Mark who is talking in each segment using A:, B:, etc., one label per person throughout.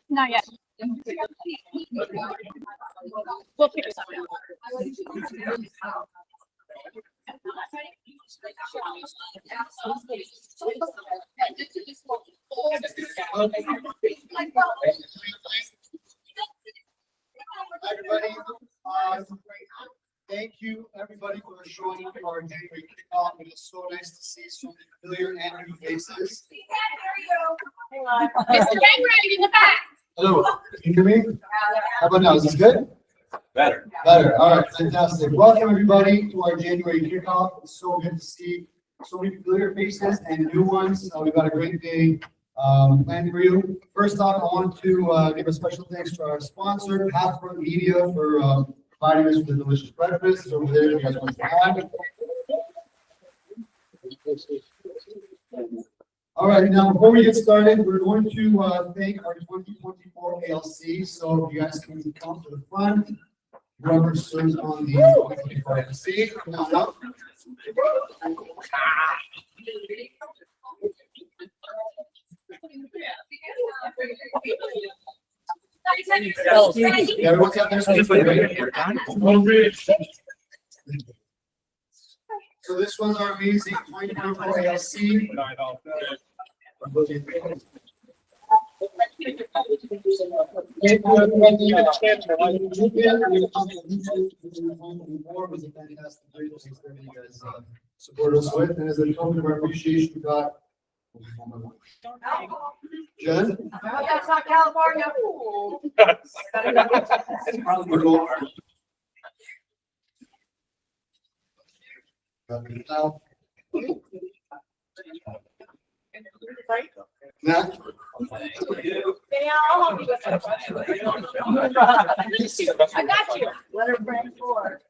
A: Not yet. We'll figure something out.
B: Everybody, thank you everybody for joining our January Kickoff. It is so nice to see so many familiar and new faces.
A: Mr. January in the back.
B: Hello, can you hear me? How about now? Is this good?
C: Better.
B: Better. All right, fantastic. Welcome everybody to our January Kickoff. It's so good to see so many familiar faces and new ones. We've got a great day planned for you. First off, I want to give a special thanks to our sponsor, Pathfront Media, for providing us with a delicious breakfast. It's over there if you guys want to have. All right, now before we get started, we're going to thank our 2024 ALC. So if you guys can come to the front, whoever serves on the 2024 ALC, come on up. Everyone's out there. So this was our amazing 2024 ALC. Was a fantastic day to you guys support us with, and as a token of our appreciation, we got Jen.
A: That's not California.
B: Matt.
A: I got you. Let her bring forward.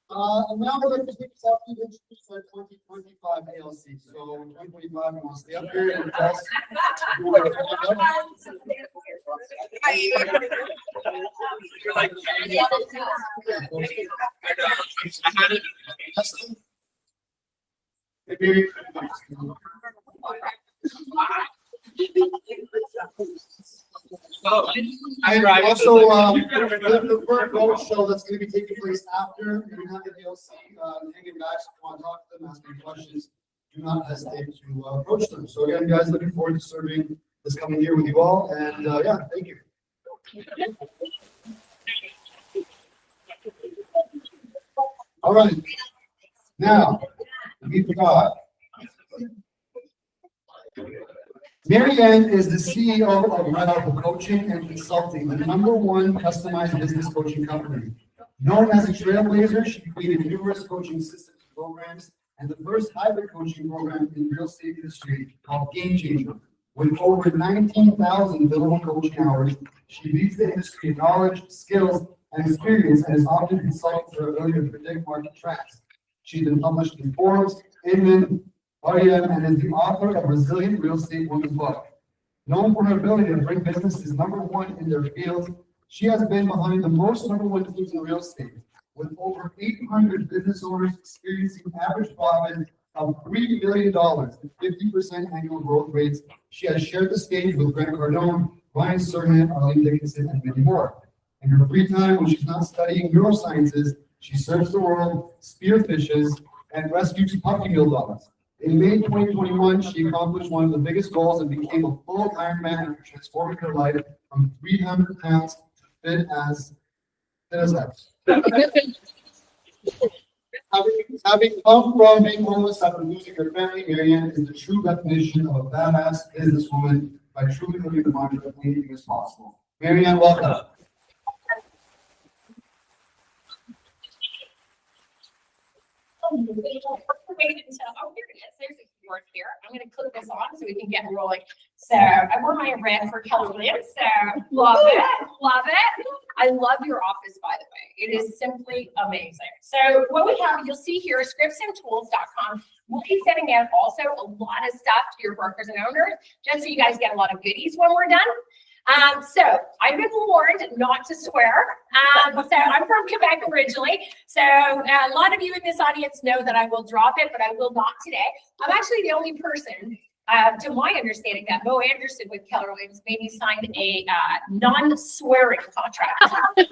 B: Now we're going to take our 2025 ALC. So 2025, we want to stay up here and tell us. And also, the first roadshow that's going to be taking place after, if you have the ALC, hanging back, so want to talk to them, ask any questions, do not hesitate to approach them. So again, guys, looking forward to serving this coming year with you all, and yeah, thank you. All right, now, we forgot. Mary-Anne is the CEO of Red Apple Coaching and Consulting, the #1 customized business coaching company. Known as a trailblazer, she created numerous coaching systems and programs, and the first hybrid coaching program in real estate industry called Game Changer. With over 19,000 billable coaching hours, she leads the industry in knowledge, skills, and experience, and is often consulted for her ability to predict market trends. She's been published in Forbes, Inman, REM, and is the author of Resilient Real Estate Woman book. Known for her ability to bring businesses #1 in their fields, she has been behind the most #1 teams in real estate, with over 800 business owners experiencing average profit of $3 million and 50% annual growth rates. She has shared the stage with Grant Cardone, Ryan Serhant, Arlene Dickinson, and many more. In her free time, when she's not studying neurosciences, she surfs the world, spearfishes, and rescues puppy mill dogs. In May 2021, she accomplished one of the biggest goals and became a full Ironman, transforming her life from 300 pounds to fit as that. Having come from being homeless after losing her family, Mary-Anne is the true definition of a badass businesswoman by truly living the mantra of anything is possible. Mary-Anne, welcome.
A: Wait until, oh, here it is. There's a keyboard here. I'm going to click this on so we can get rolling. So I wore my red for Kelly, so love it, love it. I love your office, by the way. It is simply amazing. So what we have, you'll see here is scriptsandtools.com. We'll be sending out also a lot of stuff to your brokers and owners, just so you guys get a lot of goodies when we're done. So I've been warned not to swear. So I'm from Quebec originally. So a lot of you in this audience know that I will drop it, but I will not today. I'm actually the only person, to my understanding, that Mo Anderson with Keller Williams maybe signed a non-swearing contract.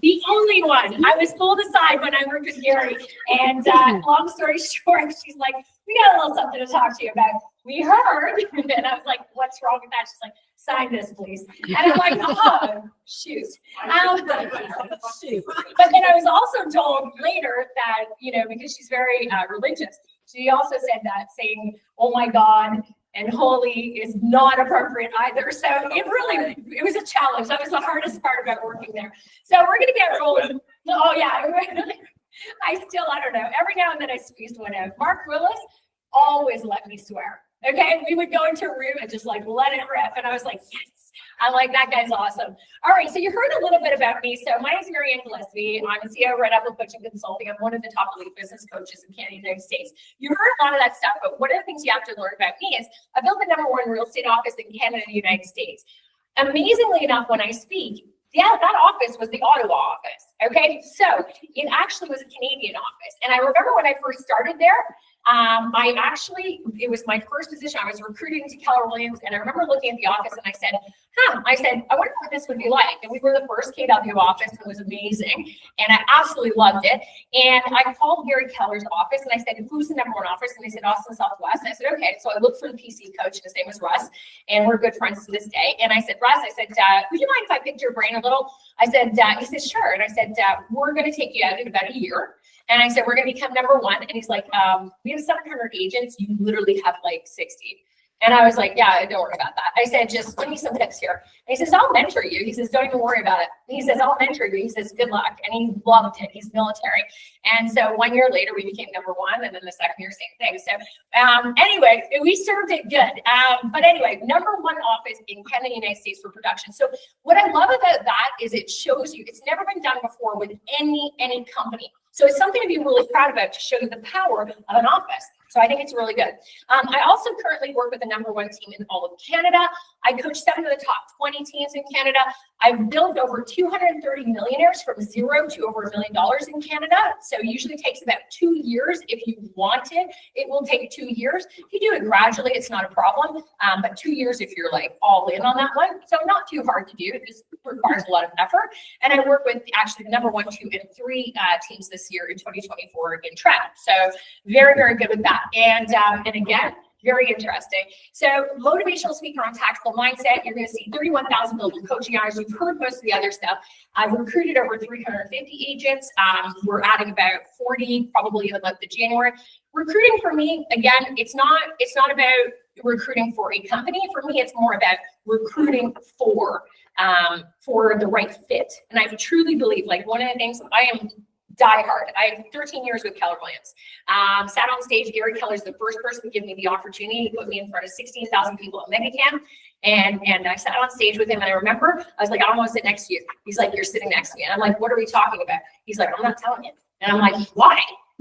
A: The only one. I was pulled aside when I worked with Gary, and long story short, she's like, we got a little something to talk to you about. We heard, and I was like, what's wrong with that? She's like, sign this, please. And I'm like, oh, shoot. Shoot. But then I was also told later that, because she's very religious, she also said that saying, oh my God, and holy is not appropriate either. So it was a challenge. That was the hardest part about working there. So we're going to get rolling. Oh yeah. I don't know. Every now and then I squeezed one out. Mark Willis always let me swear. Okay. We would go into a room and just like let it rip. And I was like, yes. I'm like, that guy's awesome. All right, so you heard a little bit about me. So my name is Mary-Anne Gillespie. I'm a CEO of Red Apple Coaching Consulting. I'm one of the top elite business coaches in Canada and the United States. You heard a lot of that stuff, but one of the things you have to learn about me is I built the #1 real estate office in Canada and the United States. Amazingly enough, when I speak, that office was the Ottawa office. Okay, so it actually was a Canadian office. And I remember when I first started there, it was my first position. I was recruiting to Keller Williams, and I remember looking at the office and I said, I wonder what this would be like. And we were the first KW office, and it was amazing. And I absolutely loved it. And I called Gary Keller's office and I said, who's the #1 office? And they said, Austin Southwest. And I said, okay. So I looked for the PC coach, and his name was Russ, and we're good friends to this day. And I said, Russ, would you mind if I picked your brain a little? I said, he said, sure. And I said, we're going to take you out in about a year. And I said, we're going to become #1. And he's like, we have 700 agents. You literally have like 60. And I was like, yeah, don't worry about that. I said, just give me some tips here. And he says, I'll mentor you. He says, don't even worry about it. And he says, I'll mentor you. He says, good luck. And he loved it. He's military. And so 1 year later, we became #1. And then the second year, same thing. So anyway, we served it good. But anyway, #1 office in Canada, United States for production. So what I love about that is it shows you, it's never been done before with any company. So it's something to be really proud about, to show you the power of an office. So I think it's really good. I also currently work with the #1 team in all of Canada. I coach 7 of the top 20 teams in Canada. I've built over 230 millionaires from zero to over $1 million in Canada. So it usually takes about 2 years. If you want it, it will take 2 years. If you do it gradually, it's not a problem. But 2 years if you're like all in on that one. So not too hard to do. It just requires a lot of effort. And I work with actually the #1, 2, and 3 teams this year in 2024 in Trap. So very, very good with that. And again, very interesting. So motivational speaker on tactical mindset. You're going to see 31,000 global coaching hours. You've heard most of the other stuff. I've recruited over 350 agents. We're adding about 40 probably in the month of January. Recruiting for me, again, it's not about recruiting for a company. For me, it's more about recruiting for the right fit. And I truly believe, like, one of the things I am die hard. I have 13 years with Keller Williams. Sat on stage. Gary Keller's the first person to give me the opportunity. He put me in front of 16,000 people at Megacam. And I sat on stage with him. And I remember, I was like, I don't want to sit next to you. He's like, you're sitting next to me. And I'm like, what are we talking about? He's like, I'm not telling you. And I'm like, why?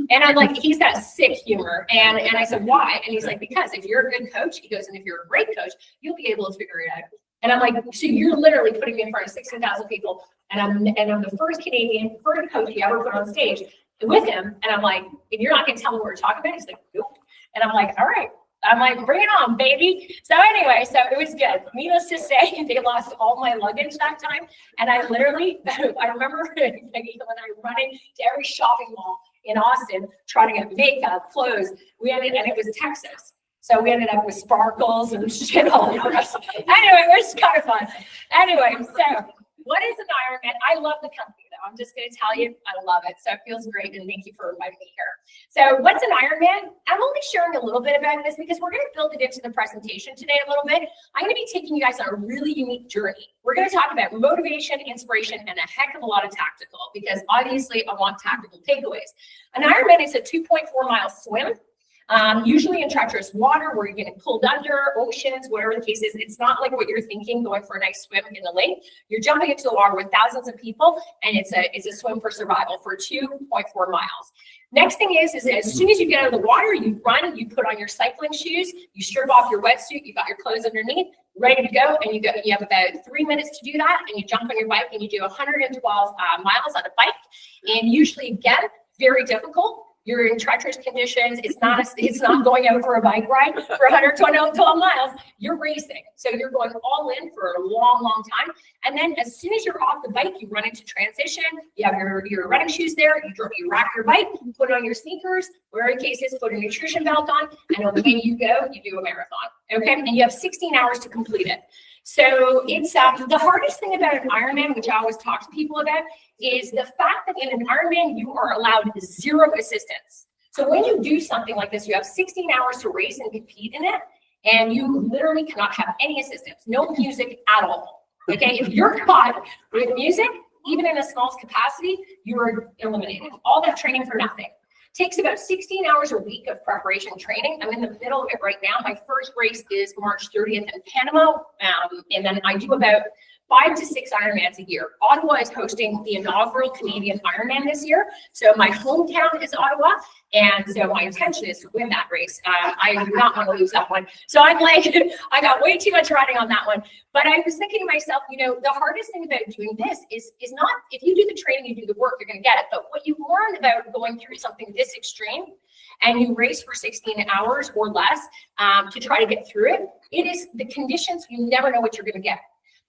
A: And I'm like, he's got sick humor. And I said, why? And he's like, because if you're a good coach, he goes, and if you're a great coach, you'll be able to figure it out. And I'm like, so you're literally putting me in front of 16,000 people. And I'm the first Canadian, first coach he ever put on stage with him. And I'm like, and you're not going to tell me what we're talking about? He's like, nope. And I'm like, all right. I'm like, bring it on, baby. So anyway, so it was good. Needless to say, they lost all my luggage that time. And I literally, I remember when I was running to every shopping mall in Austin, trying to get makeup, clothes. And it was Texas. So we ended up with sparkles and shit all over us. Anyway, it was kind of fun. Anyway, so what is an Ironman? I love the company, though. I'm just going to tell you, I love it. So it feels great, and thank you for inviting me here. So what's an Ironman? I'm only sharing a little bit about this because we're going to build it into the presentation today a little bit. I'm going to be taking you guys on a really unique journey. We're going to talk about motivation, inspiration, and a heck of a lot of tactical, because obviously I want tactical takeaways. An Ironman is a 2.4-mile swim. Usually in treacherous water where you're getting pulled under, oceans, whatever the case is. It's not like what you're thinking, going for a nice swim in the lake. You're jumping into the water with thousands of people, and it's a swim for survival for 2.4 miles. Next thing is as soon as you get out of the water, you run, you put on your cycling shoes, you strip off your wetsuit, you got your clothes underneath, ready to go, and you have about 3 minutes to do that, and you jump on your bike and you do 112 miles on a bike. And usually, again, very difficult. You're in treacherous conditions. It's not going out for a bike ride for 112 miles. You're racing. So you're going all in for a long, long time. And then as soon as you're off the bike, you run into transition. You have your running shoes there. You rack your bike, put on your sneakers, whatever the case is, put a nutrition belt on, and away you go. You do a marathon. Okay. And you have 16 hours to complete it. So it's the hardest thing about an Ironman, which I always talk to people about, is the fact that in an Ironman, you are allowed 0 assistance. So when you do something like this, you have 16 hours to race and compete in it, and you literally cannot have any assistance, no music at all. Okay, if you're caught with music, even in a small capacity, you are eliminated. All that training for nothing. Takes about 16 hours a week of preparation training. I'm in the middle of it right now. My first race is March 30th in Panama. And then I do about 5 to 6 Ironmans a year. Ottawa is hosting the inaugural Canadian Ironman this year. So my hometown is Ottawa. And so my intention is to win that race. I do not want to lose that one. So I'm like, I got way too much riding on that one. But I was thinking to myself, the hardest thing about doing this is not, if you do the training, you do the work, you're going to get it. But what you learn about going through something this extreme and you race for 16 hours or less to try to get through it, it is the conditions, you never know what you're going to get.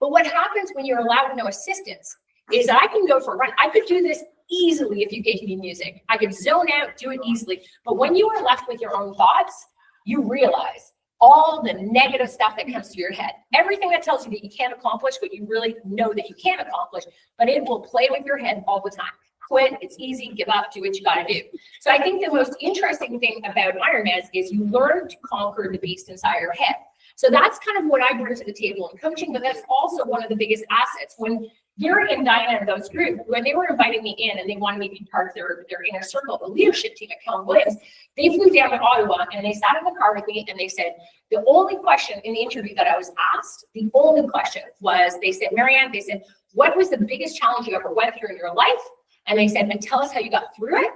A: But what happens when you're allowed no assistance is I can go for a run. I could do this easily if you gave me music. I could zone out, do it easily. But when you are left with your own thoughts, you realize all the negative stuff that comes to your head. Everything that tells you that you can't accomplish what you really know that you can accomplish, but it will play with your head all the time. Quit, it's easy, give up, do what you got to do. So I think the most interesting thing about Ironman is you learn to conquer the beast inside your head. So that's kind of what I bring to the table in coaching, but that's also one of the biggest assets. When Gary and Diana and those group, when they were inviting me in and they wanted me to be part of their inner circle, the leadership team at Keller Williams, they flew down to Ottawa and they sat in the car with me and they said, the only question in the interview that I was asked, the only question was, they said, Mary-Anne, they said, what was the biggest challenge you ever went through in your life? And they said, and tell us how you got through it.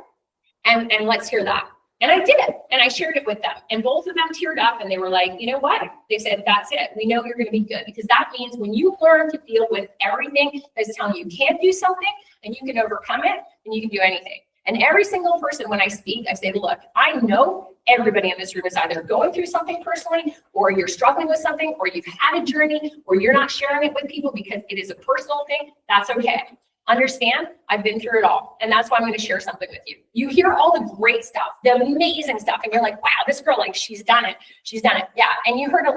A: And let's hear that. And I did it, and I shared it with them. And both of them teared up, and they were like, you know what? They said, that's it. We know you're going to be good. Because that means when you learn to deal with everything that's telling you can't do something, and you can overcome it, then you can do anything. And every single person, when I speak, I say, look, I know everybody in this room is either going through something personally, or you're struggling with something, or you've had a journey, or you're not sharing it with people because it is a personal thing. That's okay. Understand, I've been through it all. And that's why I'm going to share something with you. You hear all the great stuff, the amazing stuff, and you're like, wow, this girl, like, she's done it. She's done it. Yeah. And you heard just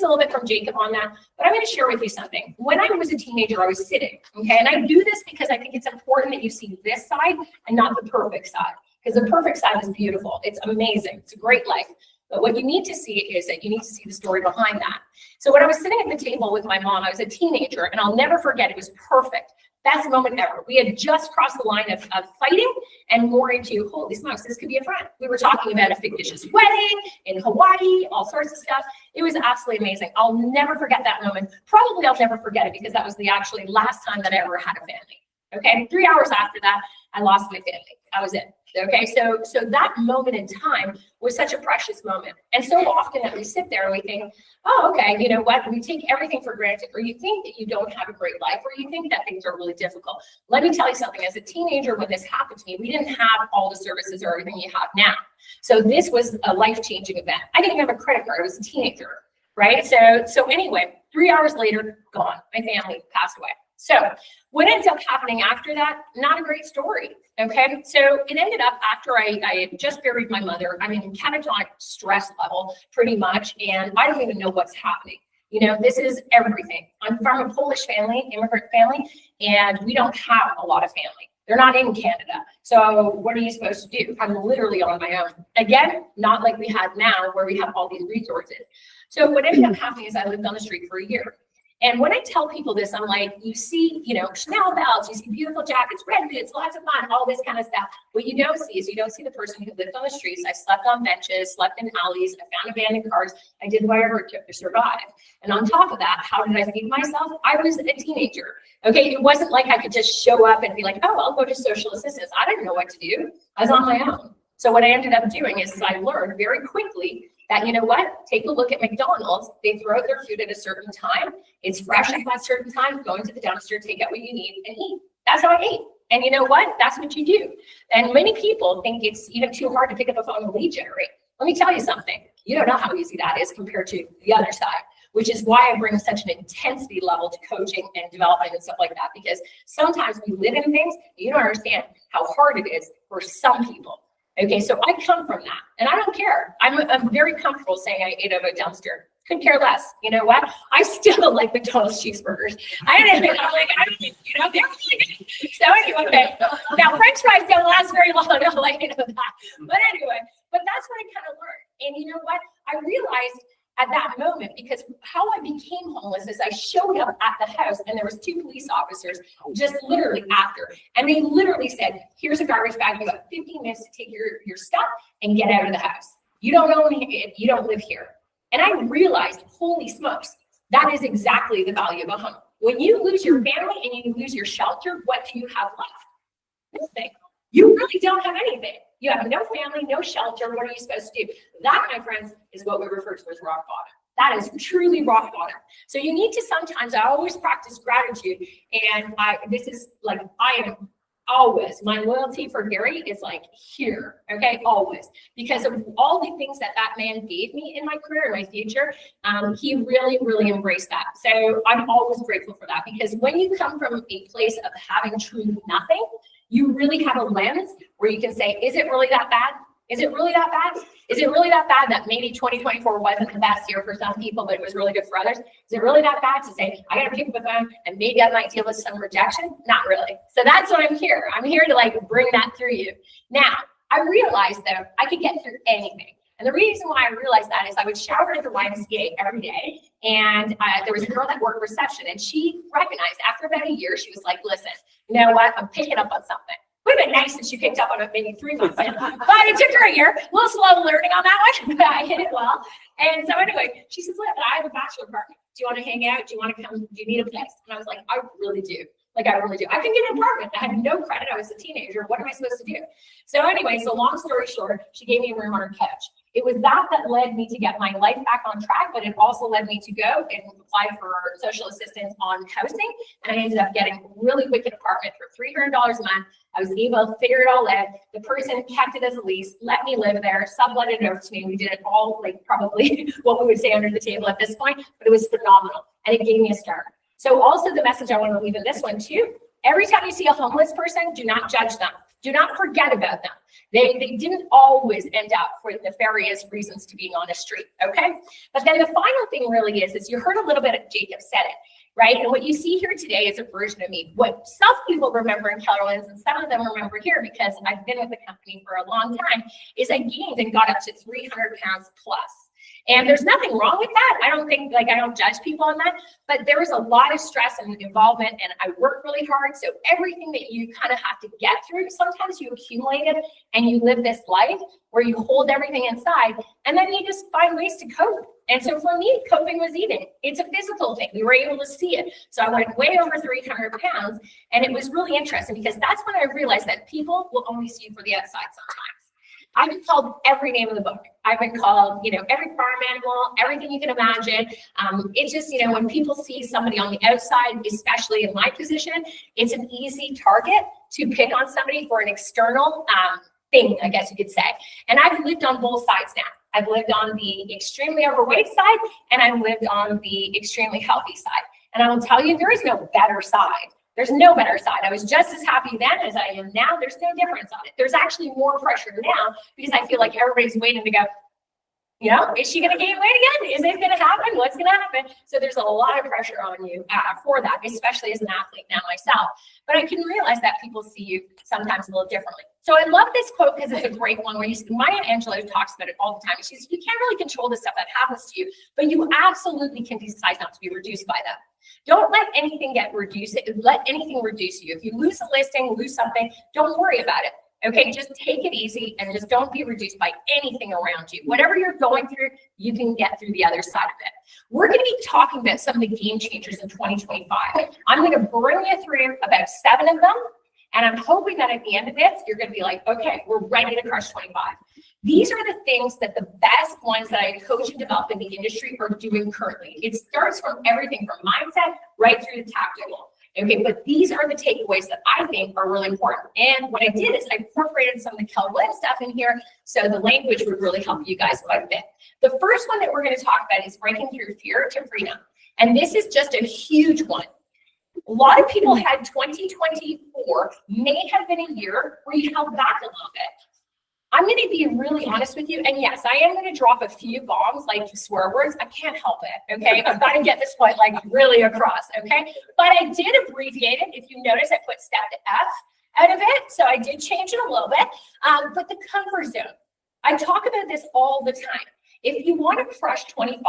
A: a little bit from Jacob on that. But I'm going to share with you something. When I was a teenager, I was sitting. Okay. And I do this because I think it's important that you see this side and not the perfect side. Because the perfect side is beautiful. It's amazing. It's a great life. But what you need to see is that you need to see the story behind that. So when I was sitting at the table with my mom, I was a teenager, and I'll never forget, it was perfect. Best moment ever. We had just crossed the line of fighting and more into, holy smokes, this could be a friend. We were talking about a fictitious wedding in Hawaii, all sorts of stuff. It was absolutely amazing. I'll never forget that moment. Probably I'll never forget it because that was the actually last time that I ever had a family. Okay, 3 hours after that, I lost my family. That was it. Okay, so that moment in time was such a precious moment. And so often that we sit there and we think, oh, okay, you know what? We take everything for granted, or you think that you don't have a great life, or you think that things are really difficult. Let me tell you something. As a teenager, when this happened to me, we didn't have all the services or everything you have now. So this was a life-changing event. I didn't have a credit card. I was a teenager, right? So anyway, 3 hours later, gone. My family passed away. So what ends up happening after that, not a great story, okay? So it ended up after I had just buried my mother, I'm in catatonic stress level pretty much, and I don't even know what's happening. You know, this is everything. I'm from a Polish family, immigrant family, and we don't have a lot of family. They're not in Canada. So what are you supposed to do? I'm literally on my own. Again, not like we had now where we have all these resources. So what ended up happening is I lived on the street for a year. And when I tell people this, I'm like, you see, Chanel belts, you see beautiful jackets, red boots, lots of fun, all this kind of stuff. What you don't see is you don't see the person who lived on the streets. I slept on benches, slept in alleys, I found abandoned cars. I did whatever it took to survive. And on top of that, how did I feed myself? I was a teenager. Okay, it wasn't like I could just show up and be like, oh, I'll go to social assistance. I didn't know what to do. I was on my own. So what I ended up doing is I learned very quickly that, you know what, take a look at McDonald's. They throw out their food at a certain time. It's fresh at that certain time. Go into the dumpster, take out what you need and eat. That's how I ate. And you know what? That's what you do. And many people think it's even too hard to pick up a phone and lead generate. Let me tell you something. You don't know how easy that is compared to the other side, which is why I bring such an intensity level to coaching and development and stuff like that, because sometimes we live in things, you don't understand how hard it is for some people. Okay, so I come from that, and I don't care. I'm very comfortable saying I ate out of a dumpster. Couldn't care less. You know what? I still like McDonald's cheeseburgers. I'm like, they're really good. So anyway, okay. Now French fries don't last very long. I'll let you know that. But anyway, but that's what I kind of learned. And you know what? I realized at that moment, because how I became homeless is I showed up at the house and there was 2 police officers just literally after. And they literally said, here's a garbage bag. You have 15 minutes to take your stuff and get out of the house. You don't own it. You don't live here. And I realized, holy smokes, that is exactly the value of a home. When you lose your family and you lose your shelter, what do you have left? Nothing. You really don't have anything. You have no family, no shelter. What are you supposed to do? That, my friends, is what we refer to as rock bottom. That is truly rock bottom. So you need to sometimes, I always practice gratitude. And I am always, my loyalty for Gary is like here, okay, always. Because of all the things that man gave me in my career, in my future, he really, really embraced that. So I'm always grateful for that, because when you come from a place of having truly nothing, you really have a lens where you can say, is it really that bad? Is it really that bad? Is it really that bad that maybe 2024 wasn't the best year for some people, but it was really good for others? Is it really that bad to say, I got to pick up the phone and maybe I might deal with some rejection? Not really. So that's what I'm here. I'm here to bring that through you. Now, I realized though, I could get through anything. And the reason why I realized that is I would shower at the YMCA every day. And there was a girl that worked reception, and she recognized after about a year, she was like, listen, you know what? I'm picking up on something. Would have been nice if she picked up on it maybe 3 months in, but it took her a year. A little slow learning on that one, but I hit it well. And so anyway, she says, look, I have a bachelor apartment. Do you want to hang out? Do you want to come? Do you need a place? And I was like, I really do. I really do. I can get an apartment. I had no credit. I was a teenager. What am I supposed to do? So anyway, so long story short, she gave me a room on her couch. It was that led me to get my life back on track, but it also led me to go and apply for social assistance on housing. And I ended up getting a really wicked apartment for $300 a month. I was able to figure it all out. The person kept it as a lease, let me live there, subletted it over to me. We did it all probably what we would say under the table at this point, but it was phenomenal. And it gave me a start. So also the message I want to leave in this one too, every time you see a homeless person, do not judge them. Do not forget about them. They didn't always end up for nefarious reasons to being on a street, okay? But then the final thing really is you heard a little bit of Jacob said it, right? And what you see here today is a version of me. What some people remember in Keller Williams, and some of them remember here because I've been with the company for a long time, is I gained and got up to 300 pounds plus. And there's nothing wrong with that. I don't think, I don't judge people on that, but there was a lot of stress and involvement, and I worked really hard. So everything that you kind of have to get through, sometimes you accumulate it and you live this life where you hold everything inside, and then you just find ways to cope. And so for me, coping was eating. It's a physical thing. We were able to see it. So I went way over 300 pounds, and it was really interesting because that's when I realized that people will only see you for the outside sometimes. I've been called every name in the book. I've been called, every farm animal, everything you can imagine. It's just, when people see somebody on the outside, especially in my position, it's an easy target to pick on somebody for an external thing, I guess you could say. And I've lived on both sides now. I've lived on the extremely overweight side, and I've lived on the extremely healthy side. And I will tell you, there is no better side. There's no better side. I was just as happy then as I am now. There's no difference on it. There's actually more pressure now because I feel like everybody's waiting to go, is she going to gain weight again? Is it going to happen? What's going to happen? So there's a lot of pressure on you for that, especially as an athlete now myself. But I can realize that people see you sometimes a little differently. So I love this quote because it's a great one where Maya Angelou talks about it all the time. She says, you can't really control the stuff that happens to you, but you absolutely can decide not to be reduced by them. Don't let anything let anything reduce you. If you lose a listing, lose something, don't worry about it. Okay, just take it easy and just don't be reduced by anything around you. Whatever you're going through, you can get through the other side of it. We're going to be talking about some of the game changers in 2025. I'm going to bring you through about 7 of them. And I'm hoping that at the end of this, you're going to be like, okay, we're ready to crush 25. These are the things that the best ones that I coach and develop in the industry are doing currently. It starts from everything from mindset right through the tactical. Okay, but these are the takeaways that I think are really important. And what I did is I incorporated some of the Keller Williams stuff in here, so the language would really help you guys quite a bit. The first one that we're going to talk about is breaking through fear to freedom. And this is just a huge one. A lot of people had 2024 may have been a year where you held back a little bit. I'm going to be really honest with you. And yes, I am going to drop a few bombs, like swear words. I can't help it. Okay. I've got to get this point like really across. Okay. But I did abbreviate it. If you notice, I put step F out of it. So I did change it a little bit. But the comfort zone, I talk about this all the time. If you want to crush 25,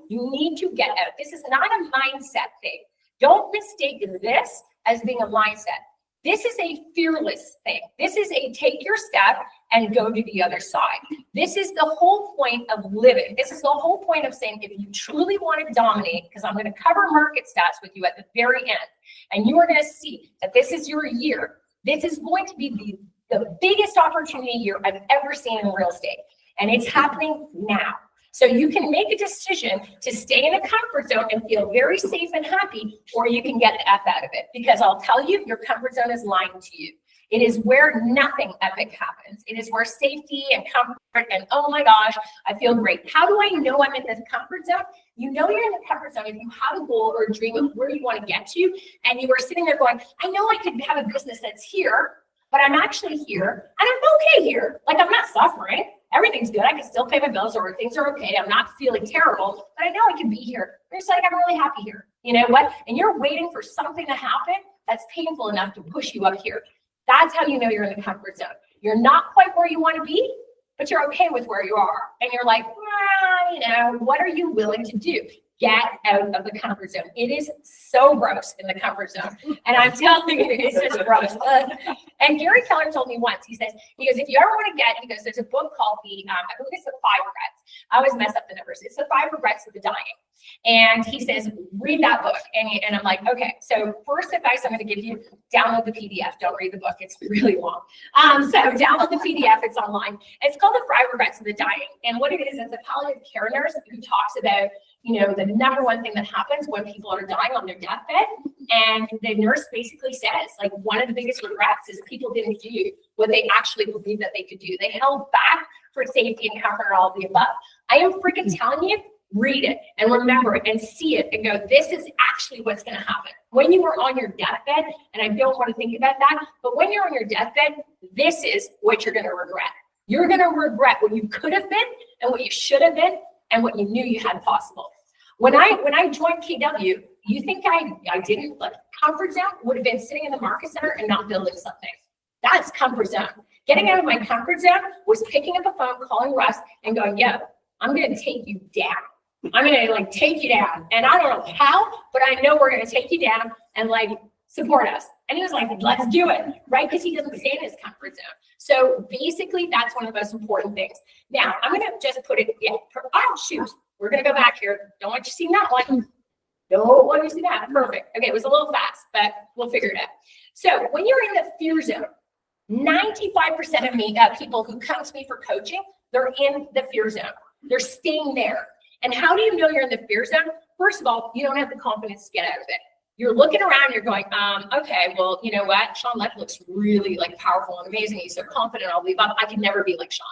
A: you need to get out. This is not a mindset thing. Don't mistake this as being a mindset. This is a fearless thing. This is a take your step and go to the other side. This is the whole point of living. This is the whole point of saying, if you truly want to dominate, because I'm going to cover market stats with you at the very end, and you are going to see that this is your year. This is going to be the biggest opportunity year I've ever seen in real estate. And it's happening now. So you can make a decision to stay in a comfort zone and feel very safe and happy, or you can get the F out of it. Because I'll tell you, your comfort zone is lying to you. It is where nothing epic happens. It is where safety and comfort and, oh my gosh, I feel great. How do I know I'm in this comfort zone? You know you're in the comfort zone if you have a goal or a dream of where you want to get to, and you are sitting there going, I know I could have a business that's here, but I'm actually here, and I'm okay here. Like, I'm not suffering. Everything's good. I can still pay my bills, or things are okay. I'm not feeling terrible, but I know I can be here. You're just like, I'm really happy here. You know what? And you're waiting for something to happen that's painful enough to push you up here. That's how you know you're in the comfort zone. You're not quite where you want to be, but you're okay with where you are. And you're like, what are you willing to do? Get out of the comfort zone. It is so gross in the comfort zone. And I'm telling you, it's just gross. And Gary Keller told me once, he goes, if you ever want to get, there's a book called I believe it's The 5 Regrets. I always mess up the numbers. It's The 5 Regrets of the Dying. And he says, read that book. And I'm like, okay, so first advice I'm going to give you, download the PDF. Don't read the book. It's really long. So download the PDF. It's online. It's called The 5 Regrets of the Dying. And what it is a palliative care nurse who talks about, the number one thing that happens when people are dying on their deathbed. And the nurse basically says, like, one of the biggest regrets is people didn't do what they actually believed that they could do. They held back for safety and comfort and all of the above. I am freaking telling you, read it and remember it and see it and go, this is actually what's going to happen. When you are on your deathbed, and I don't want to think about that, but when you're on your deathbed, this is what you're going to regret. You're going to regret what you could have been and what you should have been and what you knew you had possible. When I joined KW, you think I didn't, like, comfort zone would have been sitting in the market center and not building something. That's comfort zone. Getting out of my comfort zone was picking up a phone, calling Russ and going, yo, I'm going to take you down. I'm going to take you down. And I don't know how, but I know we're going to take you down and support us. And he was like, let's do it, right? Because he doesn't stay in his comfort zone. So basically, that's one of the most important things. Now, I'm going to just put it, shoot. We're going to go back here. Don't want you to see that one. Don't want you to see that. Perfect. Okay, it was a little fast, but we'll figure it out. So when you're in the fear zone, 95% of people who come to me for coaching, they're in the fear zone. They're staying there. And how do you know you're in the fear zone? First of all, you don't have the confidence to get out of it. You're looking around, you're going, okay, well, you know what? Sean Leck looks really powerful and amazing. He's so confident. I'll leave up. I can never be like Sean.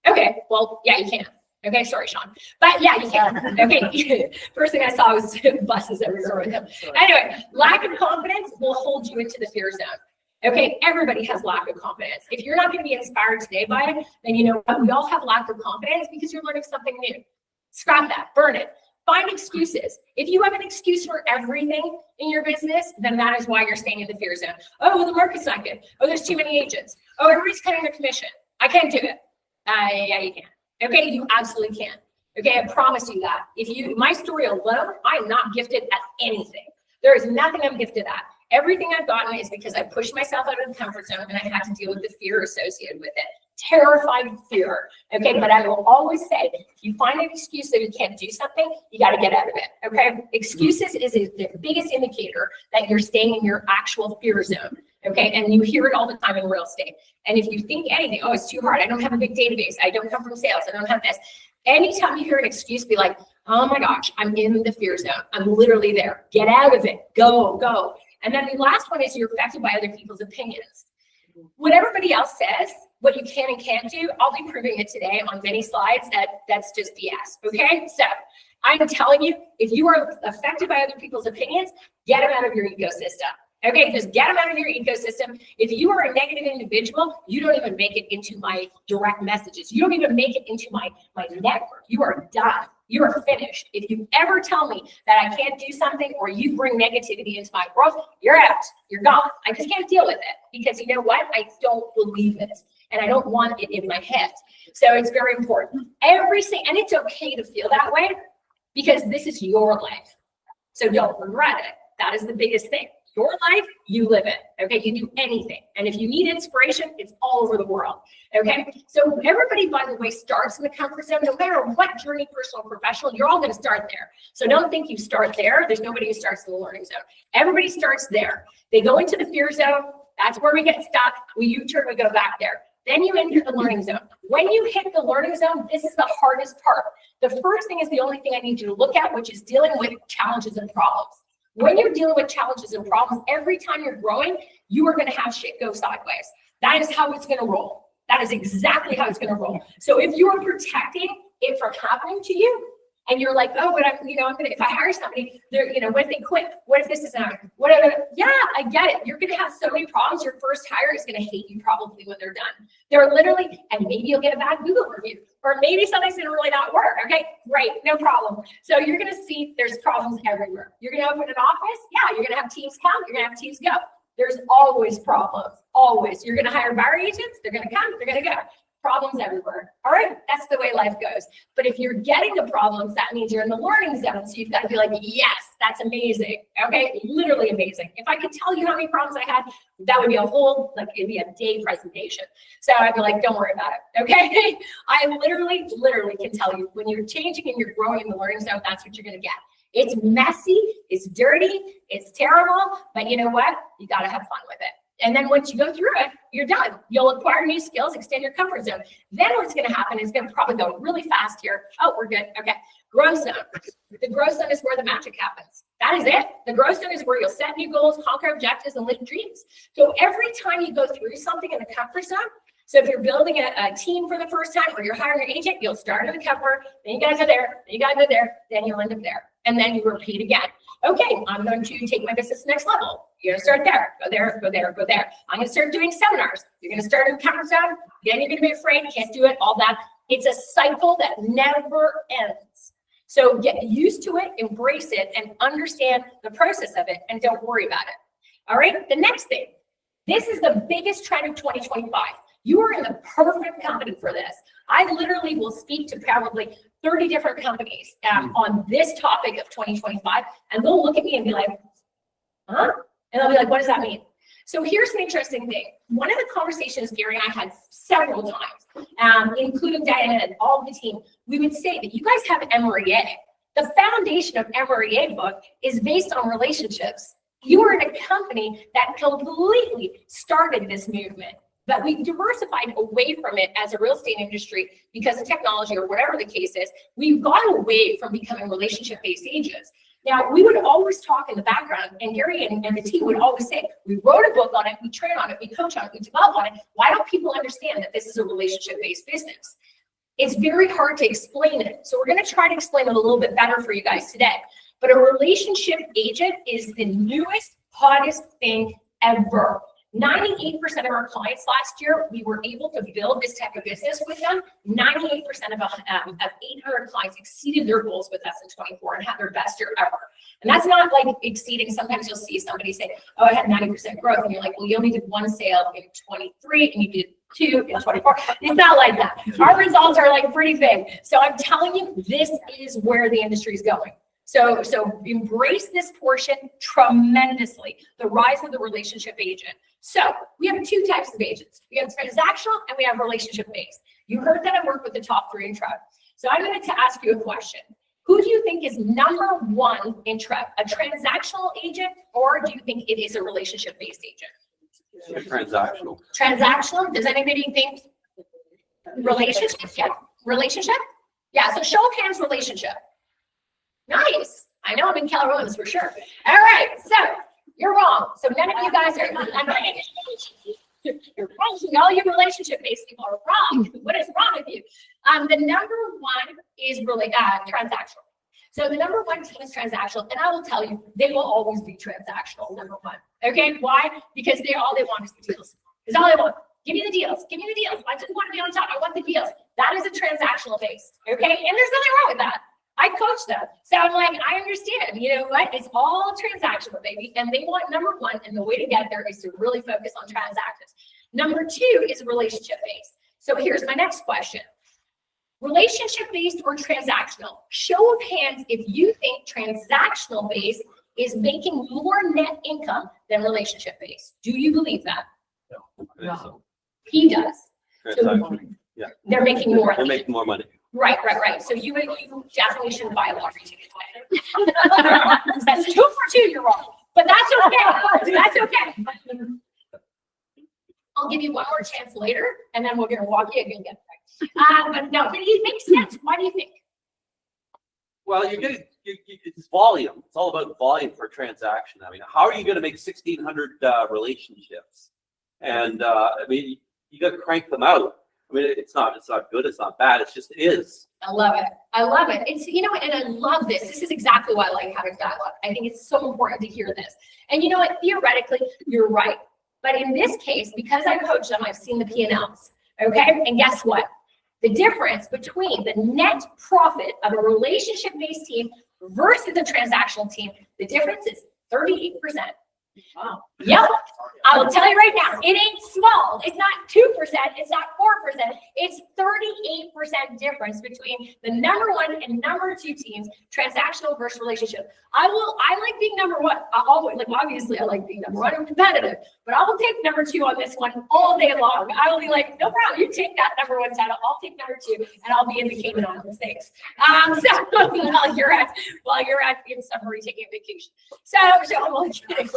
A: Okay, well, yeah, you can. Okay, sorry, Sean. But yeah, you can. Okay, first thing I saw was buses everywhere with him. Anyway, lack of confidence will hold you into the fear zone. Okay, everybody has lack of confidence. If you're not going to be inspired today by it, then you know what? We all have lack of confidence because you're learning something new. Scrap that, burn it. Find excuses. If you have an excuse for everything in your business, then that is why you're staying in the fear zone. Oh, well, the market's not good. Oh, there's too many agents. Oh, everybody's cutting their commission. I can't do it. Yeah, you can. Okay, you absolutely can. Okay, I promise you that. My story alone, I'm not gifted at anything. There is nothing I'm gifted at. Everything I've gotten is because I pushed myself out of the comfort zone and I had to deal with the fear associated with it. Terrifying fear. Okay, but I will always say, if you find an excuse that you can't do something, you got to get out of it. Okay, excuses is the biggest indicator that you're staying in your actual fear zone. Okay, and you hear it all the time in real estate. And if you think anything, oh, it's too hard. I don't have a big database. I don't come from sales. I don't have this. Anytime you hear an excuse, be like, oh my gosh, I'm in the fear zone. I'm literally there. Get out of it. Go. And then the last one is you're affected by other people's opinions. What everybody else says, what you can and can't do, I'll be proving it today on many slides that's just BS, okay? So I'm telling you, if you are affected by other people's opinions, get them out of your ecosystem. Okay, just get them out of your ecosystem. If you are a negative individual, you don't even make it into my direct messages. You don't even make it into my network. You are done. You are finished. If you ever tell me that I can't do something or you bring negativity into my world, you're out. You're gone. I just can't deal with it because you know what? I don't believe it and I don't want it in my head. So it's very important. And it's okay to feel that way because this is your life. So don't regret it. That is the biggest thing. Your life, you live it, okay? You do anything. And if you need inspiration, it's all over the world, okay? So everybody, by the way, starts in the comfort zone. No matter what journey, personal or professional, you're all going to start there. So don't think you start there. There's nobody who starts in the learning zone. Everybody starts there. They go into the fear zone. That's where we get stuck. We U-turn, we go back there. Then you enter the learning zone. When you hit the learning zone, this is the hardest part. The first thing is the only thing I need you to look at, which is dealing with challenges and problems. When you're dealing with challenges and problems, every time you're growing, you are going to have shit go sideways. That is how it's going to roll. That is exactly how it's going to roll. So if you are protecting it from happening to you, and you're like, oh, but I'm gonna, if I hire somebody, they're, what if they quit? What if this isn't, whatever? Yeah, I get it. You're gonna have so many problems. Your first hire is gonna hate you probably when they're done. They're literally, and maybe you'll get a bad Google review, or maybe something's gonna really not work. Okay, great, no problem. So you're gonna see there's problems everywhere. You're gonna open an office, yeah, you're gonna have teams come, you're gonna have teams go. There's always problems, always. You're gonna hire buyer agents, they're gonna come, they're gonna go. Problems everywhere. All right, that's the way life goes. But if you're getting the problems, that means you're in the learning zone. So you've got to be like, yes, that's amazing. Okay, literally amazing. If I could tell you how many problems I had, that would be it'd be a day presentation. So I'd be like, don't worry about it. Okay, I literally can tell you when you're changing and you're growing in the learning zone, that's what you're going to get. It's messy, it's dirty, it's terrible, but you know what? You got to have fun with it. And then once you go through it, you're done. You'll acquire new skills, extend your comfort zone. Then what's going to happen is going to probably go really fast here. Oh, we're good. Okay. Growth zone. The growth zone is where the magic happens. That is it. The growth zone is where you'll set new goals, conquer objectives, and live dreams. So every time you go through something in the comfort zone, so if you're building a team for the first time or you're hiring an agent, you'll start in the comfort, then you got to go there, then you got to go there, then you'll end up there. And then you repeat again. Okay, I'm going to take my business to the next level. You're going to start there, go there, go there, go there. I'm going to start doing seminars. You're going to start in the comfort zone. Then you're going to be afraid, can't do it, all that. It's a cycle that never ends. So get used to it, embrace it, and understand the process of it, and don't worry about it. All right, the next thing. This is the biggest trend of 2025. You are in the perfect company for this. I literally will speak to probably 30 different companies on this topic of 2025, and they'll look at me and be like, huh? And I'll be like, what does that mean? So here's an interesting thing. One of the conversations Gary and I had several times, including Diana and all of the team, we would say that you guys have MREA. The foundation of MREA book is based on relationships. You are in a company that completely started this movement. But we diversified away from it as a real estate industry because of technology or whatever the case is. We've gone away from becoming relationship-based agents. Now, we would always talk in the background, and Gary and the team would always say, we wrote a book on it, we train on it, we coach on it, we develop on it. Why don't people understand that this is a relationship-based business? It's very hard to explain it. So we're going to try to explain it a little bit better for you guys today. But a relationship agent is the newest, hottest thing ever. 98% of our clients last year, we were able to build this type of business with them. 98% of 800 clients exceeded their goals with us in 24 and had their best year ever. And that's not like exceeding. Sometimes you'll see somebody say, oh, I had 90% growth. And you're like, well, you only did one sale in 23 and you did 2 and 24. It's not like that. Our results are like pretty big. So I'm telling you, this is where the industry is going. So embrace this portion tremendously, the rise of the relationship agent. So we have 2 types of agents. We have transactional and we have relationship-based. You heard that I work with the top 3 in Trev. So I'm going to ask you a question. Who do you think is number 1 in Trev? A transactional agent, or do you think it is a relationship-based agent?
C: Transactional.
A: Transactional? Does anybody think relationship? Yeah. Relationship? Yeah. So show of hands, relationship. Nice. I know I'm in Keller Williams for sure. All right. So you're wrong. So none of you guys are. You're wrong. All you relationship-based people are wrong. What is wrong with you? The number 1 is really transactional. So the number 1 team is transactional, and I will tell you, they will always be transactional. Number 1. Okay. Why? Because all they want is the deals. Is all they want. Give me the deals. Give me the deals. I just want to be on top. I want the deals. That is a transactional base. Okay. And there's nothing wrong with that. I coach them. So I'm like, I understand, you know what? It's all transactional, baby. And they want number 1. And the way to get there is to really focus on transactions. Number 2 is relationship based. So here's my next question. Relationship based or transactional? Show of hands if you think transactional based is making more net income than relationship based. Do you believe that?
C: No. So.
A: He does.
C: Transactional. Yeah.
A: They're making more.
C: They're making more money.
A: Right. So you definitely shouldn't buy a lottery ticket. That's 2 for 2. You're wrong, but that's okay. That's okay. I'll give you one more chance later, and then we're gonna walk you and get there. But no, but it makes sense. Why do you think?
C: Well, it's volume. It's all about volume for a transaction. I mean, how are you going to make 1,600 relationships? And I mean, you got to crank them out. I mean, it's not good. It's not bad. It's just is.
A: I love it. I love it. It's, you know, and I love this. This is exactly why I like having dialogue. I think it's so important to hear this. And you know what? Theoretically, you're right. But in this case, because I coach them, I've seen the P&Ls. Okay. And guess what? The difference between the net profit of a relationship-based team versus a transactional team, the difference is 38%. Wow. Yep. I will tell you right now, it ain't small. It's not 2%. It's not 4%. It's 38% difference between the number 1 and number 2 teams, transactional versus relationship. I like being number 1. Obviously I like being number 1. I'm competitive, but I will take number 2 on this one all day long. I will be like, no problem. You take that number 1 title. I'll take number 2, and I'll be in the Cayman Islands. Thanks. While you're at in summary taking a vacation. So I'm only kidding.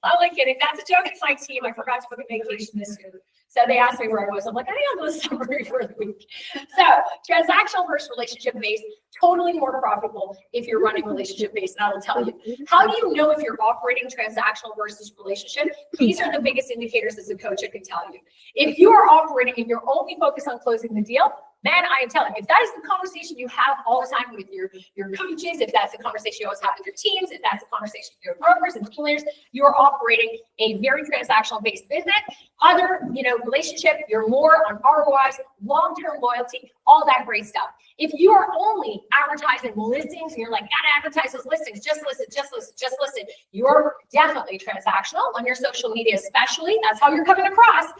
A: I'm only kidding. That's a joke. It's my team. I forgot to book a vacation this year. So they asked me where I was. I'm like, I think I'll go summary for the week. So transactional versus relationship based, totally more profitable if you're running relationship based. And I will tell you. How do you know if you're operating transactional versus relationship? These are the biggest indicators as a coach I can tell you. If you are operating and you're only focused on closing the deal, man, I am telling you, if that is the conversation you have all the time with your coaches, if that's the conversation you always have with your teams, if that's the conversation with your brokers and team leaders, you're operating a very transactional based business. Other, relationship, you're more on ROIs, long-term loyalty, all that great stuff. If you are only advertising listings and you're like, gotta advertise those listings, just listen, you're definitely transactional on your social media, especially. That's how you're coming across.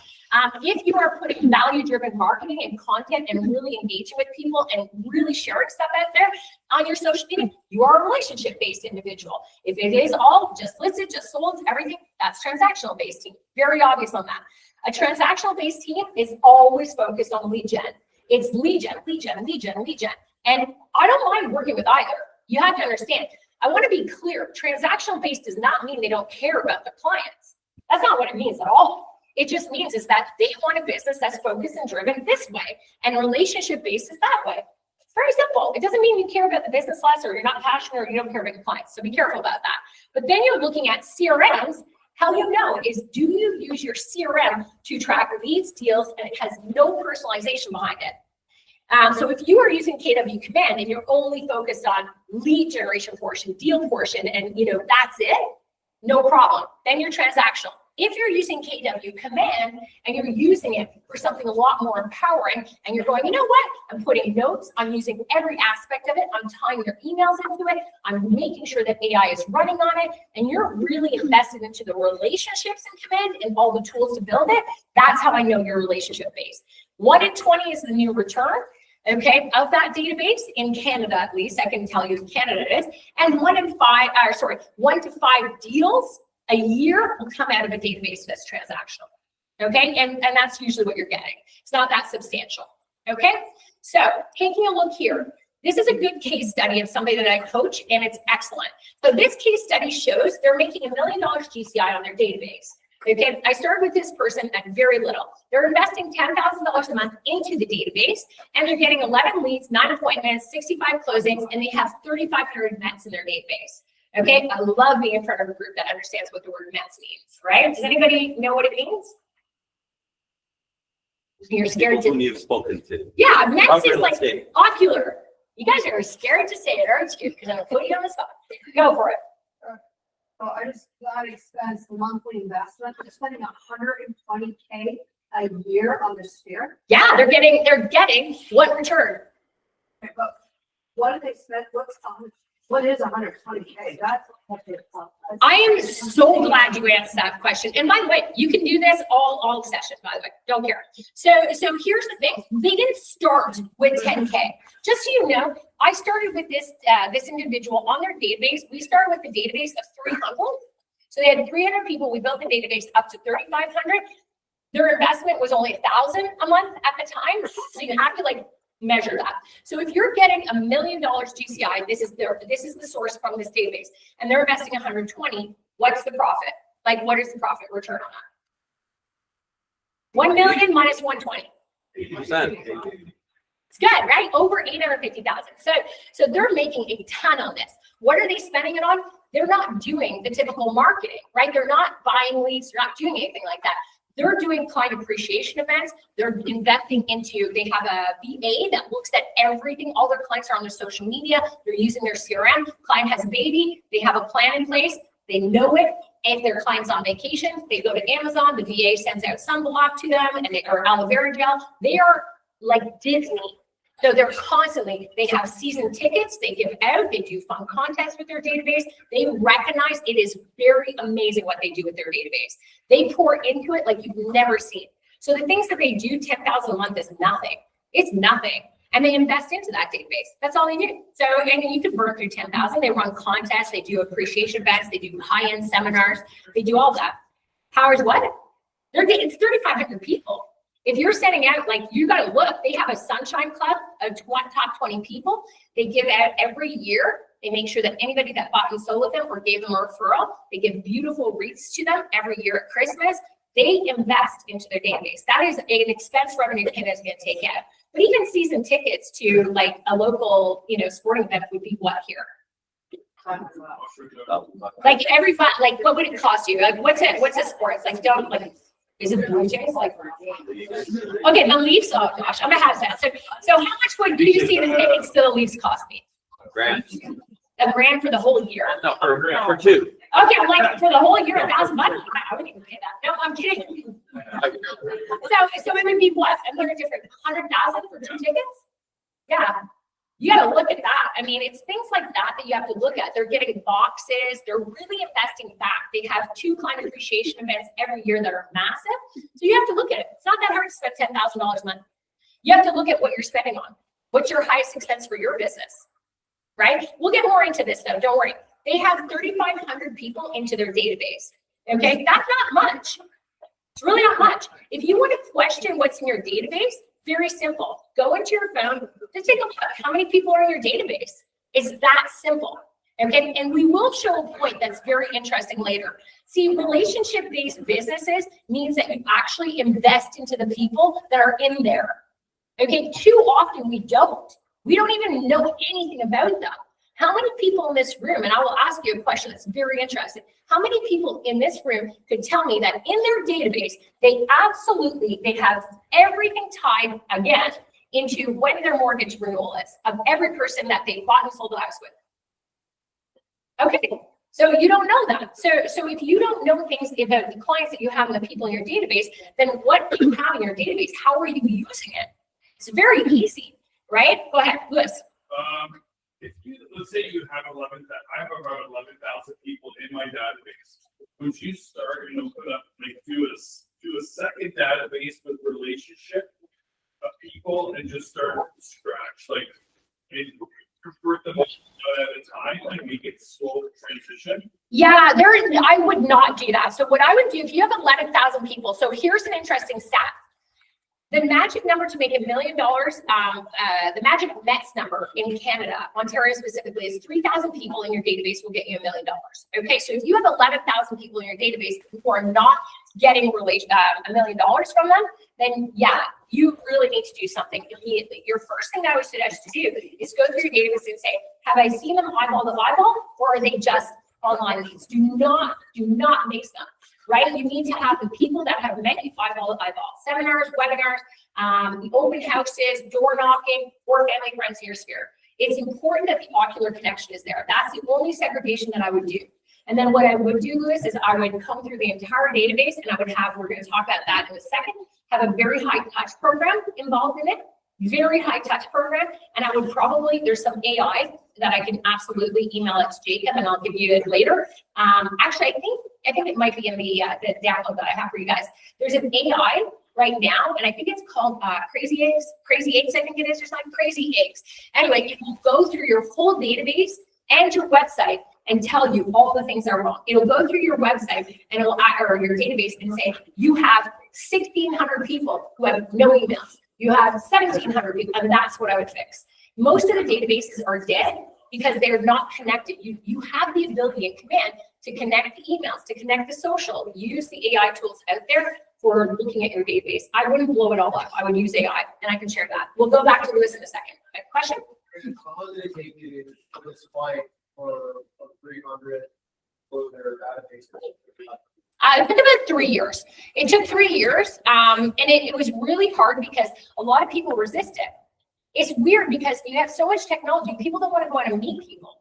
A: If you are putting value-driven marketing and content and really engaging with people and really sharing stuff out there on your social media, you are a relationship-based individual. If it is all just listed, just sold, everything, that's transactional-based team. Very obvious on that. A transactional-based team is always focused on lead gen. It's lead gen. And I don't mind working with either. You have to understand. I want to be clear. Transactional-based does not mean they don't care about their clients. That's not what it means at all. It just means is that they want a business that's focused and driven this way, and relationship-based is that way. It's very simple. It doesn't mean you care about the business less, or you're not passionate, or you don't care about your clients. So be careful about that. But then you're looking at CRMs. How you know is, do you use your CRM to track leads, deals, and it has no personalization behind it? So if you are using KW Command and you're only focused on lead generation portion, deal portion, and that's it, no problem. Then you're transactional. If you're using KW Command and you're using it for something a lot more empowering, and you're going, you know what? I'm putting notes, I'm using every aspect of it, I'm tying your emails into it, I'm making sure that AI is running on it, and you're really invested into the relationships in Command and all the tools to build it. That's how I know you're relationship based. 1 in 20 is the new return. Okay, of that database in Canada, at least I can tell you in Canada it is, and 1 to 5 deals a year will come out of a database that's transactional. Okay, and that's usually what you're getting. It's not that substantial. Okay, so taking a look here, this is a good case study of somebody that I coach, and it's excellent. So this case study shows they're making $1 million GCI on their database. Okay, I started with this person at very little. They're investing $10,000 a month into the database, and they're getting 11 leads, 9 appointments, 65 closings, and they have 3,500 events in their database. Okay, I love being in front of a group that understands what the word METS means, right? Does anybody know what it means? You're scared to.
C: Whom you've spoken to.
A: Yeah, METS is
C: Real
A: like
C: estate.
A: ocular. You guys are scared to say it, aren't you? Because I'm gonna put you on the spot. Go for it.
D: So I just got expense monthly investment. They're spending $120K a year on this sphere.
A: Yeah, they're getting what return?
D: Okay, but what do they spend? What is $120K? That's what they.
A: I am so glad you asked that question. And by the way, you can do this all session, by the way, don't care. So here's the thing. They didn't start with 10K. Just so you know, I started with this individual on their database. We started with a database of 300. So they had 300 people. We built the database up to 3,500. Their investment was only $1,000 a month at the time. So you have to measure that. So if you're getting $1 million GCI, this is the source from this database, and they're investing 120, what's the profit? What is the profit return on that? 1 million minus 120.
C: 80%.
A: It's good, right? Over 850,000. So they're making a ton on this. What are they spending it on? They're not doing the typical marketing, right? They're not buying leads. They're not doing anything like that. They're doing client appreciation events. They're investing into, they have a VA that looks at everything. All their clients are on their social media. They're using their CRM. Client has a baby. They have a plan in place. They know it. If their client's on vacation, they go to Amazon. The VA sends out sunblock to them or aloe vera gel. They are like Disney. So they're constantly, they have season tickets they give out. They do fun contests with their database. They recognize it is very amazing what they do with their database. They pour into it like you've never seen. So the things that they do, 10,000 a month is nothing. It's nothing. And they invest into that database. That's all they do. So, and you can burn through 10,000. They run contests. They do appreciation events. They do high-end seminars. They do all that. Howard's what? It's 3,500 people. If you're sending out, you got to look, they have a Sunshine Club of top 20 people. They give out every year. They make sure that anybody that bought and sold with them or gave them a referral, they give beautiful wreaths to them every year at Christmas. They invest into their database. That is an expense revenue Canada's going to take out. But even season tickets to a local, sporting event would be what here? What would it cost you? What's a sports? Is it Blue Jays? Okay, the Leafs. Oh gosh, I'm gonna have that. So how much would you see the tickets to the Leafs cost me?
C: $1,000.
A: $1,000 for the whole year.
C: No, for two.
A: Okay, for the whole year, $1,000. I wouldn't even pay that. No, I'm kidding. So it would be what? Another different 100,000 for 2 tickets? Yeah. You got to look at that. I mean, it's things like that you have to look at. They're getting boxes. They're really investing back. They have 2 client appreciation events every year that are massive. So you have to look at it. It's not that hard to spend $10,000 a month. You have to look at what you're spending on. What's your highest expense for your business, right? We'll get more into this though. Don't worry. They have 3,500 people into their database. Okay, that's not much. It's really not much. If you want to question what's in your database, very simple. Go into your phone, just take a look. How many people are in your database? It's that simple. Okay, and we will show a point that's very interesting later. See, relationship-based businesses means that you actually invest into the people that are in there. Okay, too often we don't. We don't even know anything about them. How many people in this room, and I will ask you a question that's very interesting. How many people in this room could tell me that in their database, they have everything tied again into when their mortgage renewal is of every person that they bought and sold a house with? Okay, So you don't know that. So if you don't know things about the clients that you have and the people in your database, then what do you have in your database? How are you using it? It's very easy, right? Go ahead, Louis.
E: If you, let's say you have I have about 11,000 people in my database. Would you start, put up, like do a second database with relationship of people and just start from scratch, like maybe convert them at a time, like make it slow transition?
A: Yeah, I would not do that. So what I would do, if you have 11,000 people, so here's an interesting stat. The magic number to make $1 million, the magic METS number in Canada, Ontario specifically, is 3,000 people in your database will get you $1 million. Okay, so if you have 11,000 people in your database who are not getting $1 million from them, then yeah, you really need to do something immediately. Your first thing I would suggest to do is go through your database and say, have I seen them eyeball to eyeball, or are they just online leads? Do not mix them. Right? You need to have the people that have met you eyeball to eyeball. Seminars, webinars, the open houses, door knocking, or family friends in your sphere. It's important that the ocular connection is there. That's the only segregation that I would do. And then what I would do, Louis, is I would come through the entire database and I would have, we're going to talk about that in a second, have a very high touch program involved in it. Very high touch program. And I would probably, there's some AI that I can absolutely email it to Jacob and I'll give you it later. Actually, I think it might be in the download that I have for you guys. There's an AI right now, and I think it's called Crazy Eggs, I think it is, or something, Crazy Eggs. Anyway, it will go through your whole database and your website and tell you all the things that are wrong. It'll go through your website and it'll, or your database, and say, you have 1,600 people who have no emails. You have 1,700 people, and that's what I would fix. Most of the databases are dead because they're not connected. You have the ability and command to connect the emails, to connect the social, use the AI tools out there for looking at your database. I wouldn't blow it all up. I would use AI, and I can share that. We'll go back to Louis in a second. Okay, question?
F: How did it take you to this point for 300 for their database?
A: It took about 3 years. It took 3 years, and it was really hard because a lot of people resist it. It's weird because you have so much technology, people don't want to go out and meet people.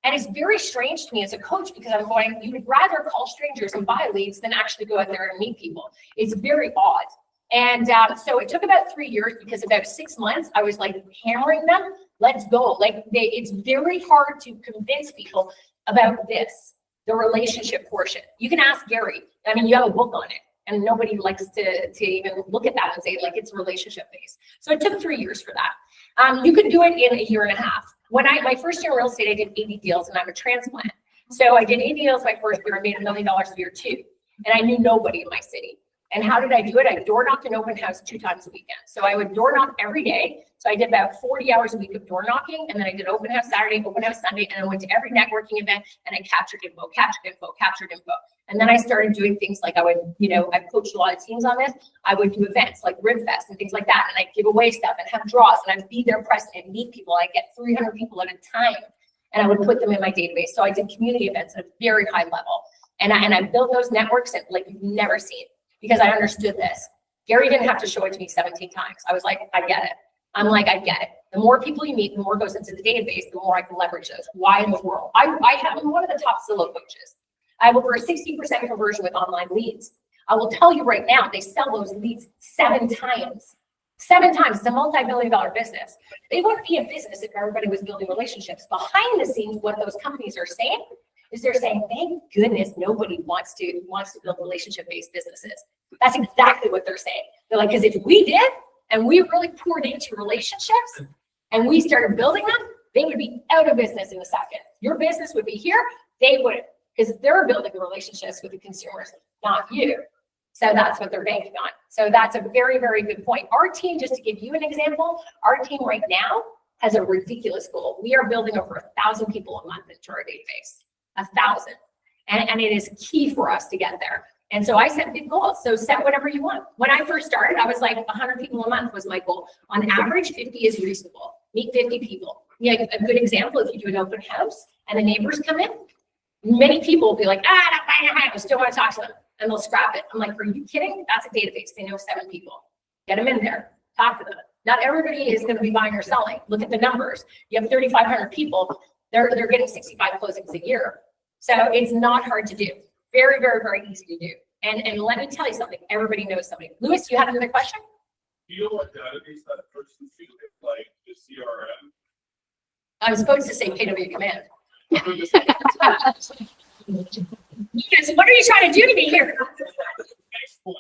A: And it's very strange to me as a coach because I'm going, you would rather call strangers and buy leads than actually go out there and meet people. It's very odd. And so it took about 3 years because about 6 months, I was like hammering them, let's go. Like it's very hard to convince people about this, the relationship portion. You can ask Gary. I mean, you have a book on it. And nobody likes to even look at that and say, like, it's relationship based. So it took 3 years for that. You could do it in a year and a half. When my first year in real estate, I did 80 deals and I'm a transplant. So I did 80 deals my first year. I made $1 million a year too. And I knew nobody in my city. And how did I do it? I door knocked an open house 2 times a weekend. So I would door knock every day. So I did about 40 hours a week of door knocking. And then I did open house Saturday, open house Sunday. And I went to every networking event and I captured info. And then I started doing things like I would, I've coached a lot of teams on this. I would do events like Ribfest and things like that. And I'd give away stuff and have draws and I'd be there present and meet people. I'd get 300 people at a time and I would put them in my database. So I did community events at a very high level. And I built those networks that like you've never seen because I understood this. Gary didn't have to show it to me 17 times. I was like, I get it. I'm like, I get it. The more people you meet, the more goes into the database, the more I can leverage those. Why in the world? I'm one of the top Zillow coaches. I have over a 60% conversion with online leads. I will tell you right now, they sell those leads 7 times. 7 times. It's a multi-billion-dollar business. They wouldn't be a business if everybody was building relationships. Behind the scenes, what those companies are saying is they're saying, thank goodness nobody wants to build relationship-based businesses. That's exactly what they're saying. They're like, because if we did, and we really poured into relationships, and we started building them, they would be out of business in a second. Your business would be here, they wouldn't. Because they're building the relationships with the consumers, not you. So that's what they're banking on. So that's a very, very good point. Our team, just to give you an example, our team right now has a ridiculous goal. We are building over 1,000 people a month into our database, 1,000. And it is key for us to get there. And so I set big goals. So set whatever you want. When I first started, I was like 100 people a month was my goal. On average, 50 is reasonable. Meet 50 people. A good example, if you do an open house and the neighbors come in, many people will be like, not buying your house, still want to talk to them, and they'll scrap it. I'm like, are you kidding? That's a database. They know 7 people. Get them in there, talk to them. Not everybody is going to be buying or selling. Look at the numbers. You have 3,500 people. They're getting 65 closings a year. So it's not hard to do. Very, very, very easy to do. And let me tell you something. Everybody knows something. Lewis, you have another question?
E: Do you know what database that person's using, like the CRM?
A: I'm supposed to say KW command. Yes, what are you trying to do to me here?
E: Next one.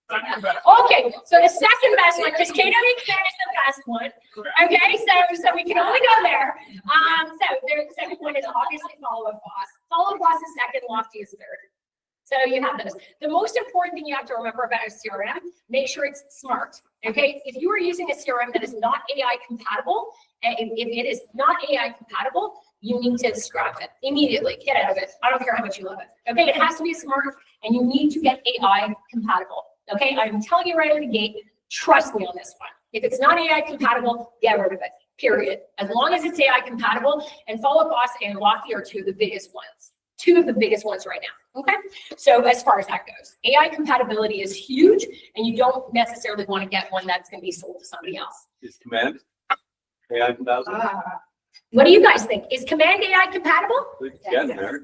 E: Second best.
A: Okay, so the second best one, because KW command is the best one. Okay, so we can only go there. So the second one is obviously follow-up boss. Follow-up boss is second, lofty is third. So you have those. The most important thing you have to remember about a CRM, make sure it's smart. Okay, if you are using a CRM that is not AI compatible, and if it is not AI compatible, you need to scrap it immediately. Get out of it. I don't care how much you love it. Okay, it has to be smart, and you need to get AI compatible. Okay, I'm telling you right out of the gate, trust me on this one. If it's not AI compatible, get rid of it, period. As long as it's AI compatible, and Follow Boss and Lofty are two of the biggest ones. Two of the biggest ones right now, okay? So as far as that goes, AI compatibility is huge, and you don't necessarily want to get one that's going to be sold to somebody else.
C: Is command AI compatible?
A: What do you guys think? Is Command AI compatible?
C: It's getting there.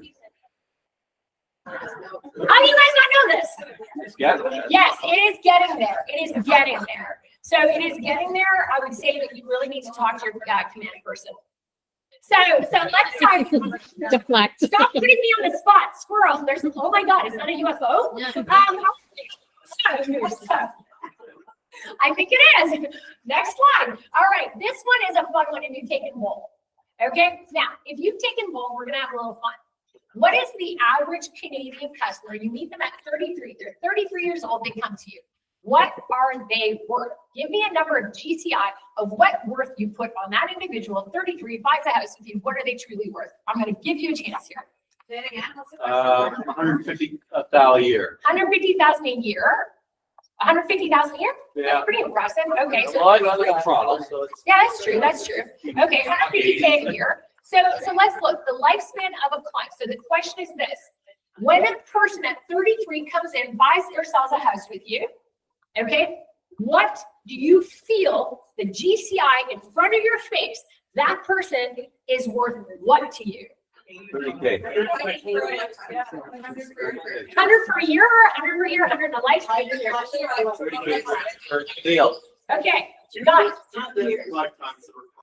A: How do you guys not know this?
C: It's getting there.
A: Yes, it is getting there. It is getting there. So it is getting there. I would say that you really need to talk to your command person. So let's talk.
G: Deflect.
A: Stop putting me on the spot, squirrel. There's, oh my God, is that a UFO? So, I think it is. Next slide. All right, this one is a fun one if you've taken Bowl. Okay, now, if you've taken Bowl, we're gonna have a little fun. What is the average Canadian customer? You meet them at 33. They're 33 years old, they come to you. What are they worth? Give me a number of GCI of what worth you put on that individual. 33, buys a house with you. What are they truly worth? I'm going to give you a chance here.
C: 150,000 a year.
A: 150,000 a year. 150,000 a year?
C: Yeah.
A: That's pretty impressive. Okay. So
C: Well, I live in Toronto, so it's.
A: yeah, that's true. That's true. Okay, 150K a year. So let's look. The lifespan of a client. So the question is this: when a person at 33 comes in, buys or sells a house with you, okay, what do you feel the GCI in front of your face, that person is worth what to you?
C: 30K.
A: 100 per year, 100 per year, 100 in a lifetime.
C: 30K per deal.
A: Okay, done.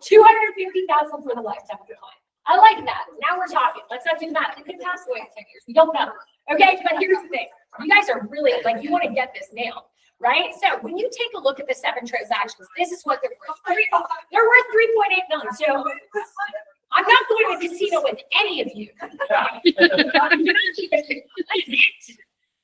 A: 250,000 for the lifetime of the client. I like that. Now we're talking. Let's not do that. You could pass away in 10 years. We don't know. Okay, but here's the thing. You guys are really, like, you want to get this nailed, right? So when you take a look at the 7 transactions, this is what they're worth. They're worth 3.8 million. So I'm not going to casino with any of you.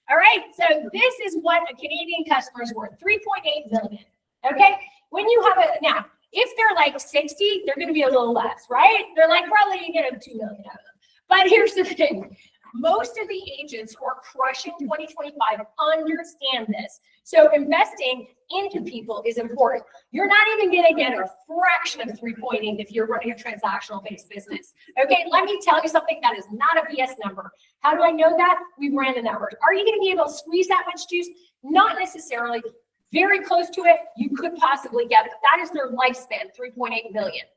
A: All right, so this is what a Canadian customer is worth, 3.8 million. Okay, when you have a, now, if they're like 60, they're going to be a little less, right? They're like, probably you get them 2 million out of them. But here's the thing. Most of the agents who are crushing 2025 understand this. So investing into people is important. You're not even going to get a fraction of 3.8 if you're running a transactional based business. Okay, let me tell you something that is not a BS number. How do I know that? We ran the numbers. Are you going to be able to squeeze that much juice? Not necessarily. Very close to it, you could possibly get, but that is their lifespan, 3.8 million.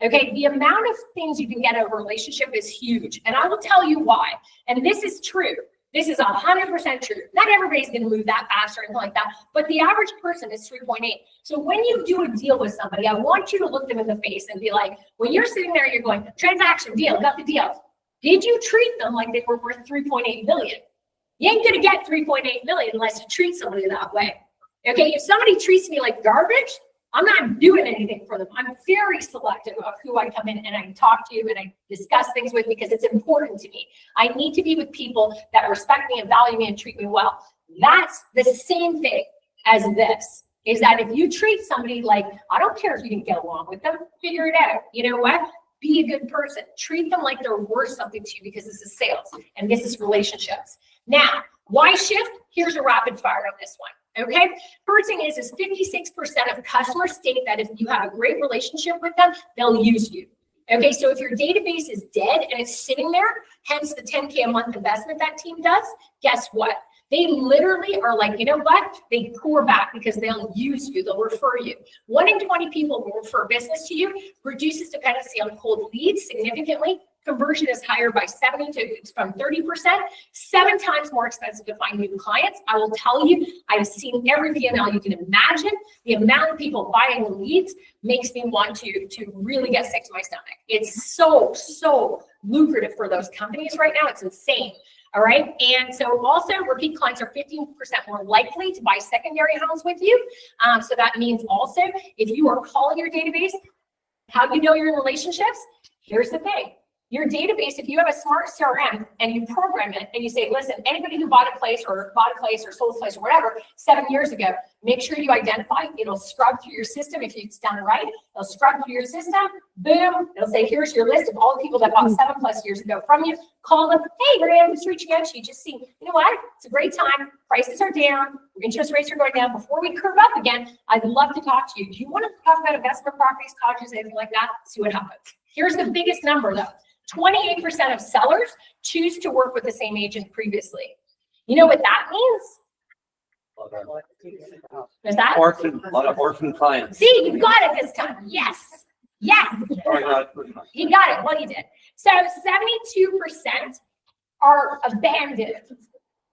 A: Okay, the amount of things you can get out of a relationship is huge, and I will tell you why. And this is true. This is 100% true. Not everybody's going to move that fast or anything like that, but the average person is 3.8. So when you do a deal with somebody, I want you to look them in the face and be like, when you're sitting there, you're going, transaction, deal, got the deal. Did you treat them like they were worth 3.8 million? You ain't going to get 3.8 million unless you treat somebody that way. Okay, if somebody treats me like garbage, I'm not doing anything for them. I'm very selective of who I come in and I talk to and I discuss things with because it's important to me. I need to be with people that respect me and value me and treat me well. That's the same thing as this, is that if you treat somebody like, I don't care if you didn't get along with them, figure it out. You know what? Be a good person. Treat them like they're worth something to you because this is sales and this is relationships. Now, why shift? Here's a rapid fire on this one. Okay, first thing is 56% of customers state that if you have a great relationship with them, they'll use you. Okay, so if your database is dead and it's sitting there, hence the 10K a month investment that team does, guess what? They literally are like, you know what? They pour back because they'll use you, they'll refer you. 1 in 20 people will refer business to you, reduces dependency on cold leads significantly, conversion is higher by 70 to from 30%, 7 times more expensive to find new clients. I will tell you, I've seen every P&L you can imagine. The amount of people buying the leads makes me want to really get sick to my stomach. It's so lucrative for those companies right now. It's insane. All right. And so also repeat clients are 15% more likely to buy secondary homes with you. So that means also if you are calling your database, how you know you're in relationships, here's the thing. Your database, if you have a smart CRM and you program it and you say, listen, anybody who bought a place or sold a place or whatever 7 years ago, make sure you identify. It'll scrub through your system if it's done right. It'll scrub through your system. Boom. It'll say, here's your list of all the people that bought 7+ years ago from you. Call them. Hey, Mary-Anne was reaching out to you. Just see, you know what? It's a great time. Prices are down. Interest rates are going down. Before we curve up again, I'd love to talk to you. Do you want to talk about investment properties, cottages, anything like that? See what happens. Here's the biggest number though. 28% of sellers choose to work with the same agent previously. You know what that means? Is that?
C: A lot of orphan clients.
A: See, you got it this time. Yes. Yeah.
C: Oh my God.
A: You got it. Well, you did. So 72% are abandoned.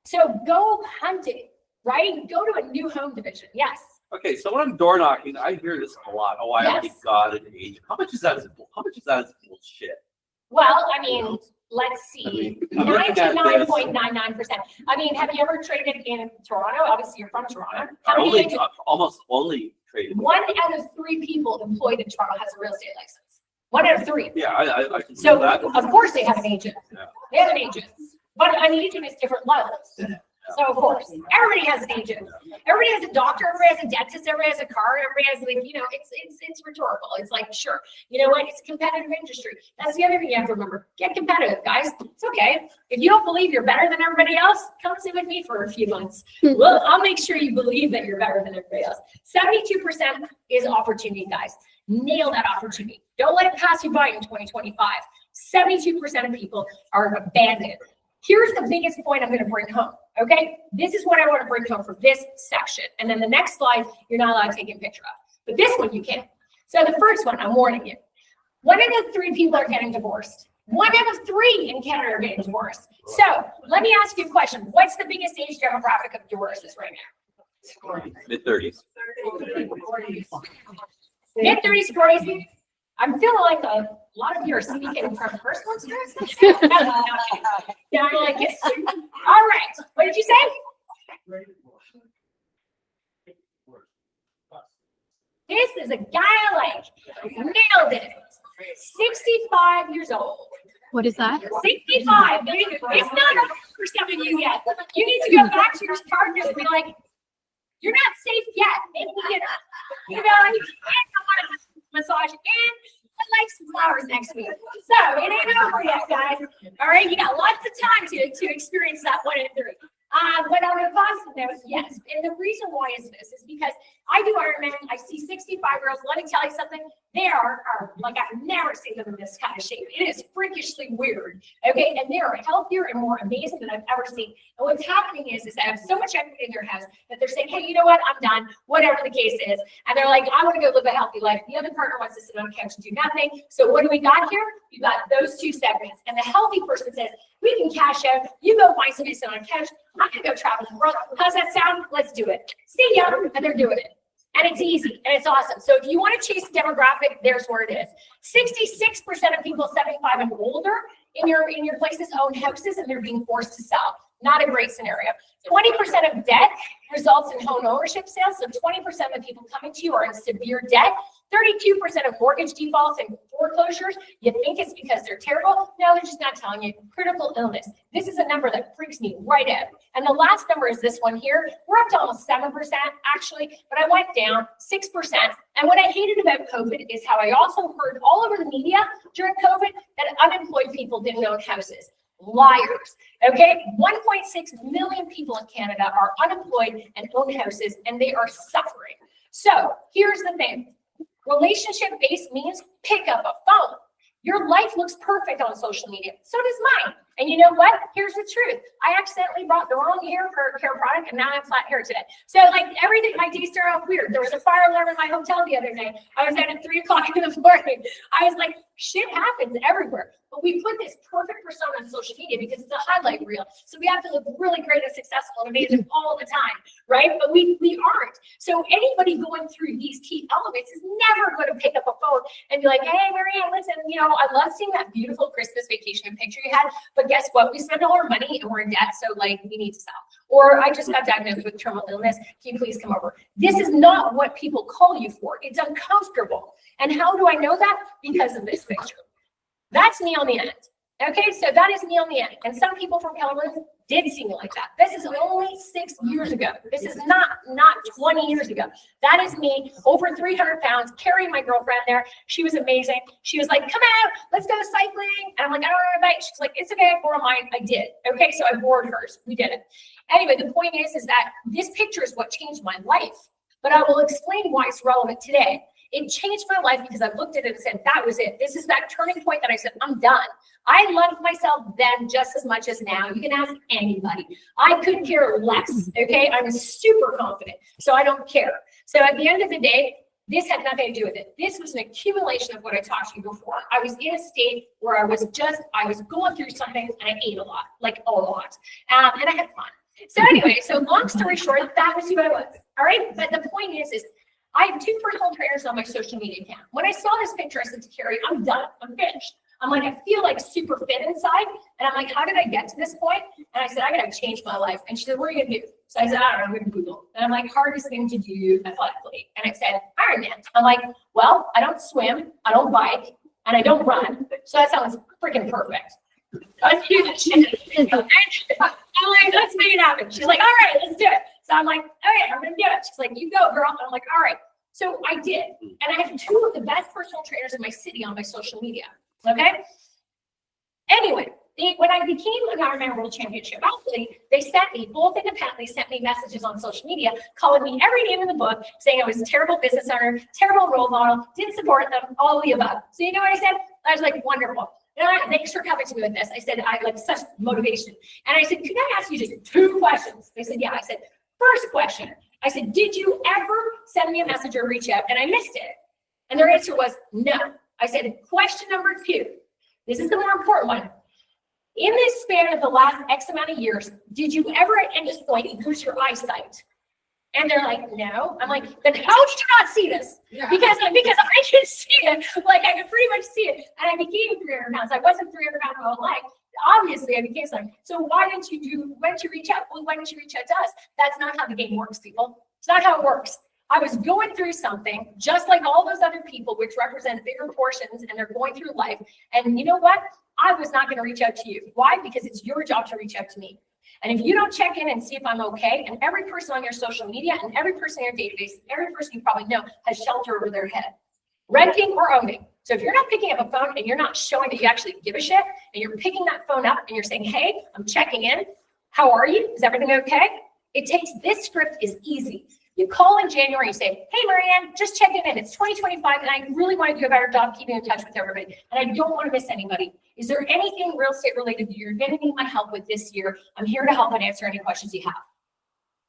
A: So go hunting, right? Go to a new home division. Yes.
C: Okay, so when I'm door knocking, I hear this a lot. Oh, I already
A: Yes.
C: got an agent. How much is that? How much is that as bullshit?
A: Well, I mean, let's see,
C: I mean, I'm looking at this.
A: 99.99%. I mean, have you ever traded in Toronto? Obviously, you're from Toronto.
C: I
A: How many
C: only,
A: agents?
C: almost only traded.
A: 1 out of 3 people employed in Toronto has a real estate license. 1 out of 3.
C: Yeah, I can see
A: So
C: that.
A: of course they have an agent.
C: Yeah.
A: They have an agent. But an agent is different levels. So of course, everybody has an agent. Everybody has a doctor, everybody has a dentist, everybody has a car, everybody has like, it's rhetorical. It's like, sure, you know what? It's a competitive industry. That's the other thing you have to remember. Get competitive, guys. It's okay. If you don't believe you're better than everybody else, come sit with me for a few months. Well, I'll make sure you believe that you're better than everybody else. 72% is opportunity, guys. Nail that opportunity. Don't let it pass you by in 2025. 72% of people are abandoned. Here's the biggest point I'm going to bring home, okay? This is what I want to bring home for this section. And then the next slide, you're not allowed to take a picture of. But this one you can. So the first one, I'm warning you. 1 out of 3 people are getting divorced. 1 out of 3 in Canada are getting divorced. So let me ask you a question. What's the biggest age demographic of divorces right now?
C: Mid-30s.
A: Mid-30s, 40s. I'm feeling like a lot of you are speaking from personal experience. Yeah, I like it. All right. What did you say? This is a guy I like. Nailed it. 65 years old.
G: What is that?
A: 65. It's not over for some of you yet. You need to go back to your partners and be like, you're not safe yet. Maybe you want to massage and I'd like some flowers next week. So it ain't over yet, guys. All right, you got lots of time to experience that 1 in 3. But on a positive note, yes. And the reason why is this is because I do Ironman. I see 65-year-olds. Let me tell you something. They are like, I've never seen them in this kind of shape. It is freakishly weird. Okay. And they are healthier and more amazing than I've ever seen. And what's happening is they have so much equity in their house that they're saying, hey, you know what? I'm done. Whatever the case is. And they're like, I want to go live a healthy life. The other partner wants to sit on the couch and do nothing. So what do we got here? You got those 2 segments. And the healthy person says, we can cash out. You go find somebody to sit on a couch. I'm going to go travel the world. How's that sound? Let's do it. See ya. And they're doing it. And it's easy and it's awesome. So if you want to chase a demographic, there's where it is. 66% of people 75 and older in your places own houses and they're being forced to sell. Not a great scenario. 20% of debt results in home ownership sales. So 20% of the people coming to you are in severe debt. 32% of mortgage defaults and foreclosures. You think it's because they're terrible? No, they're just not telling you. Critical illness. This is a number that freaks me right out. And the last number is this one here. We're up to almost 7% actually, but I went down 6%. And what I hated about COVID is how I also heard all over the media during COVID that unemployed people didn't own houses. Liars. Okay, 1.6 million people in Canada are unemployed and own houses, and they are suffering. So here's the thing. Relationship-based means pick up a phone. Your life looks perfect on social media. So does mine. And you know what? Here's the truth. I accidentally bought the wrong hair care product and now I have flat hair today. So like everything, my days start off weird. There was a fire alarm in my hotel the other day. I was out at 3 o'clock in the morning. I was like, shit happens everywhere. But we put this perfect persona on social media because it's a highlight reel. So we have to look really great and successful and amazing all the time, right? But we aren't. So anybody going through these key elements is never going to pick up a phone and be like, hey, Mary-Anne, listen, I love seeing that beautiful Christmas vacation picture you had, but guess what? We spent all our money and we're in debt, so like we need to sell. Or I just got diagnosed with terminal illness. Can you please come over? This is not what people call you for. It's uncomfortable. And how do I know that? Because of this picture. That's me on the end. Okay, so that is me on the end. And some people from Keller Williams did see me like that. This is only 6 years ago. This is not 20 years ago. That is me, over 300 pounds, carrying my girlfriend there. She was amazing. She was like, come out, let's go cycling. And I'm like, I don't have a bike. She's like, it's okay, I borrow mine. I did. Okay, so I borrowed hers. We did it. Anyway, the point is that this picture is what changed my life. But I will explain why it's relevant today. It changed my life because I looked at it and said, that was it. This is that turning point that I said, I'm done. I loved myself then just as much as now. You can ask anybody. I couldn't care less, okay? I'm super confident, so I don't care. So at the end of the day, this had nothing to do with it. This was an accumulation of what I talked to you before. I was in a state where I was going through something and I ate a lot, like a lot. And I had fun. So anyway, so long story short, that was who I was, all right? But the point is I have 2 personal trainers on my social media account. When I saw this picture, I said to Carrie, I'm done, I'm finished. I'm like, I feel like super fit inside. And I'm like, how did I get to this point? And I said, I gotta change my life. And she said, what are you gonna do? So I said, I don't know, I'm gonna Google. And I'm like, hardest thing to do athletically. And it said, Ironman. I'm like, well, I don't swim, I don't bike, and I don't run. So that sounds freaking perfect. Let's do this shit. I'm like, let's make it happen. She's like, all right, let's do it. So I'm like, okay, I'm gonna do it. She's like, you go, girl. And I'm like, all right. So I did. And I have 2 of the best personal trainers in my city on my social media. Okay. Anyway, when I became an Ironman World Championship athlete, they sent me, both independently, sent me messages on social media, calling me every name in the book, saying I was a terrible business owner, terrible role model, didn't support them, all of the above. So you know what I said? I was like, wonderful. And thanks for coming to me with this. I said, I like such motivation. And I said, could I ask you just 2 questions? They said, yeah. I said, first question. I said, did you ever send me a message or reach out? And I missed it. And their answer was no. I said, question number 2. This is the more important one. In this span of the last X amount of years, did you ever at any point lose your eyesight? And they're like, no. I'm like, then how did you not see this? Yeah. Because I can see it. Like I could pretty much see it. And I became 300 pounds. I wasn't 300 pounds my whole life. Obviously, I became something. So why didn't you reach out? Well, why didn't you reach out to us? That's not how the game works, people. It's not how it works. I was going through something just like all those other people, which represent bigger portions, and they're going through life. And you know what? I was not going to reach out to you. Why? Because it's your job to reach out to me. And if you don't check in and see if I'm okay, and every person on your social media and every person in your database, every person you probably know has shelter over their head, renting or owning. So if you're not picking up a phone and you're not showing that you actually give a shit, and you're picking that phone up and you're saying, hey, I'm checking in. How are you? Is everything okay? It takes, this script is easy. You call in January and say, hey, Mary-Anne, just checking in. It's 2025 and I really want to do a better job keeping in touch with everybody. And I don't want to miss anybody. Is there anything real estate related that you're going to need my help with this year? I'm here to help and answer any questions you have.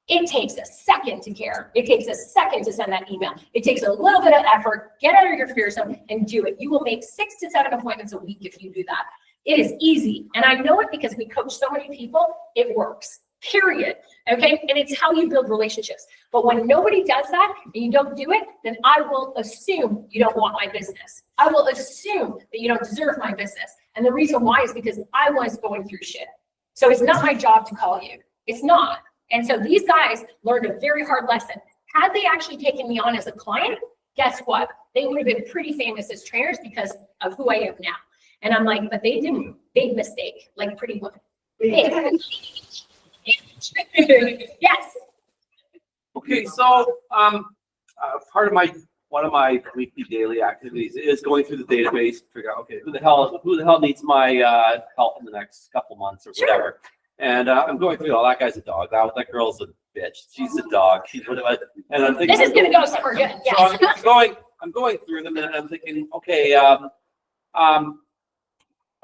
A: It takes a second to care. It takes a second to send that email. It takes a little bit of effort. Get out of your fear zone and do it. You will make 6 to 7 appointments a week if you do that. It is easy. And I know it because we coach so many people. It works. Period. Okay. And it's how you build relationships. But when nobody does that and you don't do it, then I will assume you don't want my business. I will assume that you don't deserve my business. And the reason why is because I was going through shit. So it's not my job to call you. It's not. And so these guys learned a very hard lesson. Had they actually taken me on as a client, guess what? They would have been pretty famous as trainers because of who I am now. And I'm like, but they didn't. Big mistake. Like pretty much. Yes.
C: Okay, so part of one of my weekly daily activities is going through the database to figure out, okay, who the hell needs my help in the next couple months or whatever. And I'm going through, that guy's a dog. That girl's a bitch. She's a dog. She's whatever. And I'm thinking,
A: this is gonna go somewhere good. Yeah.
C: So I'm going through them and I'm thinking, okay,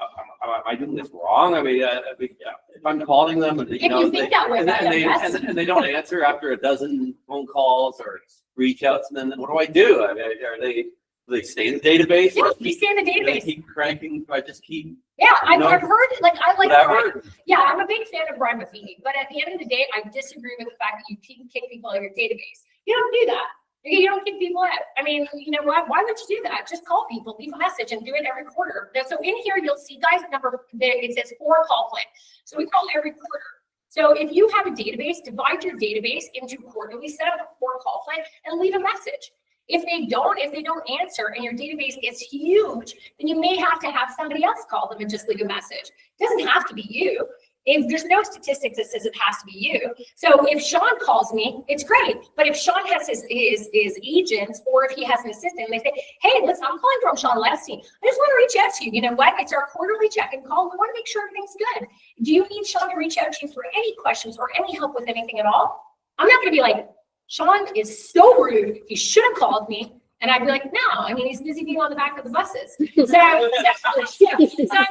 C: am I doing this wrong? I mean, if I'm calling them and,
A: If you think that way, yes.
C: and they don't answer after a dozen phone calls or reach outs, and then what do I do? I mean, do they stay in the database?
A: Yeah, you stay in the
C: Do they
A: database.
C: keep cranking? I just keep
A: Yeah, I've
C: No.
A: heard, like, I like,
C: whatever.
A: yeah, I'm a big fan of Brian Buffini, but at the end of the day, I disagree with the fact that you can kick people out of your database. You don't do that. You don't kick people out. I mean, you know what? Why would you do that? Just call people, leave a message, and do it every quarter. So in here, you'll see, guys, it says 4 call plan. So we call every quarter. So if you have a database, divide your database into quarterly, set up a 4 call plan, and leave a message. If they don't answer and your database gets huge, then you may have to have somebody else call them and just leave a message. It doesn't have to be you. If there's no statistics that says it has to be you. So if Sean calls me, it's great. But if Sean has his agents, or if he has an assistant, and they say, hey, listen, I'm calling from Sean Lestine. I just want to reach out to you. You know what? It's our quarterly check-in call. We want to make sure everything's good. Do you need Sean to reach out to you for any questions or any help with anything at all? I'm not going to be like, Sean is so rude. He should have called me. And I'd be like, no, I mean, he's busy being on the back of the buses. So I'm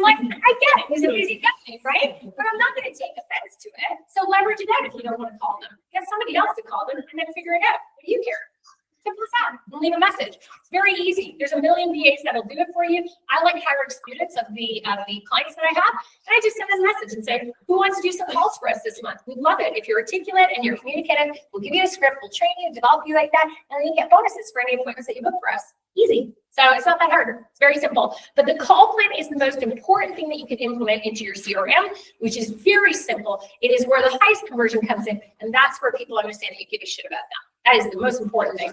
A: like, I get it. He's a busy guy, right? But I'm not going to take offense to it. So leverage it out if you don't want to call them. Get somebody else to call them and then figure it out. What do you care? Simple as that. And leave a message. It's very easy. There's a million VAs that'll do it for you. I like hiring students of the clients that I have, and I just send them a message and say, who wants to do some calls for us this month? We'd love it. If you're articulate and you're communicative, we'll give you a script, we'll train you, develop you like that, and then you get bonuses for any appointments that you book for us. Easy. So it's not that hard. It's very simple. But the call plan is the most important thing that you can implement into your CRM, which is very simple. It is where the highest conversion comes in, and that's where people understand that you give a shit about that. That is the most important thing.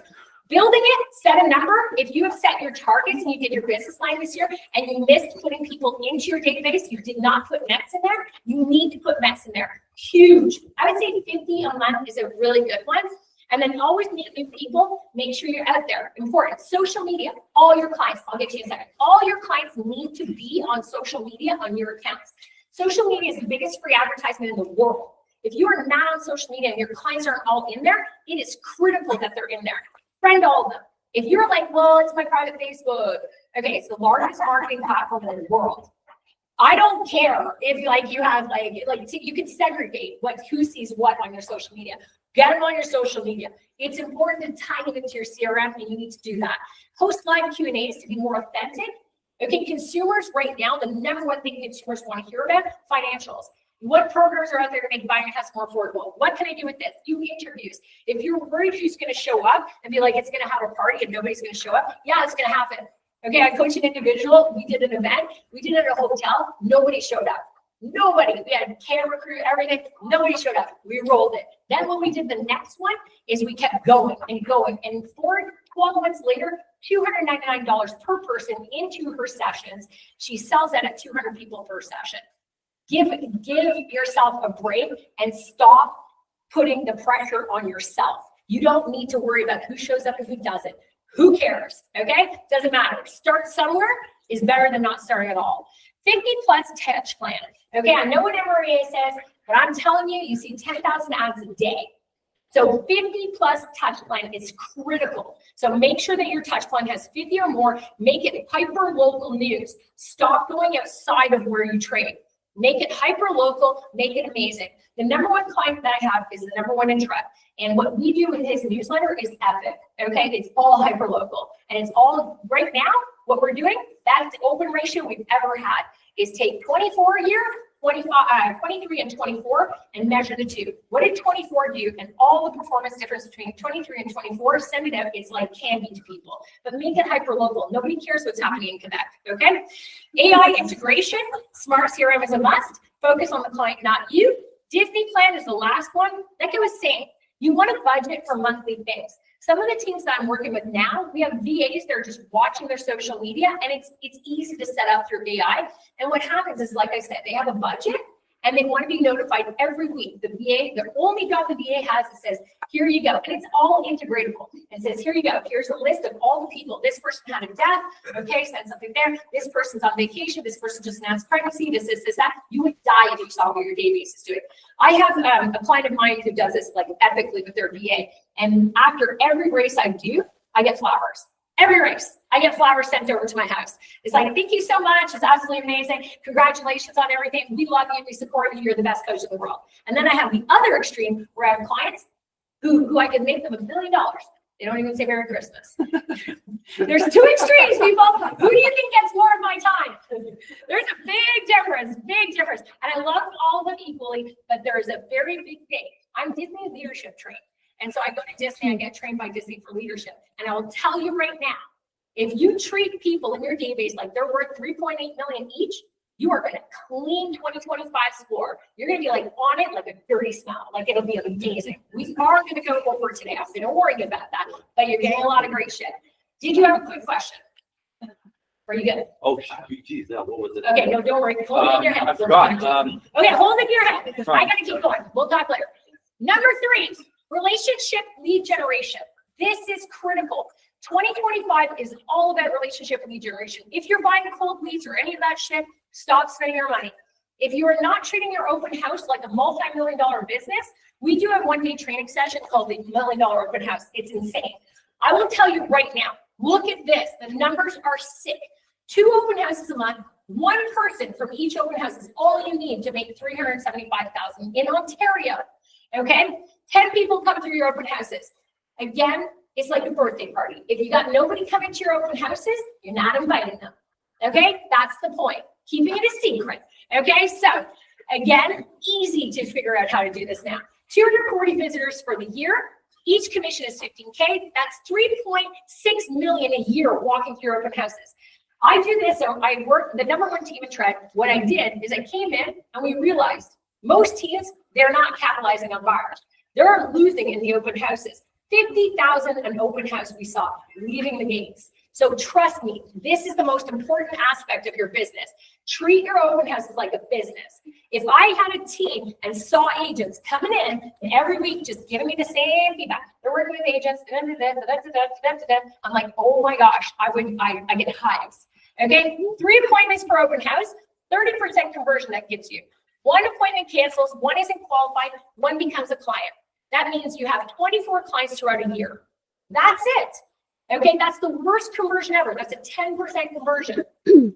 A: Building it, set a number. If you have set your targets and you did your business line this year and you missed putting people into your database, you did not put Mets in there, you need to put Mets in there. Huge. I would say 50 a month is a really good one. And then always meet new people. Make sure you're out there. Important. Social media. All your clients, I'll get to you in a second. All your clients need to be on social media on your accounts. Social media is the biggest free advertisement in the world. If you are not on social media and your clients aren't all in there, it is critical that they're in there. Friend all of them. If you're like, well, it's my private Facebook. Okay, it's the largest marketing platform in the world. I don't care if like you have you can segregate who sees what on your social media. Get them on your social media. It's important to tie it into your CRM, and you need to do that. Post live Q&As to be more authentic. Okay, consumers right now, the number one thing consumers want to hear about, financials. What programs are out there to make buying a house more affordable? What can I do with this? Do interviews. If you're worried who's going to show up and be like, it's going to have a party and nobody's going to show up, yeah, it's going to happen. Okay, I coach an individual. We did an event. We did it at a hotel. Nobody showed up. Nobody. We had camera crew, everything. Nobody showed up. We rolled it. Then when we did the next one is we kept going and going. And 12 months later, $299 per person into her sessions. She sells that at 200 people per session. Give yourself a break and stop putting the pressure on yourself. You don't need to worry about who shows up and who doesn't. Who cares? Okay? Doesn't matter. Start somewhere is better than not starting at all. 50 plus touch plan. Okay, I know what MREA says, but I'm telling you, you see 10,000 ads a day. So 50 plus touch plan is critical. So make sure that your touch plan has 50 or more. Make it hyper local news. Stop going outside of where you trade. Make it hyper local, make it amazing. The number one client that I have is the number one in Trev. And what we do with his newsletter is epic. Okay, it's all hyper local. And it's all right now, what we're doing, that's the open ratio we've ever had is take 24 a year, 23 and 24 and measure the two. What did 24 do? And all the performance difference between 23 and 24, send it out. It's like candy to people, but make it hyper local. Nobody cares what's happening in Quebec. Okay. AI integration, smart CRM is a must. Focus on the client, not you. Disney plan is the last one. Like I was saying, you want to budget for monthly things. Some of the teams that I'm working with now, we have VAs that are just watching their social media, and it's easy to set up through AI. And what happens is, like I said, they have a budget and they want to be notified every week. The VA, the only job the VA has, it says, here you go. And it's all integratable. It says, here you go. Here's a list of all the people. This person had a death. Okay, send something there. This person's on vacation. This person just announced pregnancy. This, that. You would die if you saw what your database is doing. I have a client of mine who does this like epically with their VA. And after every race I do, I get flowers. Every race, I get flowers sent over to my house. It's like, thank you so much. It's absolutely amazing. Congratulations on everything. We love you. We support you. You're the best coach in the world. And then I have the other extreme where I have clients who I can make them $1 billion. They don't even say Merry Christmas. There's two extremes, people. Who do you think gets more of my time? There's a big difference. And I love all of them equally, but there's a very big thing. I'm Disney leadership trained. And so I go to Disney, I get trained by Disney for leadership. And I will tell you right now, if you treat people in your database like they're worth 3.8 million each, you are going to clean 2025 score. You're going to be like on it like a dirty smell. Like it'll be amazing. We are going to go over today. So don't worry about that. But you're getting a lot of great shit. Did you have a quick question? Are you good?
C: Oh, geez, what was it?
A: Okay, no, don't worry. Hold it in your head.
C: I forgot.
A: Okay, hold it in your head. I got to keep going. We'll talk later. Number 3, relationship lead generation. This is critical. 2025 is all about relationship lead generation. If you're buying cold leads or any of that shit, stop spending your money. If you are not treating your open house like a multi-million-dollar business, we do a one-day training session called the $1 Million Open House. It's insane. I will tell you right now, look at this. The numbers are sick. 2 open houses a month, 1 person from each open house is all you need to make $375,000 in Ontario. Okay? 10 people come through your open houses. Again, it's like a birthday party. If you got nobody coming to your open houses, you're not inviting them. Okay? That's the point. Keeping it a secret. Okay? So, again, easy to figure out how to do this now. 240 visitors for the year. Each commission is $15K. That's $3.6 million a year walking through open houses. I do this, so I work the number 1 team in Trent. What I did is I came in and we realized most teams, they're not capitalizing on buyers. They're losing in the open houses. 50,000 an open house we saw leaving the gates. So trust me, this is the most important aspect of your business. Treat your open houses like a business. If I had a team and saw agents coming in every week just giving me the same feedback, they're working with agents, I'm like, oh my gosh, I get hives. Okay, 3 appointments per open house, 30% conversion that gets you. 1 appointment cancels, 1 isn't qualified, 1 becomes a client. That means you have 24 clients throughout a year. That's it. Okay, that's the worst conversion ever. That's a 10% conversion.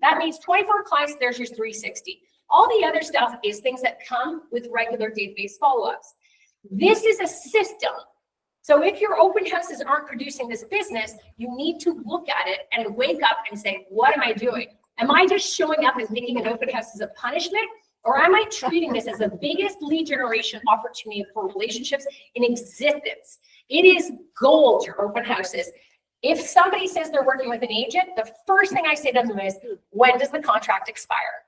A: That means 24 clients, there's your 360. All the other stuff is things that come with regular database follow-ups. This is a system. So if your open houses aren't producing this business, you need to look at it and wake up and say, what am I doing? Am I just showing up and thinking an open house is a punishment? Or am I treating this as the biggest lead generation opportunity for relationships in existence? It is gold, your open houses. If somebody says they're working with an agent, the first thing I say to them is, when does the contract expire?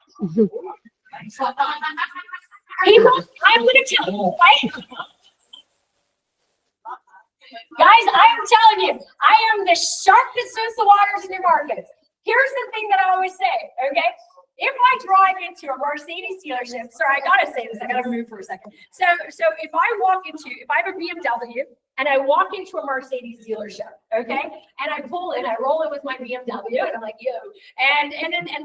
A: People, I'm going to tell you, right? Guys, I am telling you, I am the shark that swims the waters in your markets. Here's the thing that I always say, okay? If I drive into a Mercedes dealership, sorry, I gotta say this, I gotta move for a second. So if I have a BMW and I walk into a Mercedes dealership, okay, and I pull in, I roll in with my BMW, and I'm like, yo, and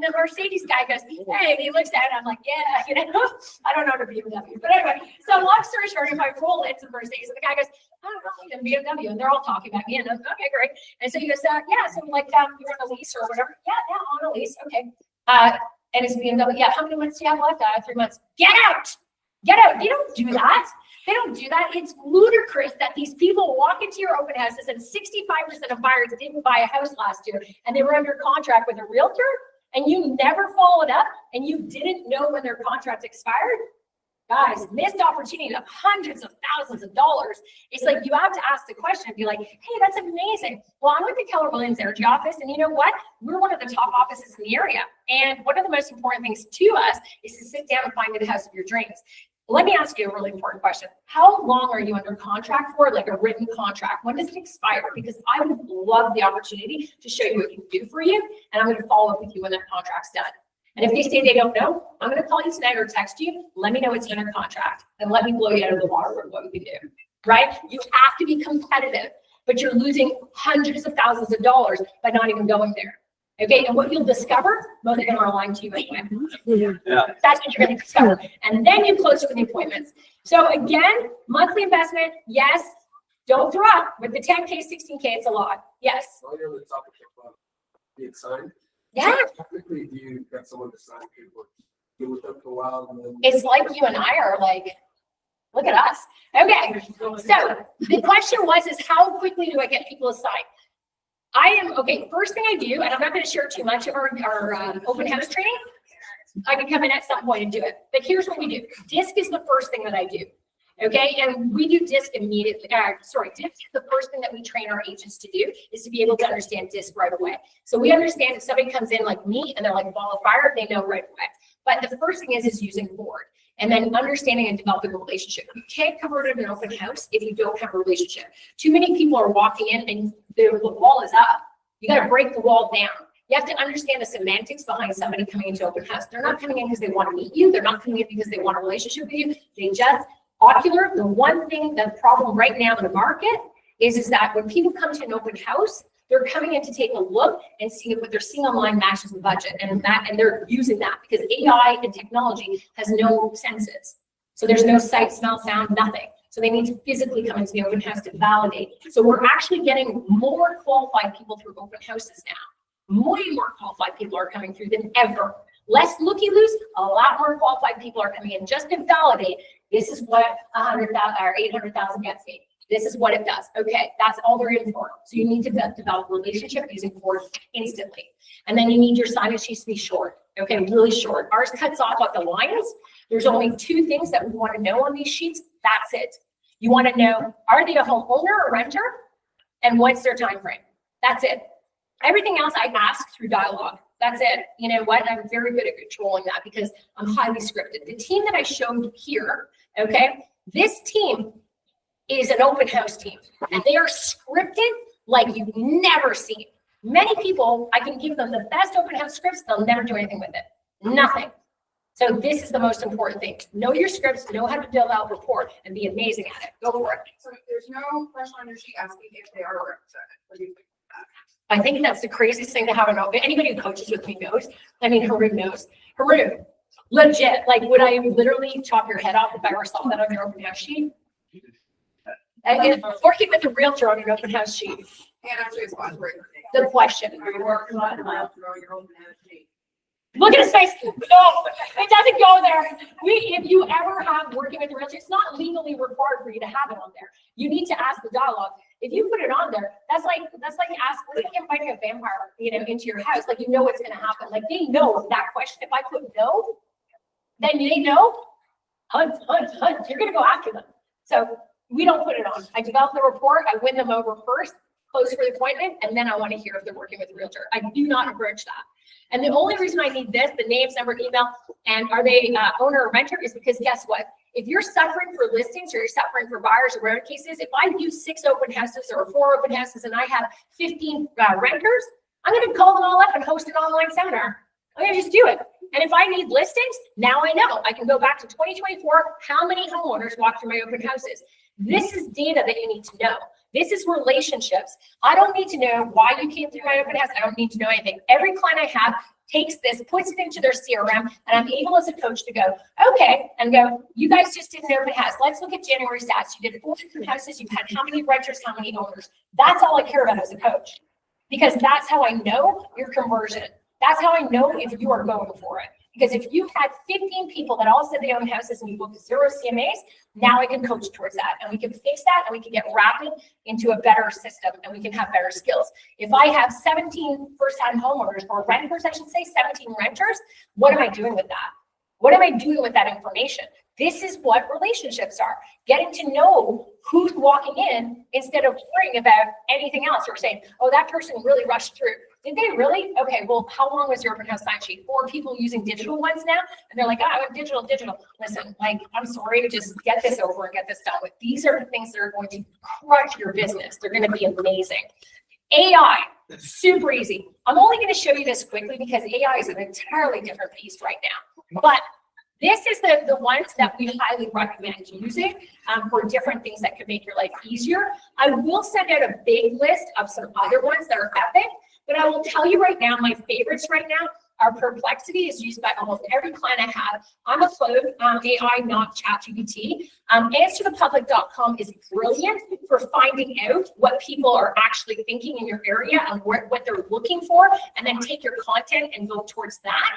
A: the Mercedes guy goes, hey, and he looks at it, and I'm like, yeah, you know, I don't know the BMW, but anyway. So long story short, if I roll into the Mercedes, and the guy goes, I don't know, the BMW, and they're all talking about me, and I'm okay, great. And so he goes, yeah, so like you're on a lease or whatever, yeah, on a lease, okay. And it's BMW. Yeah, how many months do you have left? 3 months. Get out! Get out! They don't do that. They don't do that. It's ludicrous that these people walk into your open houses and 65% of buyers didn't buy a house last year and they were under contract with a realtor and you never followed up and you didn't know when their contract expired. Guys, missed opportunity of hundreds of thousands of dollars. It's like you have to ask the question and be like, hey, that's amazing. Well, I'm with the Keller Williams Energy office, and you know what? We're one of the top offices in the area. And one of the most important things to us is to sit down and find the house of your dreams. Let me ask you a really important question. How long are you under contract for, like a written contract? When does it expire? Because I would love the opportunity to show you what we can do for you, and I'm going to follow up with you when that contract's done. And if they say they don't know, I'm going to call you tonight or text you. Let me know it's under contract and let me blow you out of the water with what we can do, right? You have to be competitive, but you're losing hundreds of thousands of dollars by not even going there. Okay, and what you'll discover, most of them are aligned to you anyway.
C: Yeah.
A: That's what you're going to discover. And then you close with the appointments. So again, monthly investment, yes. Don't throw up with the 10K, 16K, it's a lot. Yes.
F: While you're on the topic of get signed?
A: Yeah,
F: How quickly do you get someone to sign paperwork? Get with them for a while and then?
A: it's like you and I are like, look at us. Okay, so the question is how quickly do I get people to sign? Okay, first thing I do, and I'm not gonna share too much of our open house training. I can come in at some point and do it, but here's what we do. DISC is the first thing that I do. Okay, and we do DISC immediately. DISC is the first thing that we train our agents to do is to be able to understand DISC right away. So we understand if somebody comes in like me and they're like a ball of fire, they know right away. But the first thing is using board and then understanding and developing a relationship. You can't convert it in an open house if you don't have a relationship. Too many people are walking in and the wall is up. You got to break the wall down. You have to understand the semantics behind somebody coming into open house. They're not coming in because they want to meet you. They're not coming in because they want a relationship with you. They just ocular. The one thing, the problem right now in the market is that when people come to an open house, they're coming in to take a look and see if what they're seeing online matches the budget, and they're using that because AI and technology has no senses. So there's no sight, smell, sound, nothing. So they need to physically come into the open house to validate. So we're actually getting more qualified people through open houses now. Way more qualified people are coming through than ever. Less looky-loos, a lot more qualified people are coming in just to validate this is what 100,000 or 800,000 gets me. This is what it does. Okay, that's all they're in for. So you need to develop a relationship using board instantly. And then you need your signage sheets to be short. Okay, really short. Ours cuts off at the lines. There's only two things that we want to know on these sheets. That's it. You want to know, are they a homeowner or renter? And what's their time frame? That's it. Everything else I ask through dialogue. That's it. You know what? I'm very good at controlling that because I'm highly scripted. The team that I showed here, okay, this team is an open house team, and they are scripted like you've never seen. Many people, I can give them the best open house scripts, they'll never do anything with it. Nothing. So this is the most important thing. Know your scripts, know how to develop rapport, and be amazing at it. Go for it.
G: So there's no question on your sheet asking if they are represented. What do you think of that?
A: I think that's the craziest thing to have an open. Anybody who coaches with me knows. I mean, Haroon knows. Haroon, legit. Like, would I literally chop your head off if I ever saw that on your open house sheet? Working with a realtor on an open house sheet.
G: And actually, it's fun.
A: The question.
G: Are you working on your own sheet?
A: Look at his face. No, it doesn't go there. If you ever have working with a realtor, it's not legally required for you to have it on there. You need to ask the dialogue. If you put it on there, that's like inviting a vampire, into your house. Like, you know what's going to happen. Like, they know that question. If I put no, then they know. Hunt. You're going to go after them. So we don't put it on. I develop the report. I win them over first, close for the appointment, and then I want to hear if they're working with a realtor. I do not approach that. And the only reason I need this, the names, number, email, and are they owner or renter, is because guess what? If you're suffering for listings or you're suffering for buyers or renter cases, if I do 6 open houses or 4 open houses and I have 15 renters, I'm going to call them all up and host an online seminar. I'm going to just do it. And if I need listings, now I know. I can go back to 2024, how many homeowners walk through my open houses. This is data that you need to know. This is relationships. I don't need to know why you came through my open house. I don't need to know anything. Every client I have takes this, puts it into their CRM, and I'm able as a coach to go, okay, and go, you guys just did an open house. Let's look at January stats. You did 4 open houses. You've had how many renters, how many owners? That's all I care about as a coach, because that's how I know your conversion. That's how I know if you are going for it. Because if you had 15 people that all said they own houses and you booked 0 CMAs, now I can coach towards that, and we can fix that, and we can get rapid into a better system, and we can have better skills. If I have 17 first-time homeowners, or renters, I should say, 17 renters, what am I doing with that? What am I doing with that information? This is what relationships are. Getting to know who's walking in instead of worrying about anything else, or saying, oh, that person really rushed through. Did they really? Okay, well, how long was your open house sign sheet? Or people using digital ones now, and they're like, oh, I went digital. Listen, like, I'm sorry, just get this over and get this done with. These are the things that are going to crush your business. They're going to be amazing. AI, super easy. I'm only going to show you this quickly because AI is an entirely different beast right now. But this is the ones that we highly recommend using for different things that could make your life easier. I will send out a big list of some other ones that are epic. But I will tell you right now, my favorites right now Our Perplexity is used by almost every client I have. I'm a clone AI, not ChatGPT. Answerthepublic.com is brilliant for finding out what people are actually thinking in your area and what they're looking for, and then take your content and go towards that.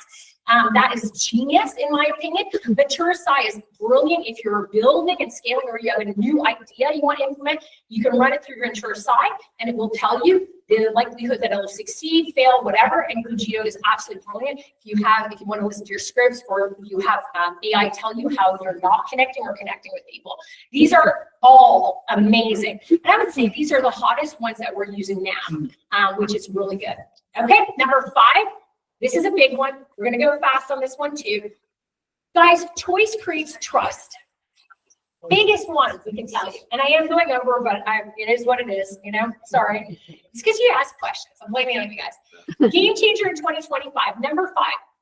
A: That is genius, in my opinion. Maturasci is brilliant if you're building and scaling, or you have a new idea you want to implement. You can run it through your Maturasci, and it will tell you the likelihood that it'll succeed, fail, whatever. And Gugio is absolutely brilliant. If you want to listen to your scripts, or you have AI tell you how you're not connecting or connecting with people. These are all amazing. And I would say these are the hottest ones that we're using now, which is really good. Okay, number 5. This is a big one. We're going to go fast on this one too. Guys, choice creates trust. Biggest one, we can tell you. And I am going over, but it is what it is, sorry. It's because you ask questions. I'm blaming it on you guys. Game changer in 2025. Number 5,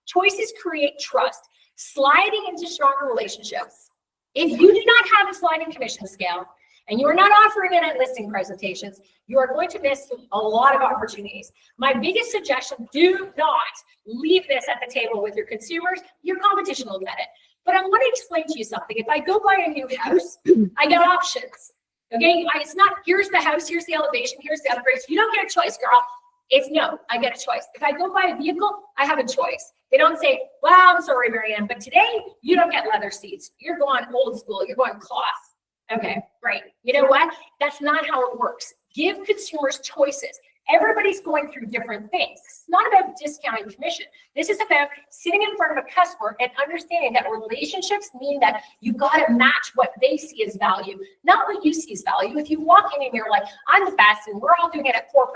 A: choices create trust. Sliding into stronger relationships. If you do not have a sliding commission scale, and you are not offering it at listing presentations, you are going to miss a lot of opportunities. My biggest suggestion, do not leave this at the table with your consumers. Your competition will get it. But I want to explain to you something. If I go buy a new house, I get options. Okay, it's not, here's the house, here's the elevation, here's the upgrades. You don't get a choice, girl. It's no, I get a choice. If I go buy a vehicle, I have a choice. They don't say, well, I'm sorry, Mary-Anne, but today you don't get leather seats. You're going old school, you're going cloth. Okay, great. You know what? That's not how it works. Give consumers choices. Everybody's going through different things. It's not about discounting commission. This is about sitting in front of a customer and understanding that relationships mean that you got to match what they see as value, not what you see as value. If you walk in and you're like, I'm the best and we're all doing it at 4%,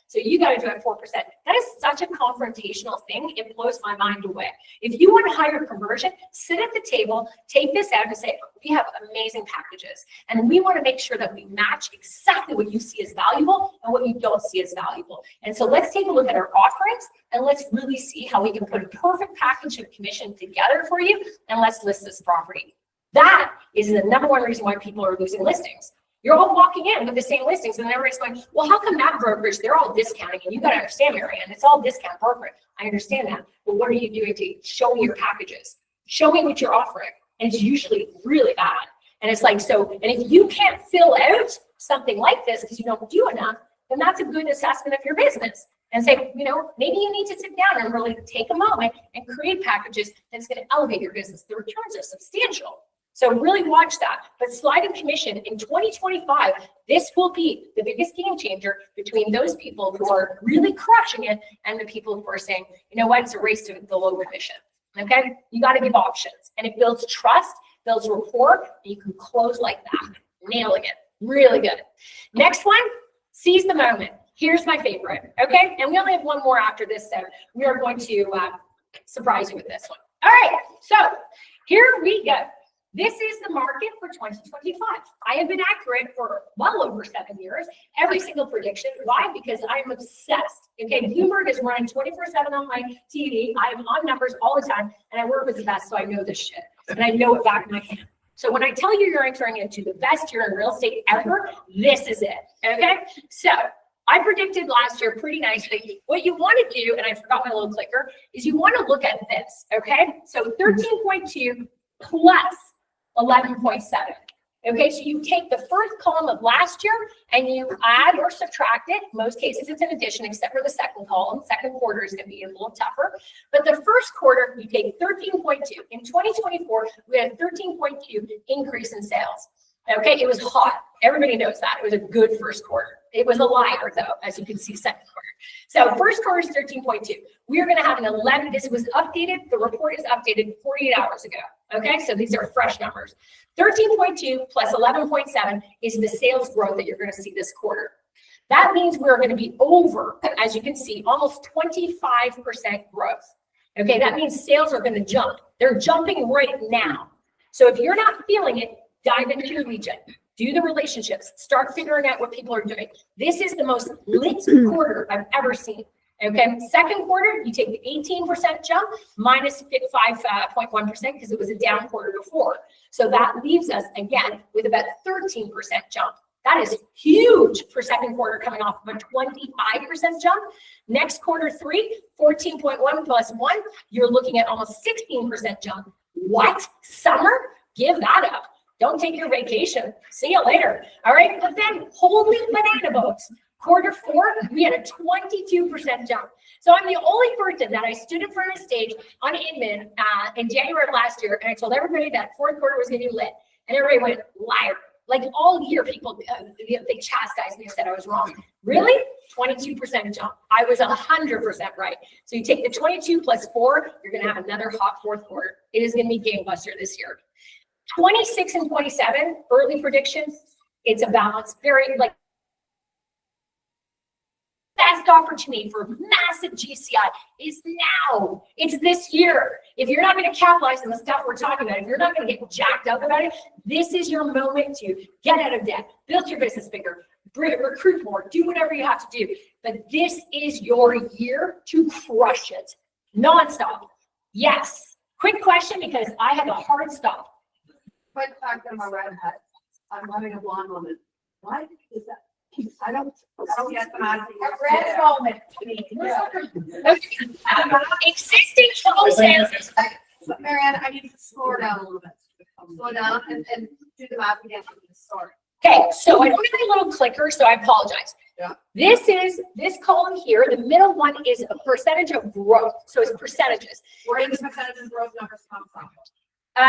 A: so you got to do it at 4%. That is such a confrontational thing. It blows my mind away. If you want higher conversion, sit at the table, take this out and say, we have amazing packages. And we want to make sure that we match exactly what you see as valuable and what you don't see as valuable. And so let's take a look at our offerings and let's really see how we can put a perfect package of commission together for you. And let's list this property. That is the number one reason why people are losing listings. You're all walking in with the same listings and everybody's going, well, how come that brokerage, they're all discounting? And you got to understand, Mary-Anne, it's all discount brokerage. I understand that. But what are you doing to show me your packages? Show me what you're offering. And it's usually really bad. And it's like, so, and if you can't fill out something like this because you don't do enough, then that's a good assessment of your business. And say, maybe you need to sit down and really take a moment and create packages that's going to elevate your business. The returns are substantial. So really watch that. But sliding commission in 2025, this will be the biggest game changer between those people who are really crushing it and the people who are saying, you know what, it's a race to the low commission. Okay, you got to give options, and it builds trust, builds rapport, and you can close like that, nailing it, really good. Next one, seize the moment. Here's my favorite. Okay, and we only have one more after this, so we are going to surprise you with this one. All right, so here we go. This is the market for 2025. I have been accurate for well over 7 years, every single prediction. Why? Because I'm obsessed. Okay, Bloomberg is running 24/7 on my TV. I'm on numbers all the time, and I work with the best, so I know this shit. And I know it back in my hand. So when I tell you you're entering into the best year in real estate ever, this is it. Okay, so I predicted last year pretty nicely. What you want to do, and I forgot my little clicker, is you want to look at this. Okay, so 13.2 plus 11.7. Okay, so you take the first column of last year and you add or subtract it. In most cases, it's an addition, except for the second column. Second quarter is going to be a little tougher. But the first quarter, you take 13.2. In 2024, we had a 13.2 increase in sales. Okay, it was hot. Everybody knows that. It was a good first quarter. It was a liar, though, as you can see, second quarter. So first quarter is 13.2. We're going to have an 11. This was updated. The report is updated 48 hours ago. Okay, so these are fresh numbers. 13.2 plus 11.7 is the sales growth that you're going to see this quarter. That means we're going to be over, as you can see, almost 25% growth. Okay, that means sales are going to jump. They're jumping right now. So if you're not feeling it, dive into your region. Do the relationships. Start figuring out what people are doing. This is the most lit quarter I've ever seen. Okay, second quarter, you take the 18% jump minus 5.1% because it was a down quarter before. So that leaves us, again, with about 13% jump. That is huge for second quarter coming off of a 25% jump. Next quarter 3, 14.1 plus 1, you're looking at almost 16% jump. What? Summer? Give that up. Don't take your vacation. See you later. All right. But then holy banana boats. Quarter 4, we had a 22% jump. So I'm the only person that I stood in front of the stage on Inman in January of last year, and I told everybody that fourth quarter was going to be lit. And everybody went, liar. Like all year, people, they chastised me and said I was wrong. Really? 22% jump. I was 100% right. So you take the 22 plus 4, you're going to have another hot fourth quarter. It is going to be gangbuster this year. 26 and 27, early predictions. It's a balance. Very like best opportunity for massive GCI is now. It's this year. If you're not going to capitalize on the stuff we're talking about, if you're not going to get jacked up about it, this is your moment to get out of debt, build your business bigger, recruit more, do whatever you have to do. But this is your year to crush it nonstop. Yes. Quick question, because I have a hard stop.
D: Quick fact on my redhead. I'm having a blonde moment. What is that? I don't get the math. A red moment.
A: Existing home sales.
D: Mary-Anne, I need to slow down a little bit. Slow down and do the math again from the start.
A: Okay, so I don't have a little clicker, so I apologize.
D: Yeah.
A: This is this column here. The middle one is a percentage of growth. So it's percentages.
D: Where do the percentage of growth numbers come from?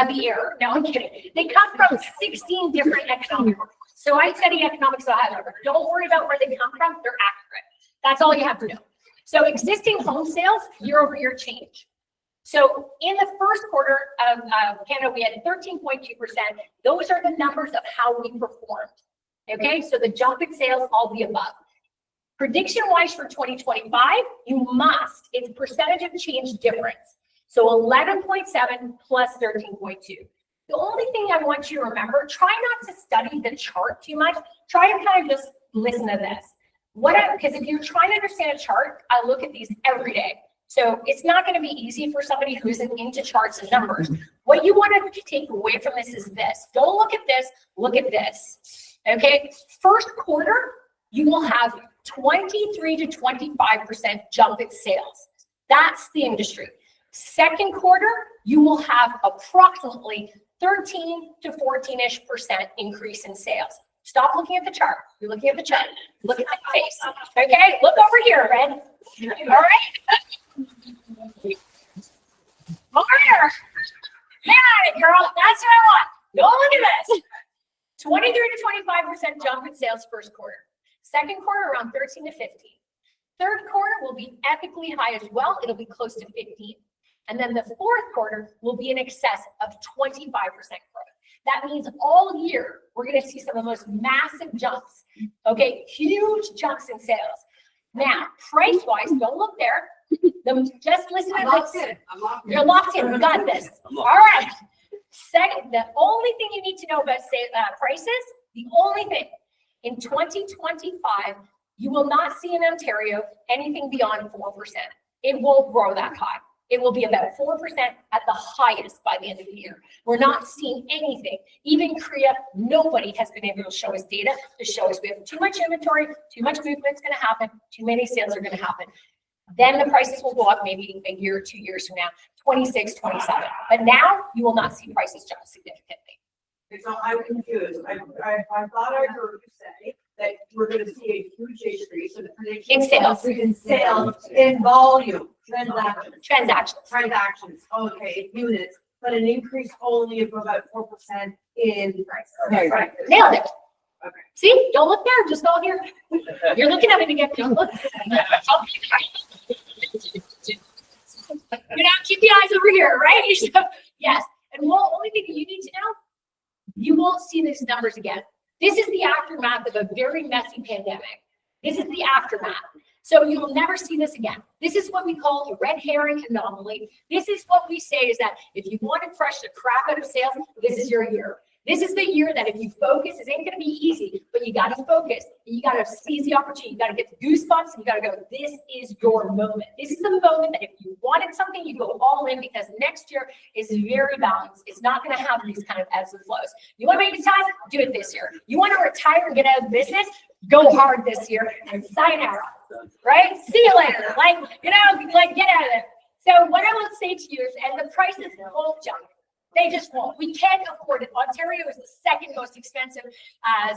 A: The error. No, I'm kidding. They come from 16 different economic reports. So I study economics, so I have it. Don't worry about where they come from. They're accurate. That's all you have to know. So existing home sales, year-over-year change. So in the first quarter of Canada, we had 13.2%. Those are the numbers of how we performed. Okay, so the jump in sales, all the above. Prediction-wise for 2025, you must, it's percentage of change difference. So 11.7 plus 13.2. The only thing I want you to remember, try not to study the chart too much. Try to kind of just listen to this. Because if you're trying to understand a chart, I look at these every day. So it's not going to be easy for somebody who isn't into charts and numbers. What you want to take away from this is this. Don't look at this, look at this. Okay, first quarter, you will have 23 to 25% jump in sales. That's the industry. Second quarter, you will have approximately 13 to 14-ish% increase in sales. Stop looking at the chart. You're looking at the chart. Look at my face. Okay, look over here, Red. All right. Over here. Yeah, girl, that's what I want. Go look at this. 23 to 25% jump in sales first quarter. Second quarter, around 13 to 15. Third quarter will be epically high as well. It'll be close to 15. And then the fourth quarter will be in excess of 25% growth. That means all year, we're going to see some of the most massive jumps. Okay, huge jumps in sales. Now, price-wise, don't look there. Just listen to this. You're locked in. You got this. All right. Second, the only thing you need to know about prices, the only thing, in 2025, you will not see in Ontario anything beyond 4%. It won't grow that high. It will be about 4% at the highest by the end of the year. We're not seeing anything. Even Korea, nobody has been able to show us data to show us we have too much inventory, too much movement's going to happen, too many sales are going to happen. Then the prices will go up maybe a year or 2 years from now, 26, 27. But now you will not see prices jump significantly.
H: So I'm confused. I thought I heard you say that we're going to see a huge increase in the prediction.
A: In sales.
H: In sales, in volume, transactions. Okay, units, but an increase only of about 4% in price.
A: Okay, right. Nailed it. Okay. See, don't look there, just go here. You're looking at it again. Don't look. Keep the eyes over here, right? Yes. And the only thing that you need to know, you won't see these numbers again. This is the aftermath of a very messy pandemic. This is the aftermath. So you will never see this again. This is what we call the red herring anomaly. This is what we say is that if you want to crush the crap out of sales, this is your year. This is the year that if you focus, it ain't gonna be easy, but you gotta focus. You gotta seize the opportunity. You gotta get the goosebumps and you gotta go, this is your moment. This is the moment that if you wanted something, you go all in because next year is very balanced. It's not gonna have these kind of ebbs and flows. You wanna make the time? Do it this year. You wanna retire and get out of business? Go hard this year and sign out, right? See you later. Like, get out of there. So what I would say to you is, and the prices won't jump. They just won't. We can't afford it. Ontario is the second most expensive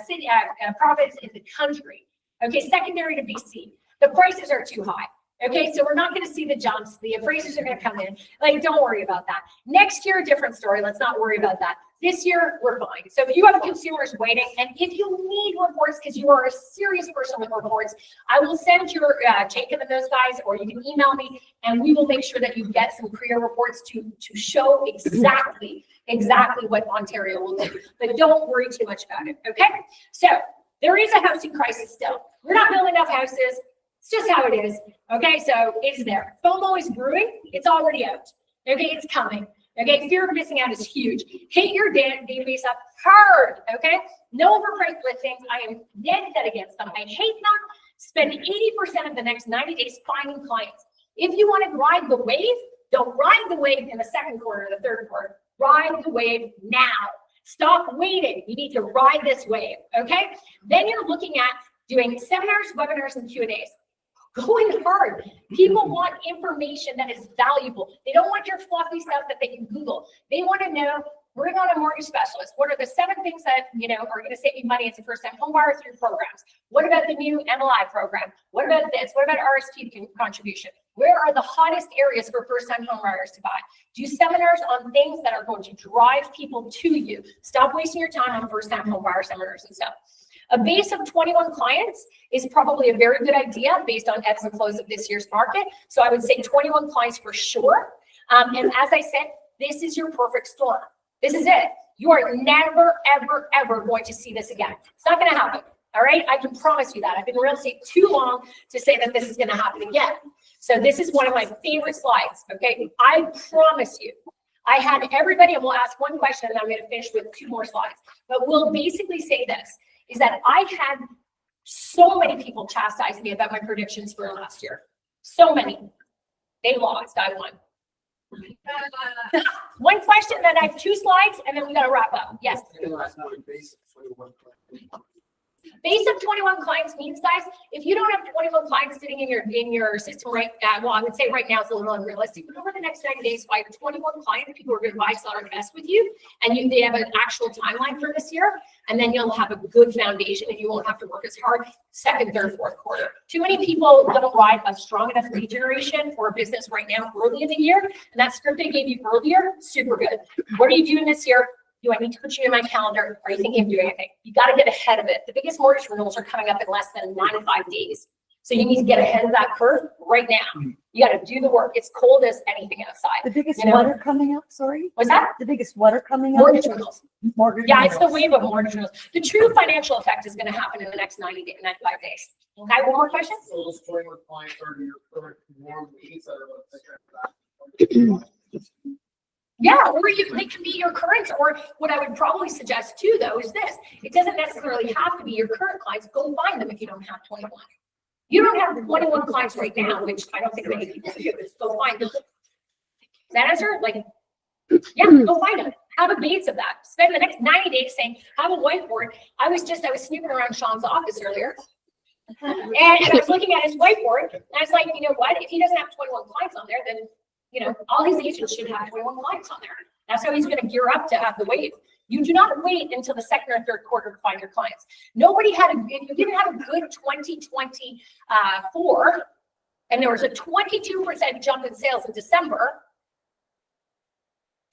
A: city province in the country. Okay, secondary to BC. The prices are too high. Okay, so we're not going to see the jumps. The appraisers are going to come in. Like, don't worry about that. Next year, a different story. Let's not worry about that. This year, we're fine. So if you have consumers waiting, and if you need reports because you are a serious person with reports, I will send your Jacob and those guys, or you can email me, and we will make sure that you get some career reports to show exactly what Ontario will do. But don't worry too much about it, okay? So there is a housing crisis still. We're not building enough houses. It's just how it is, okay? So it's there. FOMO is brewing. It's already out, okay? It's coming. Okay, fear of missing out is huge. Hit your database up hard, okay? No overpriced listings. I am dead against them. I hate them. Spend 80% of the next 90 days finding clients. If you want to ride the wave, don't ride the wave in the second quarter or the third quarter. Ride the wave now. Stop waiting. You need to ride this wave, okay? Then you're looking at doing seminars, webinars, and Q&As. Going hard. People want information that is valuable. They don't want your fluffy stuff that they can Google. They want to know, bring on a mortgage specialist. What are the 7 things that, are going to save you money as a first-time home buyer through programs? What about the new MLI program? What about this? What about RSP contribution? Where are the hottest areas for first-time home buyers to buy? Do seminars on things that are going to drive people to you. Stop wasting your time on first-time home buyer seminars and stuff. A base of 21 clients is probably a very good idea based on ebbs and flows of this year's market. So I would say 21 clients for sure. And as I said, this is your perfect storm. This is it. You are never, ever, ever going to see this again. It's not going to happen. All right. I can promise you that. I've been in real estate too long to say that this is going to happen again. So this is one of my favorite slides. Okay. I promise you. I had everybody, and we'll ask one question, and then I'm going to finish with 2 more slides. But we'll basically say this. Is that I had so many people chastise me about my predictions for last year. So many. They lost, I won. One question, then I have 2 slides, and then we got to wrap up. Yes. Base of 21 clients means, guys, if you don't have 21 clients sitting in your system right now, well, I would say right now it's a little unrealistic, but over the next 90 days, if I have 21 clients, people are going to buy, sell, or invest with you, and they have an actual timeline for this year, and then you'll have a good foundation, and you won't have to work as hard second, third, fourth quarter. Too many people don't ride a strong enough lead generation for a business right now early in the year, and that script I gave you earlier, super good. What are you doing this year? Do I need to put you in my calendar? Are you thinking of doing anything? You got to get ahead of it. The biggest mortgage renewals are coming up in less than 95 days. So you need to get ahead of that curve right now. You got to do the work. It's cold as anything outside.
I: The biggest what are coming up? Sorry.
A: What's that?
I: The biggest what are coming up?
A: Mortgage renewals.
I: Mortgage
A: Yeah,
I: renewals.
A: it's the wave of mortgage renewals. The true financial effect is going to happen in the next 95 days. Okay, one more question?
F: So those 21 clients are your current warm leads that are about to take that.
A: Yeah, or they can be your current, or what I would probably suggest too, though, is this. It doesn't necessarily have to be your current clients. Go find them if you don't have 21. You don't have 21 clients right now, which I don't think many people do. Go find them. Does that answer? Like, yeah, go find them. Have a base of that. Spend the next 90 days saying, have a whiteboard. I was snooping around Sean's office earlier. And I was looking at his whiteboard, and I was like, you know what? If he doesn't have 21 clients on there, then all his agents should have 21 clients on there. That's how he's going to gear up to have the wave. You do not wait until the second or third quarter to find your clients. If you didn't have a good 2024, and there was a 22% jump in sales in December,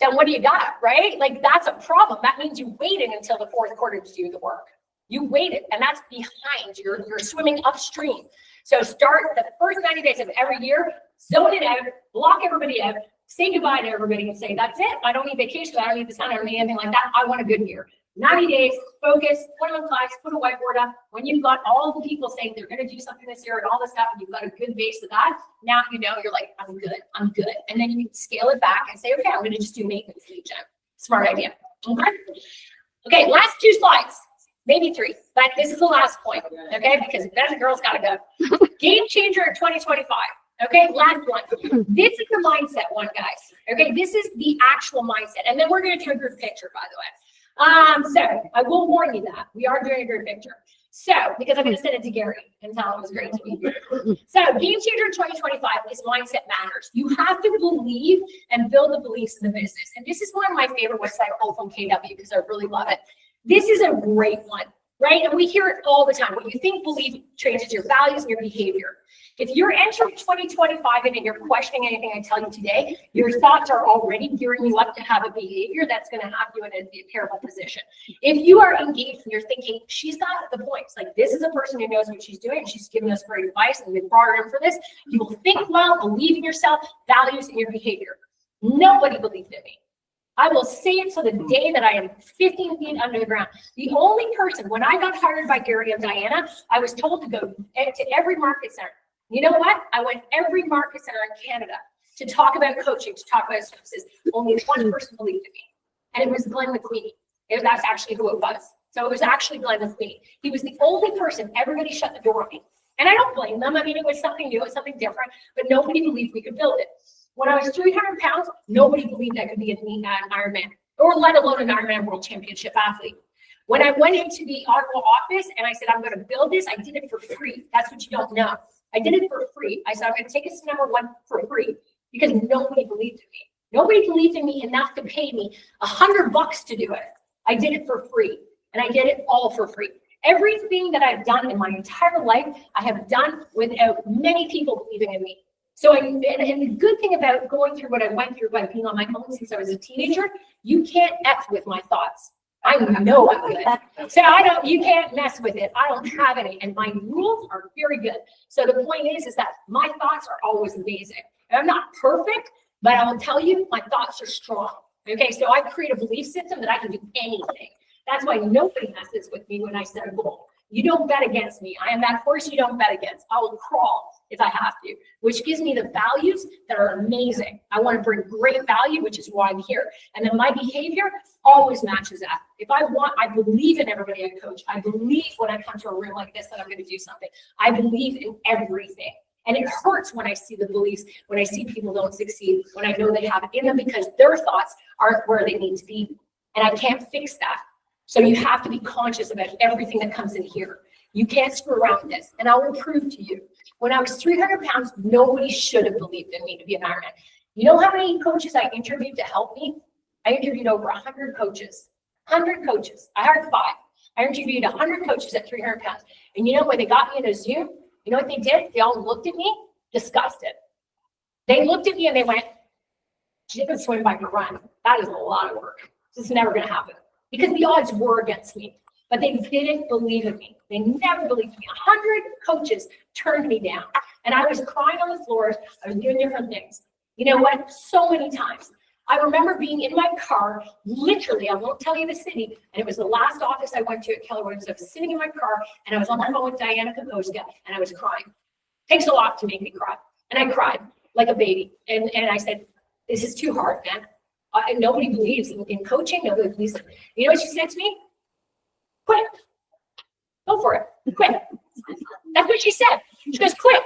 A: then what do you got, right? Like, that's a problem. That means you waited until the fourth quarter to do the work. You waited, and that's behind. You're swimming upstream. So start the first 90 days of every year, zone it out, block everybody out, say goodbye to everybody and say, that's it. I don't need vacation. I don't need the sun. I don't need anything like that. I want a good year. 90 days, focus, 21 clients, put a whiteboard up. When you've got all the people saying they're going to do something this year and all this stuff, and you've got a good base of that, now you're like, I'm good. And then you can scale it back and say, okay, I'm going to just do maintenance lead gen. Smart idea. Okay. Okay, last 2 slides, maybe 3, but this is the last point, okay? Because then the girl's gotta go. Game changer in 2025. Okay, last one. This is the mindset one, guys. Okay, this is the actual mindset. And then we're gonna do a group picture, by the way. So I will warn you that we are doing a group picture. So, because I'm gonna send it to Gary and tell him it was great to be here. So game changer in 2025 is mindset matters. You have to believe and build the beliefs in the business. And this is one of my favorite websites, all from KW, because I really love it. This is a great one, right? And we hear it all the time. What you think, believe changes your values and your behavior. If you're entering 2025 and you're questioning anything I tell you today, your thoughts are already gearing you up to have a behavior that's going to have you in a terrible position. If you are engaged and you're thinking, she's got the points, like this is a person who knows what she's doing, and she's giving us great advice, and we've brought her in for this, you will think well, believe in yourself, values, and your behavior. Nobody believed in me. I will say it till the day that I am 15 feet under the ground. The only person, when I got hired by Gary and Diana, I was told to go to every market center. You know what? I went every market center in Canada to talk about coaching, to talk about services. Only one person believed in me, and it was Glenn McQueen. That's actually who it was. So it was actually Glenn McQueen. He was the only person. Everybody shut the door on me. And I don't blame them. I mean, it was something new, it was something different, but nobody believed we could build it. When I was 300 pounds, nobody believed I could be an Ironman, or let alone an Ironman World Championship athlete. When I went into the Ottawa office and I said, I'm going to build this, I did it for free. That's what you don't know. I did it for free. I said, I'm going to take us to number 1 for free because nobody believed in me. Nobody believed in me enough to pay me $100 to do it. I did it for free, and I did it all for free. Everything that I've done in my entire life, I have done without many people believing in me. So, and the good thing about going through what I went through by being on my own since I was a teenager, you can't F with my thoughts. I know I'm good. So you can't mess with it. I don't have any. And my rules are very good. So the point is that my thoughts are always amazing. And I'm not perfect, but I will tell you, my thoughts are strong. Okay, so I create a belief system that I can do anything. That's why nobody messes with me when I set a goal. You don't bet against me. I am that horse you don't bet against. I will crawl if I have to, which gives me the values that are amazing. I want to bring great value, which is why I'm here. And then my behavior always matches that. If I believe in everybody I coach. I believe when I come to a room like this that I'm going to do something. I believe in everything. And it hurts when I see the beliefs, when I see people don't succeed, when I know they have it in them because their thoughts aren't where they need to be. And I can't fix that. So you have to be conscious about everything that comes in here. You can't screw around with this. And I will prove to you. When I was 300 pounds, nobody should have believed in me to be an Ironman. You know how many coaches I interviewed to help me? I interviewed over 100 coaches. 100 coaches. I hired 5. I interviewed 100 coaches at 300 pounds. And you know when they got me in a Zoom, you know what they did? They all looked at me, disgusted. They looked at me and they went, she can swim by her run. That is a lot of work. This is never going to happen. Because the odds were against me. But they didn't believe in me. They never believed in me. 100 coaches turned me down. And I was crying on the floors. I was doing different things. You know what? So many times. I remember being in my car, literally, I won't tell you the city, and it was the last office I went to at Keller Williams. I was sitting in my car, and I was on the phone with Diana Kokoska, and I was crying. Takes a lot to make me cry. And I cried like a baby. And I said, this is too hard, man. Nobody believes in coaching. Nobody believes in it. You know what she said to me? Quit. Go for it. Quit. That's what she said. She goes, quit.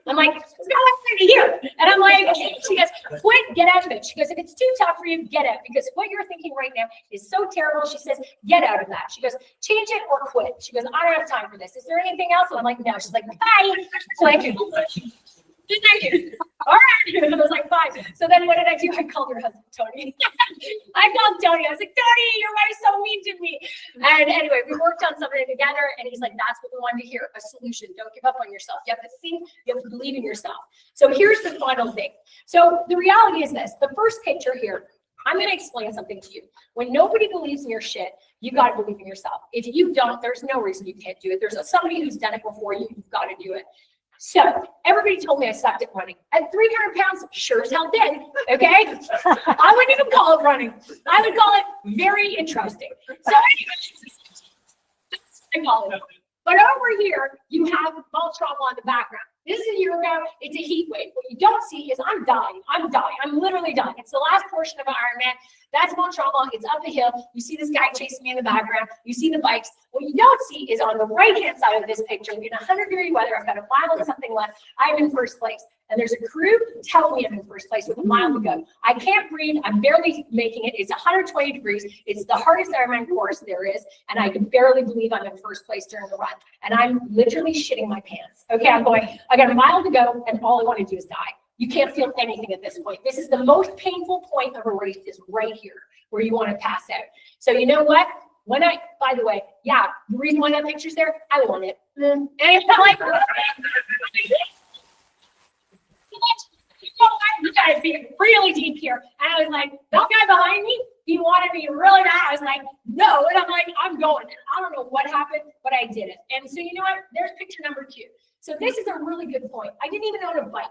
A: I'm like, it's not what to hear. And I'm like, she goes, quit, get out of it. She goes, if it's too tough for you, get out. Because what you're thinking right now is so terrible. She says, get out of that. She goes, change it or quit. She goes, I don't have time for this. Is there anything else? And I'm like, no. She's like, bye. So like, thank you. All right. And I was like, bye. So then what did I do? I called her husband, Tony. I called Tony. I was like, Tony, your wife's so mean to me. And anyway, we worked on something together. And he's like, that's what we wanted to hear, a solution. Don't give up on yourself. You have to think, you have to believe in yourself. So here's the final thing. So the reality is this. The first picture here, I'm going to explain something to you. When nobody believes in your shit, you got to believe in yourself. If you don't, there's no reason you can't do it. There's somebody who's done it before you. You've got to do it. So everybody told me I sucked at running. At 300 pounds, sure as hell did. Okay? I wouldn't even call it running. I would call it very interesting. So anyway, I call it. But over here, you have ball trauma on the background. This is a year ago. It's a heat wave. What you don't see is I'm dying. I'm dying. I'm literally dying. It's the last portion of an Ironman. That's Montreal. It's up a hill. You see this guy chasing me in the background. You see the bikes. What you don't see is on the right-hand side of this picture, in 100-degree weather, I've got a mile and something left. I'm in first place. And there's a crew telling me I'm in first place with a mile to go. I can't breathe. I'm barely making it. It's 120 degrees. It's the hardest Ironman course there is. And I can barely believe I'm in first place during the run. And I'm literally shitting my pants. Okay, I'm going, I got a mile to go, and all I want to do is die. You can't feel anything at this point. This is the most painful point of a race, is right here, where you want to pass out. So you know what? By the way, yeah, the reason why that picture's there, I want it. And it's not like, you gotta be really deep here. And I was like, that guy behind me, he wanted me really bad. I was like, no. And I'm like, I'm going. And I don't know what happened, but I did it. And so you know what? There's picture number 2. So this is a really good point. I didn't even own a bike.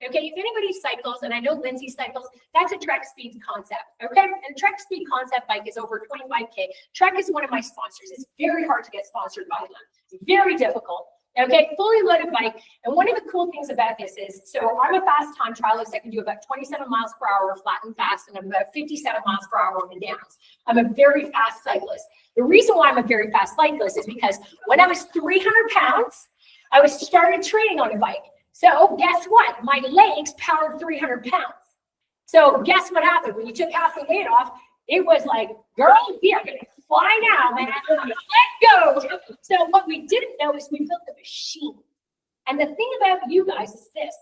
A: Okay, if anybody cycles, and I know Lindsay cycles, that's a Trek Speed concept. Okay, and Trek Speed concept bike is over 25K. Trek is one of my sponsors. It's very hard to get sponsored by them. It's very difficult. Okay, fully loaded bike. And one of the cool things about this is, so I'm a fast time trialist. I can do about 27 miles per hour flat and fast, and I'm about 57 miles per hour on the downs. I'm a very fast cyclist. The reason why I'm a very fast cyclist is because when I was 300 pounds, I started training on a bike. So guess what? My legs powered 300 pounds. So guess what happened? When you took half the weight off, it was like, girl, we are going to fly now, man. Let's go. So what we didn't know is we built a machine. And the thing about you guys is this.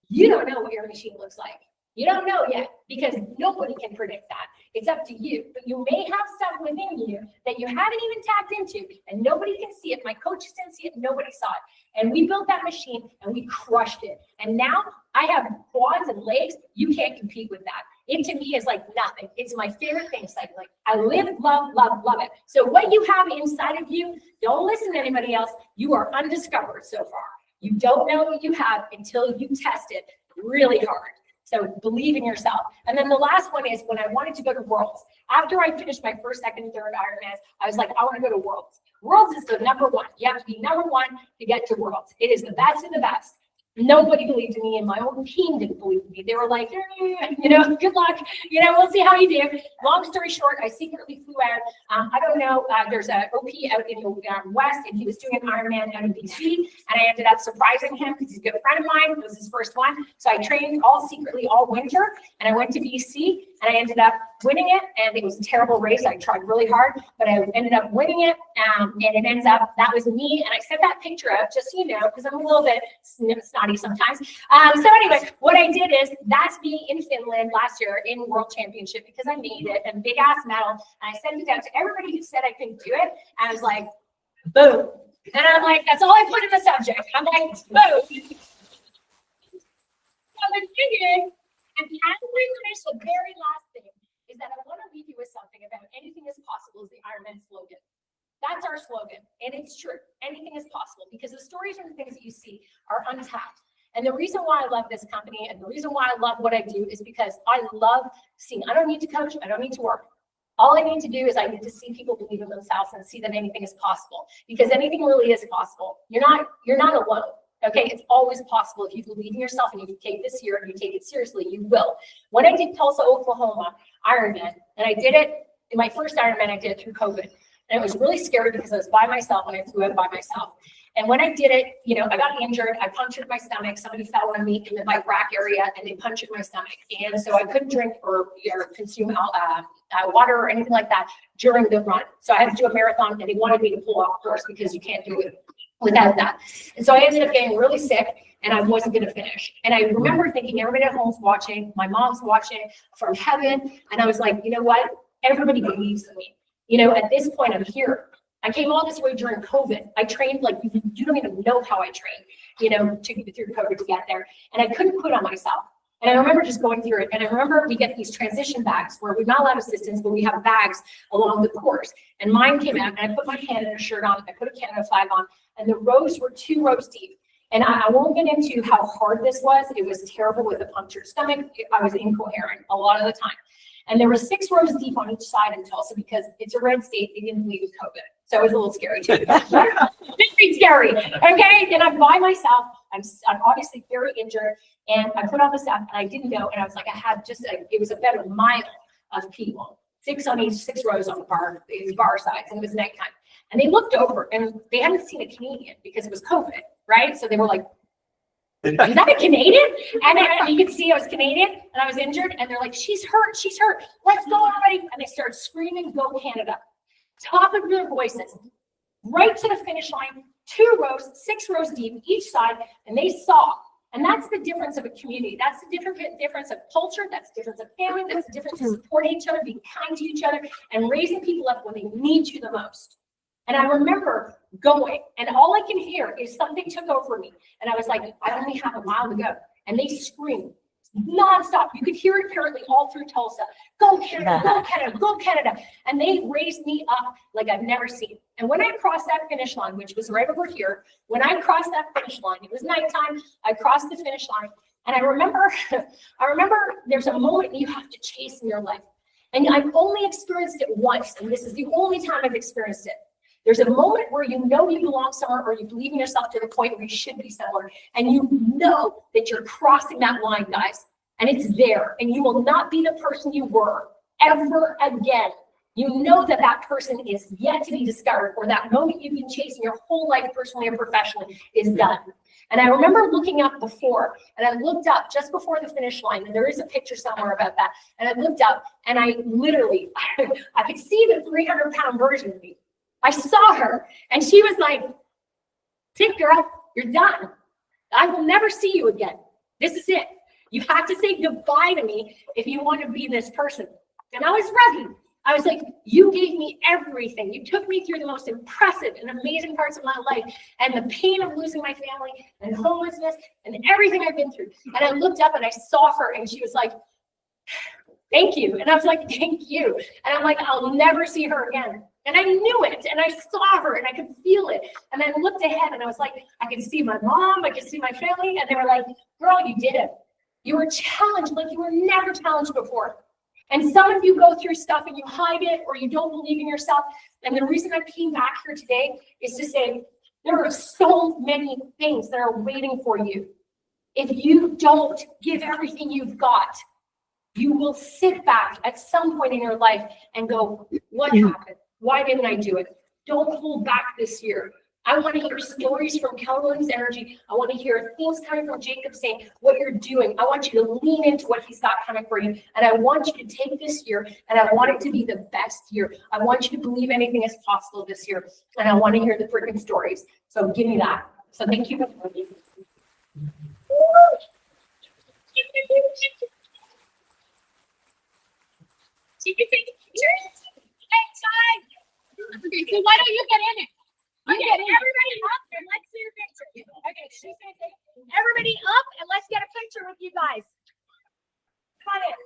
A: You don't know what your machine looks like. You don't know yet, because nobody can predict that. It's up to you. But you may have stuff within you that you haven't even tapped into, and nobody can see it. My coaches didn't see it. Nobody saw it. And we built that machine, and we crushed it. And now I have quads and legs. You can't compete with that. It to me is like nothing. It's my favorite thing, cycling. I live, love, love, love it. So what you have inside of you, don't listen to anybody else. You are undiscovered so far. You don't know what you have until you test it really hard. So believe in yourself. And then the last one is when I wanted to go to Worlds. After I finished my first, second, third Ironman, I was like, I want to go to Worlds. Worlds is the number one. You have to be number one to get to Worlds. It is the best of the best. Nobody believed in me, and my own team didn't believe in me. They were like, good luck. We'll see how you do. Long story short, I secretly flew out. I don't know. There's an OP out in the West, and he was doing an Ironman out in BC, and I ended up surprising him because he's a good friend of mine. It was his first one. So I trained all secretly all winter, and I went to BC, and I ended up winning it, and it was a terrible race. I tried really hard, but I ended up winning it, and it ends up, that was me, and I sent that picture out just so you know, because I'm a little bit snotty sometimes. So anyway, what I did is, that's me in Finland last year in World Championship, because I made it, and big ass medal, and I sent it out to everybody who said I couldn't do it, and I was like, boom. And I'm like, that's all I put in the subject. I'm like, boom. So the thing is, and as we finish, the very last thing is that I want to leave you with something about anything is possible is the Ironman slogan. That's our slogan, and it's true. Anything is possible, because the stories and the things that you see are untapped. And the reason why I love this company and the reason why I love what I do is because I love seeing. I don't need to coach. I don't need to work. All I need to do is I need to see people believe in themselves and see that anything is possible, because anything really is possible. You're not alone. Okay, it's always possible if you believe in yourself and you take this here and you take it seriously, you will. When I did Tulsa, Oklahoma Ironman, and I did it in my first Ironman, I did it through COVID. And it was really scary because I was by myself and I flew out by myself. And when I did it, I got injured. I punctured my stomach. Somebody fell on me in the bike rack area and they punctured my stomach. And so I couldn't drink or consume water or anything like that during the run. So I had to do a marathon, and they wanted me to pull off course because you can't do it without that. And so I ended up getting really sick, and I wasn't going to finish. And I remember thinking, everybody at home's watching, my mom's watching from heaven. And I was like, you know what? Everybody believes in me. At this point, I'm here. I came all this way during COVID. I trained like, you don't even know how I trained, through COVID to get there. And I couldn't quit on myself. And I remember just going through it. And I remember we get these transition bags where we're not allowed assistance, but we have bags along the course. And mine came out, and I put my Canada shirt on. I put a Canada flag on, and the rows were 2 rows deep. And I won't get into how hard this was. It was terrible with a punctured stomach. I was incoherent a lot of the time. And there were 6 rows deep on each side in Tulsa because it's a red state. They didn't believe in COVID. So it was a little scary too. Very scary. Okay, and I'm by myself. I'm obviously very injured, and I put on the stuff, and I didn't know, and I was like, I had just it was about a mile of people, 6 rows on the bar sides, and it was nighttime. And they looked over, and they hadn't seen a Canadian because it was COVID, right? So they were like, "Is that a Canadian?" And you could see I was Canadian, and I was injured, and they're like, "She's hurt, she's hurt. Let's go already!" And they started screaming, "Go Canada!" Top of their voices, right to the finish line, 2 rows, 6 rows deep, each side, and they saw. And that's the difference of a community. That's the difference of culture. That's the difference of family. That's the difference of supporting each other, being kind to each other, and raising people up when they need you the most. And I remember going, and all I can hear is something took over me. And I was like, I only have a mile to go. And they screamed nonstop. You could hear it apparently all through Tulsa. Go Canada, go Canada, go Canada. And they raised me up like I've never seen. And when I crossed that finish line, which was right over here, when I crossed that finish line, it was nighttime, I crossed the finish line. And I remember there's a moment you have to chase in your life. And I've only experienced it once, and this is the only time I've experienced it. There's a moment where you know you belong somewhere, or you believe in yourself to the point where you should be somewhere, and you know that you're crossing that line, guys, and it's there, and you will not be the person you were ever again. You know that that person is yet to be discovered, or that moment you've been chasing your whole life, personally or professionally, is done. And I remember looking up before, and I looked up just before the finish line, and there is a picture somewhere about that, and I looked up, and I literally, I could see the 300-pound version of me. I saw her, and she was like, "Tick, girl, you're done. I will never see you again. This is it. You have to say goodbye to me if you want to be this person." And I was ready. I was like, "You gave me everything. You took me through the most impressive and amazing parts of my life, and the pain of losing my family and homelessness and everything I've been through." And I looked up and I saw her, and she was like, "Thank you." And I was like, "Thank you." And I'm like, I'll never see her again. And I knew it, and I saw her, and I could feel it. And I looked ahead, and I was like, I could see my mom, I could see my family, and they were like, "Girl, you did it. You were challenged like you were never challenged before." And some of you go through stuff and you hide it, or you don't believe in yourself. And the reason I came back here today is to say, there are so many things that are waiting for you. If you don't give everything you've got, you will sit back at some point in your life and go, "What happened? Why didn't I do it?" Don't hold back this year. I want to hear stories from Keller Williams Energy. I want to hear things coming from Jacob saying what you're doing. I want you to lean into what he's got coming for you. And I want you to take this year, and I want it to be the best year. I want you to believe anything is possible this year. And I want to hear the freaking stories. So give me that. So thank you. Okay, so why don't you get in it? Okay, everybody up and let's see your picture. Okay, she's gonna take everybody up and let's get a picture with you guys. Come on in.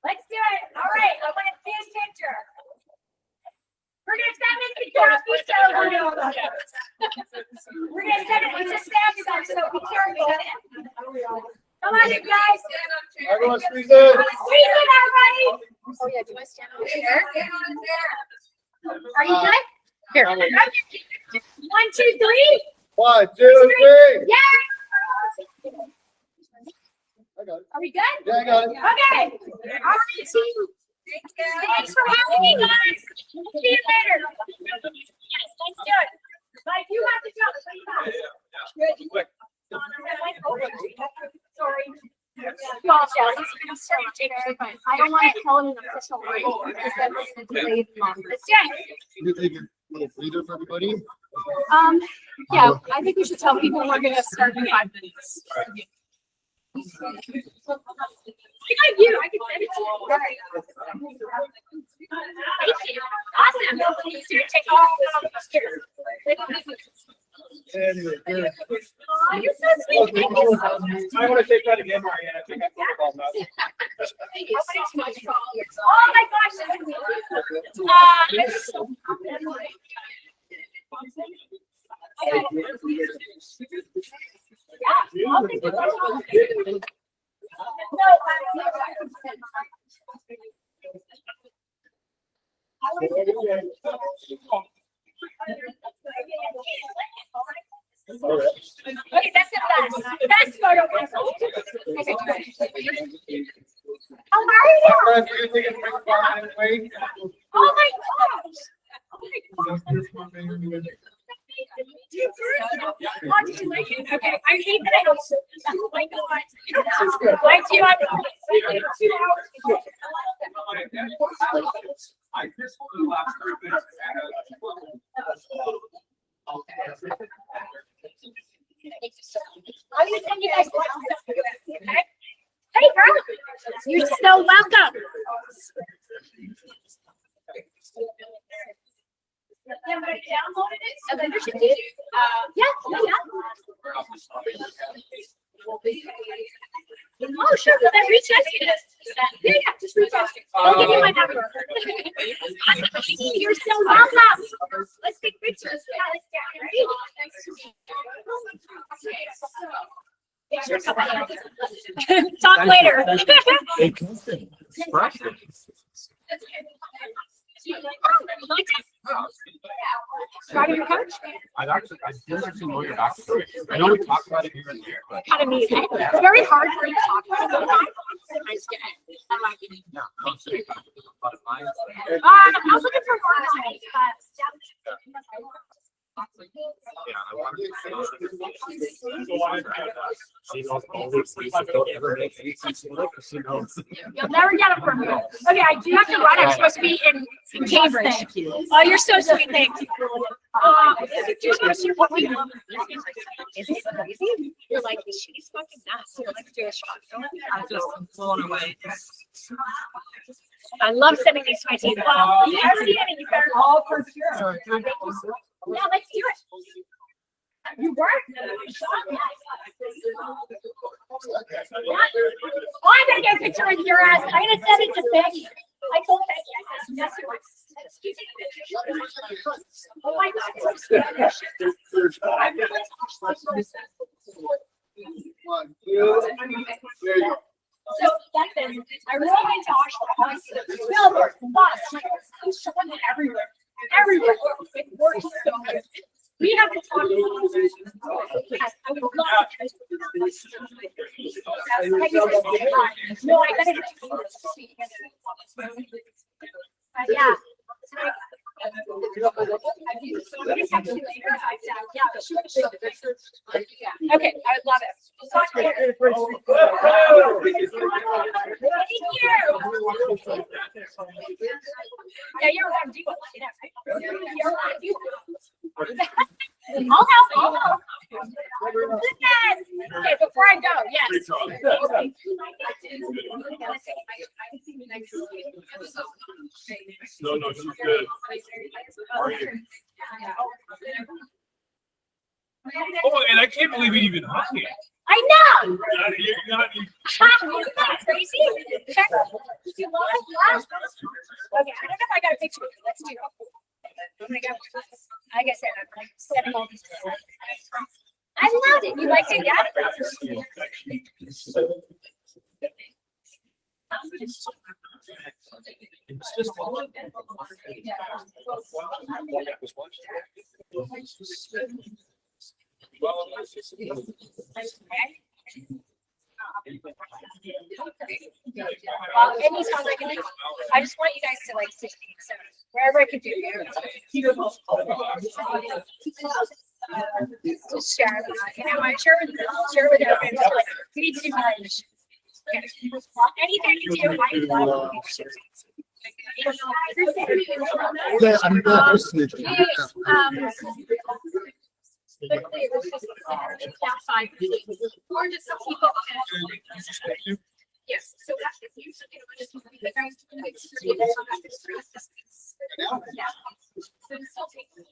A: Let's do it. All right, I want to see his picture. We're gonna send it to Dorothy. We're gonna send it to Samsung, so be careful. Come on, you guys.
F: Everyone squeeze in.
A: Squeeze in, everybody. Oh yeah, do I stand on a chair?
G: Stand on a chair.
A: Are you good? Here. 1, 2, 3.
F: 1, 2, 3.
A: Yeah.
F: I got it.
A: Are we good?
F: Yeah, I got it.
A: Okay. All right, team. Thanks for having me, guys. We'll see you later. Yes, let's do it. But you have to jump. So you got it. Good. Sorry. I don't want to tell it an official way because that was the delayed one. Let's do it.
F: You take a little breather for everybody.
A: Yeah, I think we should tell people we're going to start in 5 minutes. I got you. I can send it to you. Thank you. Awesome. Please do take all the pictures.
F: Anyway, good.
A: Oh, you're so sweet. Thank you so much.
E: I want to take that again, Mary-Anne. I think I put it all now.
A: Thank you so much. Oh my gosh. Yeah, I'll take it. Okay, that's the best photo. How are you? Oh my gosh. Oh, did you like it? Okay, I hate that I don't. Oh my God. Why do you have 2 hours?
E: I just want to last 3 minutes.
A: I'm gonna send you guys. Okay? Hey girl, you're so welcome. Yeah, but I downloaded it, so then you should do. Yeah. Oh, sure. Well, then reach out to us. Yeah, just reach out. I'll give you my number. You're so welcome. Let's take pictures. Yeah, let's get ready. Talk later. Riding your coach?
J: I didn't actually know your backstory. I know we talked about it here and there, but.
A: Kind of amazing. It's very hard for you to talk about sometimes.
J: Yeah, I'm saying a lot of mine.
A: I was looking for more.
J: Yeah, I wanted to she knows all these things that don't ever make any sense to her, because she knows.
A: You'll never get it from me. Okay, I do have to run. I'm supposed to be in Cambridge. Oh, you're so sweet. Thank you. You're like, she's fucking nuts. So let's do a shot.
H: I'm just blown away.
A: I love sending these to my team. Well, you never see any. You better
H: All for sure.
A: Yeah, let's do it. You work? Oh, I'm gonna get a picture of your ass. I'm gonna send it to Becky. I told Becky, I said, yes, you are. Oh my God. So back then, I really went to Oshkosh, billboard, bus, showing it everywhere. Everywhere. It works so good. We have to talk. Yes, I would love to. No, I gotta get yeah. Okay, I would love it. We'll talk later. Thank you. Yeah, you're allowed to do it. You're allowed to do it. I'll help. Yes. Okay, before I go, yes.
E: No, she's good. How are you? Oh, and I can't believe you even hung it.
A: I know.
E: You're not even.
A: Isn't that crazy? Okay, I don't know if I got a picture of you. Let's do it. Oh my God. Like I said, I'm like setting all these. I loved it. You liked it, yeah?
J: It's just
A: Anytime I can, I just want you guys to like stick me. So wherever I can do. Just share it. You know, I share with everybody. Like, we need to do more of this. Anything you do, I love.
B: Yeah, I'm listening.
A: Quickly, it was just that 5 minutes. Or just some people. Yes, so that's if you should just the guys to the yeah. So it's still taking.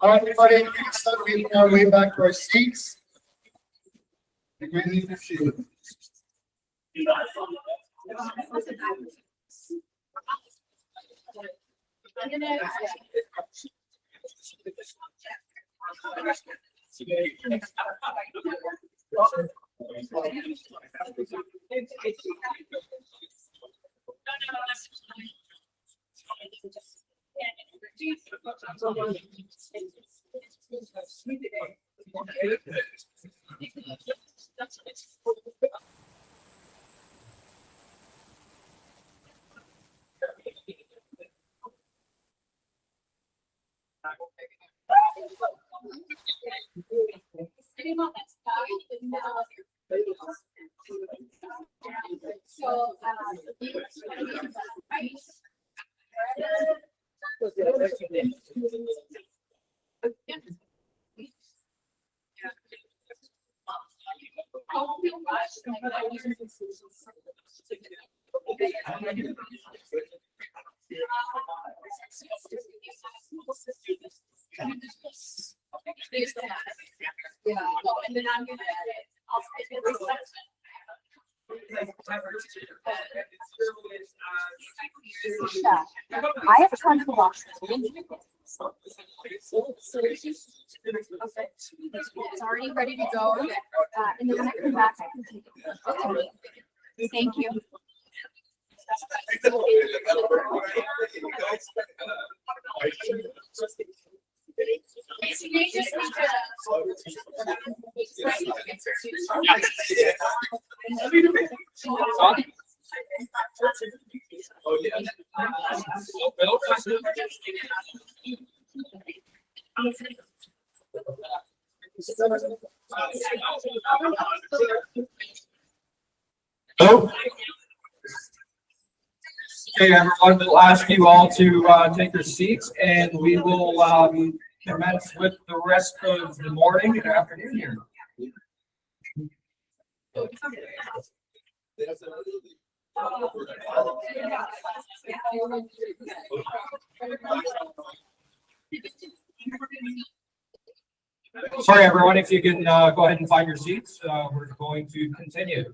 B: All right, everybody, so we make our way back to our seats. I'm gonna.
A: And then I'm gonna, I'll
I: I have time to watch.
A: It's already ready to go. And then when I come back, I can take it. Thank you.
K: Hello. Okay, everyone, we'll ask you all to take your seats, and we will commence with the rest of the morning and afternoon here. Sorry, everyone, if you can go ahead and find your seats, we're going to continue.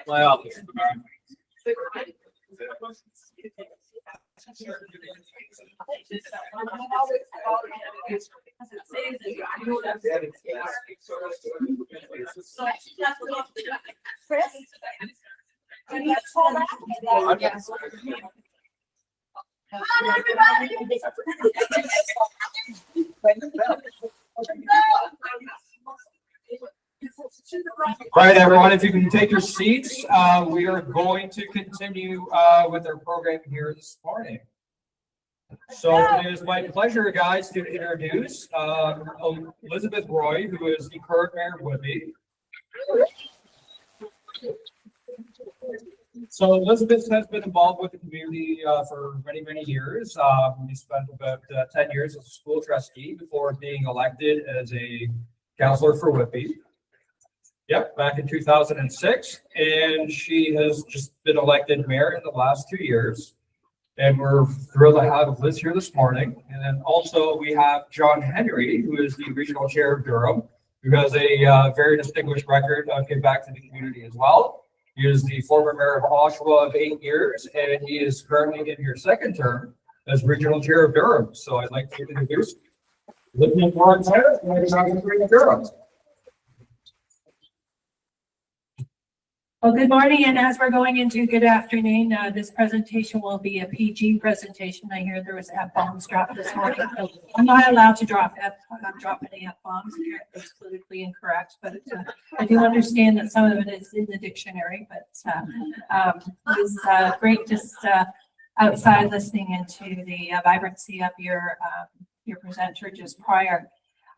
K: My office.
A: Chris?
K: All right, everyone, if you can take your seats, we are going to continue with our program here this morning. So it is my pleasure, guys, to introduce Elizabeth Roy, who is the current mayor of Whitby. So Elizabeth has been involved with the community for many, many years. We spent about 10 years as a school trustee before being elected as a counselor for Whitby. Yep, back in 2006, and she has just been elected mayor in the last 2 years. And we're thrilled to have Liz here this morning. And then also we have John Henry, who is the regional chair of Durham, who has a very distinguished record of giving back to the community as well. He is the former mayor of Oshawa of 8 years, and he is currently in your second term as regional chair of Durham. So I'd like to introduce Liz and Durham.
L: Well, good morning, and as we're going into good afternoon, this presentation will be a PG presentation. I hear there was F-bombs dropped this morning. I'm not allowed to drop any F-bombs. It's politically incorrect, but I do understand that some of it is in the dictionary, but it's great just outside listening into the vibrancy of your presenter just prior.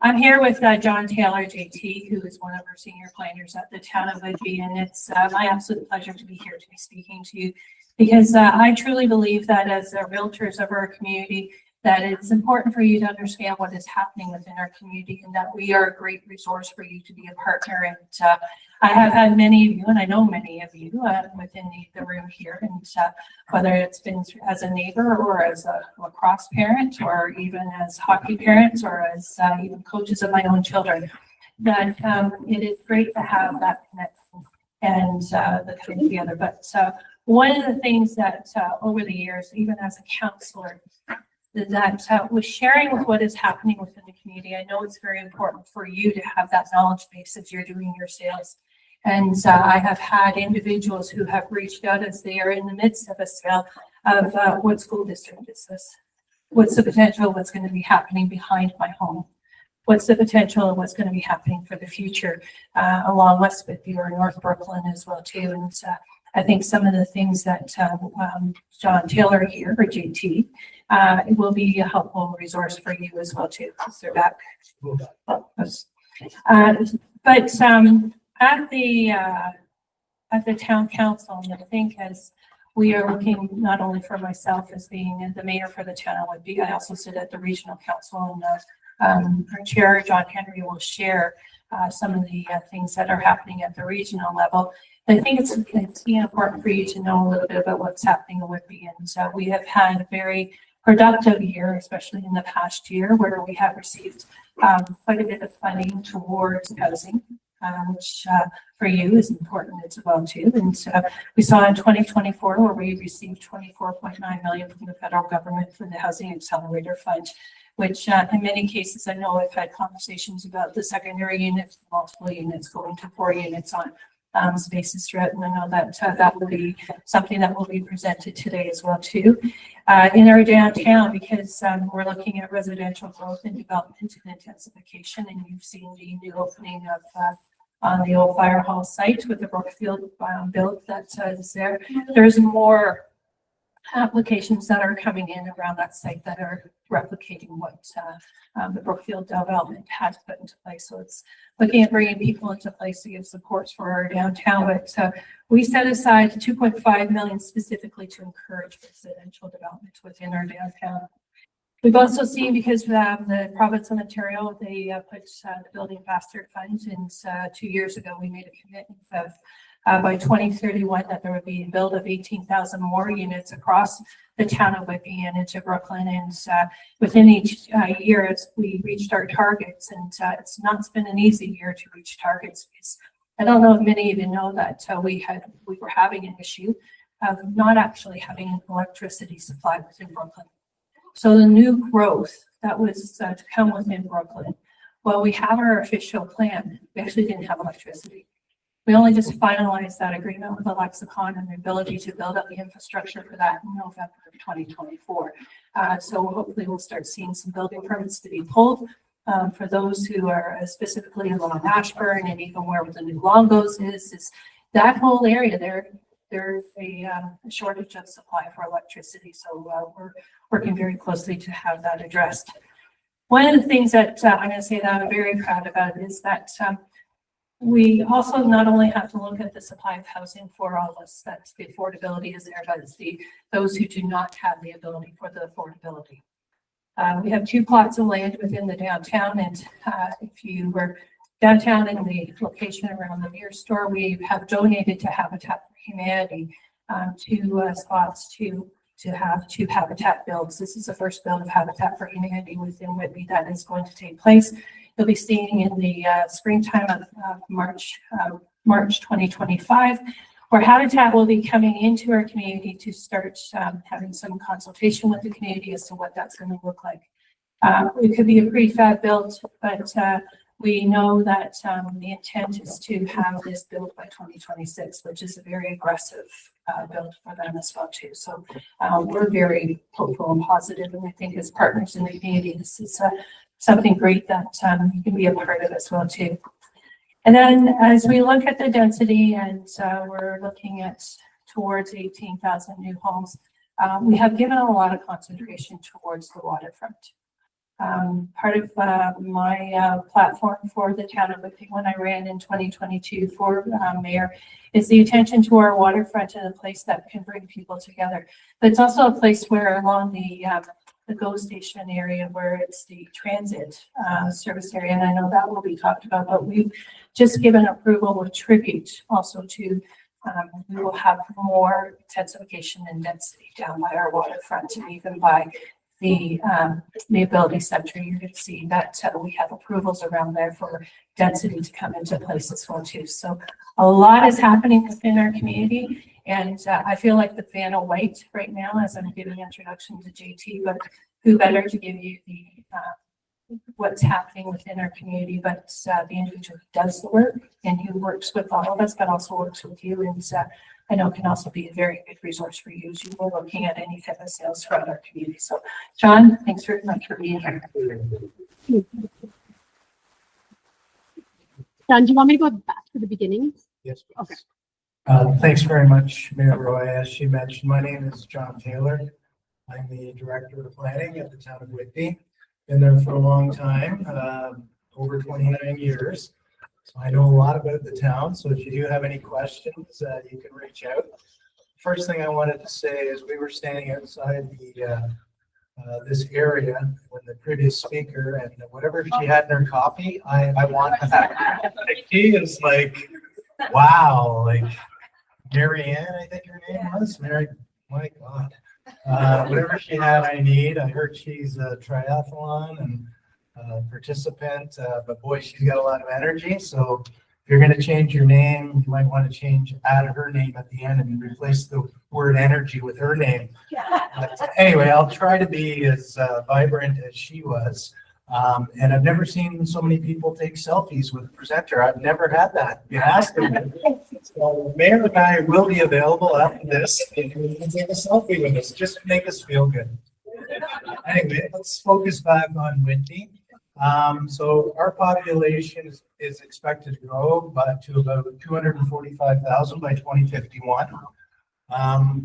L: I'm here with John Taylor, JT, who is one of our senior planners at the town of Whitby, and it's my absolute pleasure to be here to be speaking to you because I truly believe that as realtors of our community, that it's important for you to understand what is happening within our community and that we are a great resource for you to be a partner. And I have had many of you, and I know many of you within the room here, and whether it's been as a neighbor or as a lacrosse parent or even as hockey parents or as even coaches of my own children, that it is great to have that connection and the coming together. But one of the things that over the years, even as a counselor, that was sharing with what is happening within the community. I know it's very important for you to have that knowledge base as you're doing your sales. And I have had individuals who have reached out as they are in the midst of a sale of what school district is this? What's the potential of what's going to be happening behind my home? What's the potential of what's going to be happening for the future along West Whitby or North Brooklyn as well too? And I think some of the things that John Taylor here, or JT, it will be a helpful resource for you as well too. So back. But at the town council, and I think as we are looking not only for myself as being the mayor for the town of Whitby, I also sit at the regional council, and our chair, John Henry, will share some of the things that are happening at the regional level. I think it's important for you to know a little bit about what's happening in Whitby. And so we have had a very productive year, especially in the past year, where we have received quite a bit of funding towards housing, which for you is important as well too. And we saw in 2024 where we received $24.9 million from the federal government for the Housing Accelerator Fund, which in many cases, I know I've had conversations about the secondary units, multiple units going to 4 units on spaces throughout, and I know that that will be something that will be presented today as well too in our downtown, because we're looking at residential growth and development and intensification, and you've seen the new opening of on the old fire hall site with the Brookfield build that is there. There's more applications that are coming in around that site that are replicating what the Brookfield development has put into place. So it's looking at bringing people into place to give supports for our downtown. But we set aside $2.5 million specifically to encourage residential development within our downtown. We've also seen, because the province of Ontario, they put the Building Faster Fund, and 2 years ago we made a commitment of by 2031 that there would be a build of 18,000 more units across the town of Whitby and into Brooklyn. And within each year, as we reached our targets, and it's not been an easy year to reach targets, because I don't know if many of you know that we were having an issue of not actually having electricity supply within Brooklyn. So the new growth that was to come within Brooklyn, well, we have our official plan. We actually didn't have electricity. We only just finalized that agreement with the Lexicon and the ability to build up the infrastructure for that in November of 2024. So hopefully we'll start seeing some building permits to be pulled for those who are specifically along Ashburn, and even where the new Longos is that whole area there. There's a shortage of supply for electricity. So we're working very closely to have that addressed. One of the things that I'm going to say that I'm very proud about is that we also not only have to look at the supply of housing for all of us, that's the affordability is there, but it's those who do not have the ability for the affordability. We have 2 plots of land within the downtown, and if you were downtown in the location around the beer store, we have donated to Habitat for Humanity 2 spots to have 2 habitat builds. This is the first build of Habitat for Humanity within Whitby that is going to take place. You'll be seeing in the springtime of March 2025, where Habitat will be coming into our community to start having some consultation with the community as to what that's going to look like. It could be a prefab build, but we know that the intent is to have this built by 2026, which is a very aggressive build for them as well too. So we're very hopeful and positive, and I think as partners in the community, this is something great that you can be a part of as well too. And then as we look at the density, and we're looking at towards 18,000 new homes, we have given a lot of concentration towards the waterfront. Part of my platform for the town of Whitby when I ran in 2022 for mayor is the attention to our waterfront and a place that can bring people together. But it's also a place where along the the GO station area where it's the transit service area. And I know that will be talked about, but we've just given approval with tribute also to, we will have more intensification and density down by our waterfront and even by the ability center. You can see that we have approvals around there for density to come into place as well too. So a lot is happening within our community. And I feel like the Vanna White right now, as I'm giving introduction to JT, but who better to give you the what's happening within our community, but the individual who does the work and who works with all of us, but also works with you. And I know can also be a very good resource for you as you are looking at any type of sales throughout our community. So John, thanks very much for being here.
I: John, do you want me to go back to the beginning?
F: Yes. Please.
I: Okay.
F: Thanks very much, Mayor Roy. As she mentioned, my name is John Taylor. I'm the Director of Planning at the town of Whitby. Been there for a long time, over 29 years. So I know a lot about the town. So if you do have any questions, you can reach out. First thing I wanted to say is we were standing outside the this area when the previous speaker, and whatever she had in her coffee, I want that. She is like, wow, like Mary-Anne, I think her name was. Mary, my God. Whatever she had, I need. I heard she's a triathlon and participant, but boy, she's got a lot of energy. So if you're going to change your name, you might want to add her name at the end and replace the word energy with her name. But anyway, I'll try to be as vibrant as she was. And I've never seen so many people take selfies with a presenter. I've never had that. You asked them. So Mayor and I will be available after this. And you can take a selfie with us. Just make us feel good. Anyway, let's focus back on Whitby. So our population is expected to grow to about 245,000 by 2051.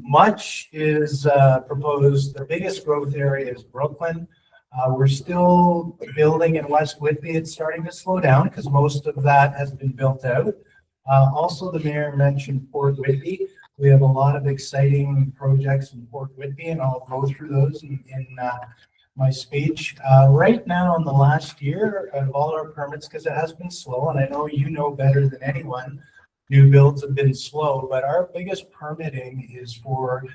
F: Much is proposed. The biggest growth area is Brooklyn. We're still building in West Whitby. It's starting to slow down because most of that has been built out. Also, the mayor mentioned Port Whitby. We have a lot of exciting projects in Port Whitby, and I'll go through those in my speech. Right now, in the last year, of all our permits, because it has been slow, and I know you know better than anyone, new builds have been slow, but our biggest permitting is for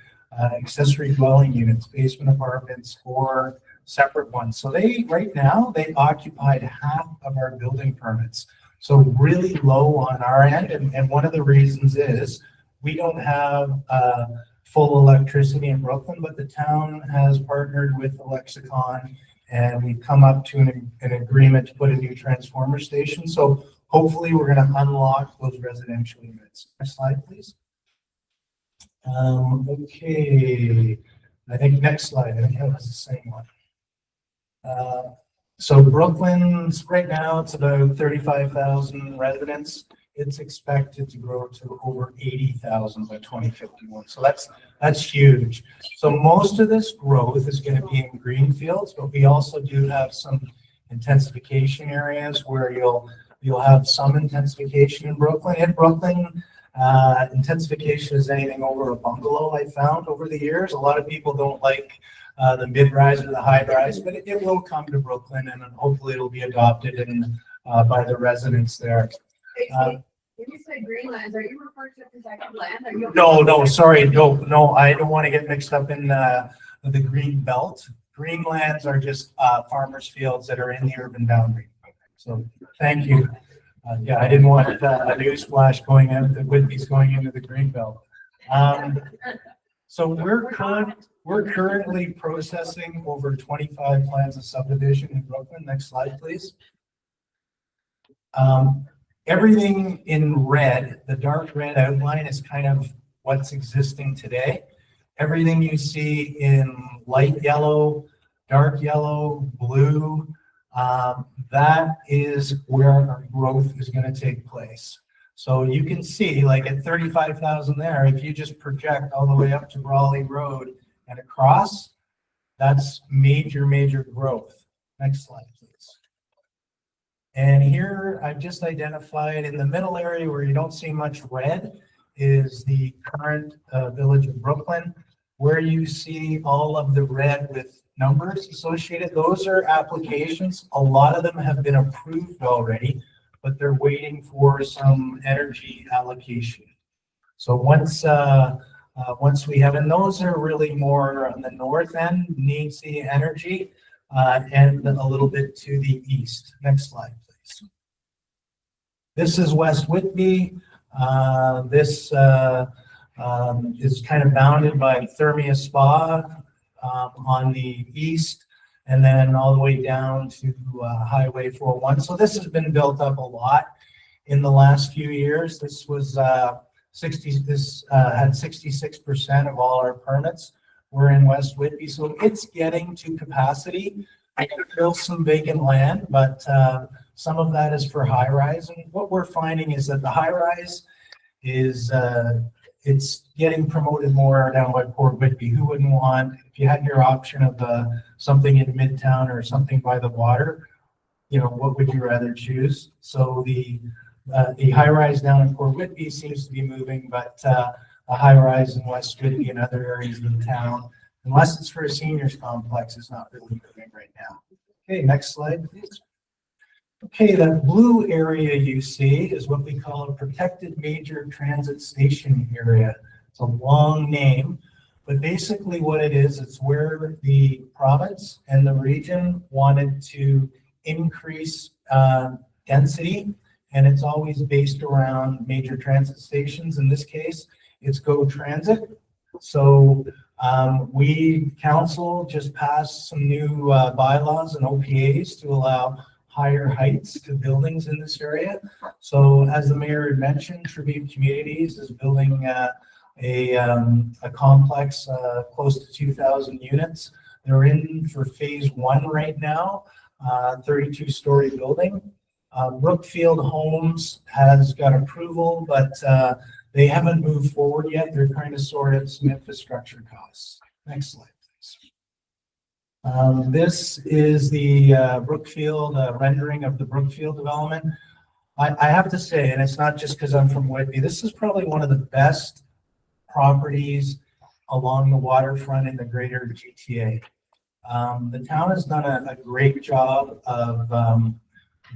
F: accessory dwelling units, basement apartments, or separate ones. So right now they occupied half of our building permits. So really low on our end. And one of the reasons is we don't have full electricity in Brooklyn, but the town has partnered with the Lexicon and we've come up to an agreement to put a new transformer station. So hopefully we're going to unlock those residential units. Next slide, please. Okay. I think next slide. I think that was the same one. So Brooklyn's right now, it's about 35,000 residents. It's expected to grow to over 80,000 by 2051. So that's huge. So most of this growth is going to be in greenfields, but we also do have some intensification areas where you'll have some intensification in Brooklyn. In Brooklyn, intensification is anything over a bungalow. I found over the years, a lot of people don't like the mid-rise or the high-rise, but it will come to Brooklyn, and hopefully it'll be adopted by the residents there.
D: When you say greenlands, are you referring to protected land?
F: No, sorry, no, I don't want to get mixed up in the green belt. Greenlands are just farmers' fields that are in the urban boundary. So thank you. Yeah, I didn't want a news flash going out that Whitby's going into the green belt. So we're currently processing over 25 plans of subdivision in Brooklyn. Next slide, please. Everything in red, the dark red outline is kind of what's existing today. Everything you see in light yellow, dark yellow, blue, that is where our growth is going to take place. So you can see, like at 35,000 there, if you just project all the way up to Raleigh Road and across, that's major growth. Next slide, please. And here I've just identified in the middle area where you don't see much red is the current village of Brooklyn. where you see all of the red with numbers associated, those are applications. A lot of them have been approved already, but they're waiting for some energy allocation. So once we have, and those are really more on the north end, needs the energy, and a little bit to the east. Next slide, please. This is West Whitby. This is kind of bounded by Thermia Spa on the east, and then all the way down to Highway 401. So this has been built up a lot in the last few years. This was had 66% of all our permits were in West Whitby. So it's getting to capacity. I could fill some vacant land, but some of that is for high rise. And what we're finding is that the high rise is it's getting promoted more down by Port Whitby. Who wouldn't want, if you had your option of something in Midtown or something by the water, what would you rather choose? So the high rise down in Port Whitby seems to be moving, but a high rise in West Whitby and other areas of the town, unless it's for a seniors complex, is not really moving right now. Okay, next slide, please. Okay, that blue area you see is what we call a protected major transit station area. It's a long name, but basically what it is, it's where the province and the region wanted to increase density, and it's always based around major transit stations. In this case, it's GO Transit. So council just passed some new bylaws and OPAs to allow higher heights to buildings in this area. So as the mayor had mentioned, Tribute Communities is building a complex close to 2,000 units. They're in for phase 1 right now, 32-story building. Brookfield Homes has got approval, but they haven't moved forward yet. They're trying to sort out some infrastructure costs. Next slide, please. This is the Brookfield rendering of the Brookfield development. I have to say, and it's not just because I'm from Whitby, this is probably one of the best properties along the waterfront in the greater GTA. The town has done a great job of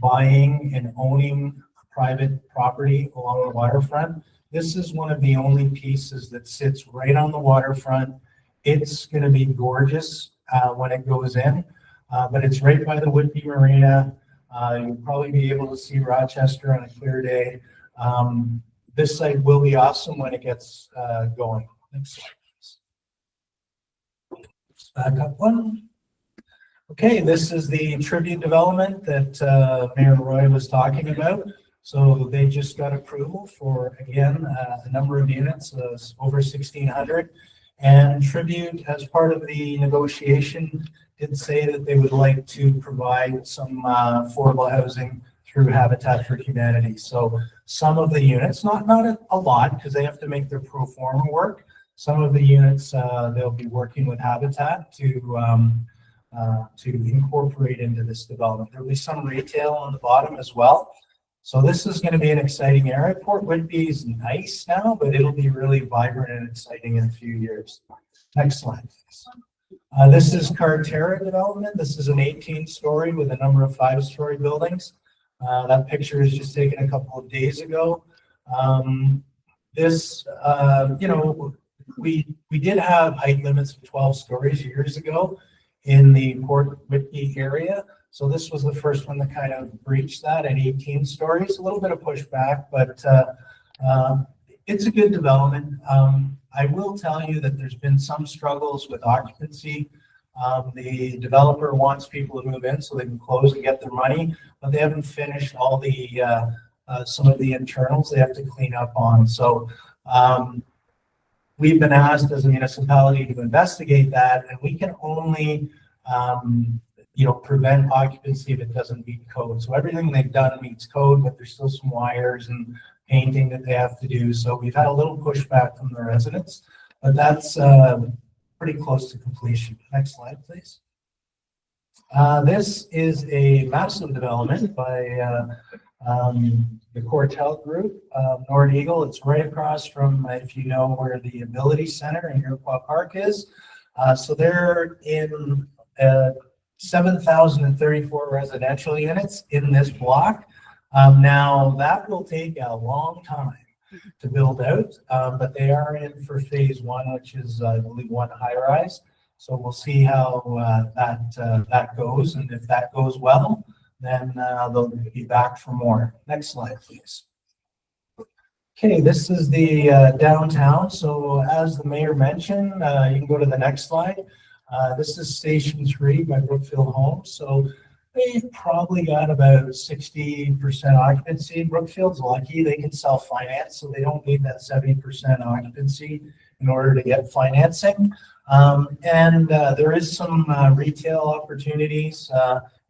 F: buying and owning private property along the waterfront. This is one of the only pieces that sits right on the waterfront. It's going to be gorgeous when it goes in, but it's right by the Whitby Marina. You'll probably be able to see Rochester on a clear day. This site will be awesome when it gets going. Next slide, please. Back up one. Okay, this is the Tribute development that Mayor Roy was talking about. So they just got approval for, again, a number of units, over 1,600. And Tribute, as part of the negotiation, did say that they would like to provide some affordable housing through Habitat for Humanity. So some of the units, not a lot, because they have to make their pro forma work. Some of the units they'll be working with Habitat to incorporate into this development. There'll be some retail on the bottom as well. So this is going to be an exciting area. Port Whitby is nice now, but it'll be really vibrant and exciting in a few years. Next slide, please. This is Carterra development. This is an 18-story with a number of 5-story buildings. That picture is just taken a couple of days ago. We did have height limits of 12 stories years ago in the Port Whitby area. So this was the first one that kind of breached that at 18 stories. A little bit of pushback, but it's a good development. I will tell you that there's been some struggles with occupancy. The developer wants people to move in so they can close and get their money, but they haven't finished all the some of the internals they have to clean up on. So we've been asked as a municipality to investigate that, and we can only prevent occupancy if it doesn't meet code. So everything they've done meets code, but there's still some wires and painting that they have to do. So we've had a little pushback from the residents, but that's pretty close to completion. Next slide, please. This is a massive development by The Cortel Group, Nord Eagle, it's right across from, if you know where the Ability Center in Iroquois Park is. So they're in 7,034 residential units in this block. Now, that will take a long time to build out, but they are in for phase one, which is, I believe, one high rise. So we'll see how that goes, and if that goes well, then they'll be back for more. Next slide, please. Okay, this is the downtown. So as the mayor mentioned, you can go to the next slide. This is Station 3 by Brookfield Homes. So they've probably got about 60% occupancy. Brookfield's lucky, they can self-finance, so they don't need that 70% occupancy in order to get financing. And there is some retail opportunities.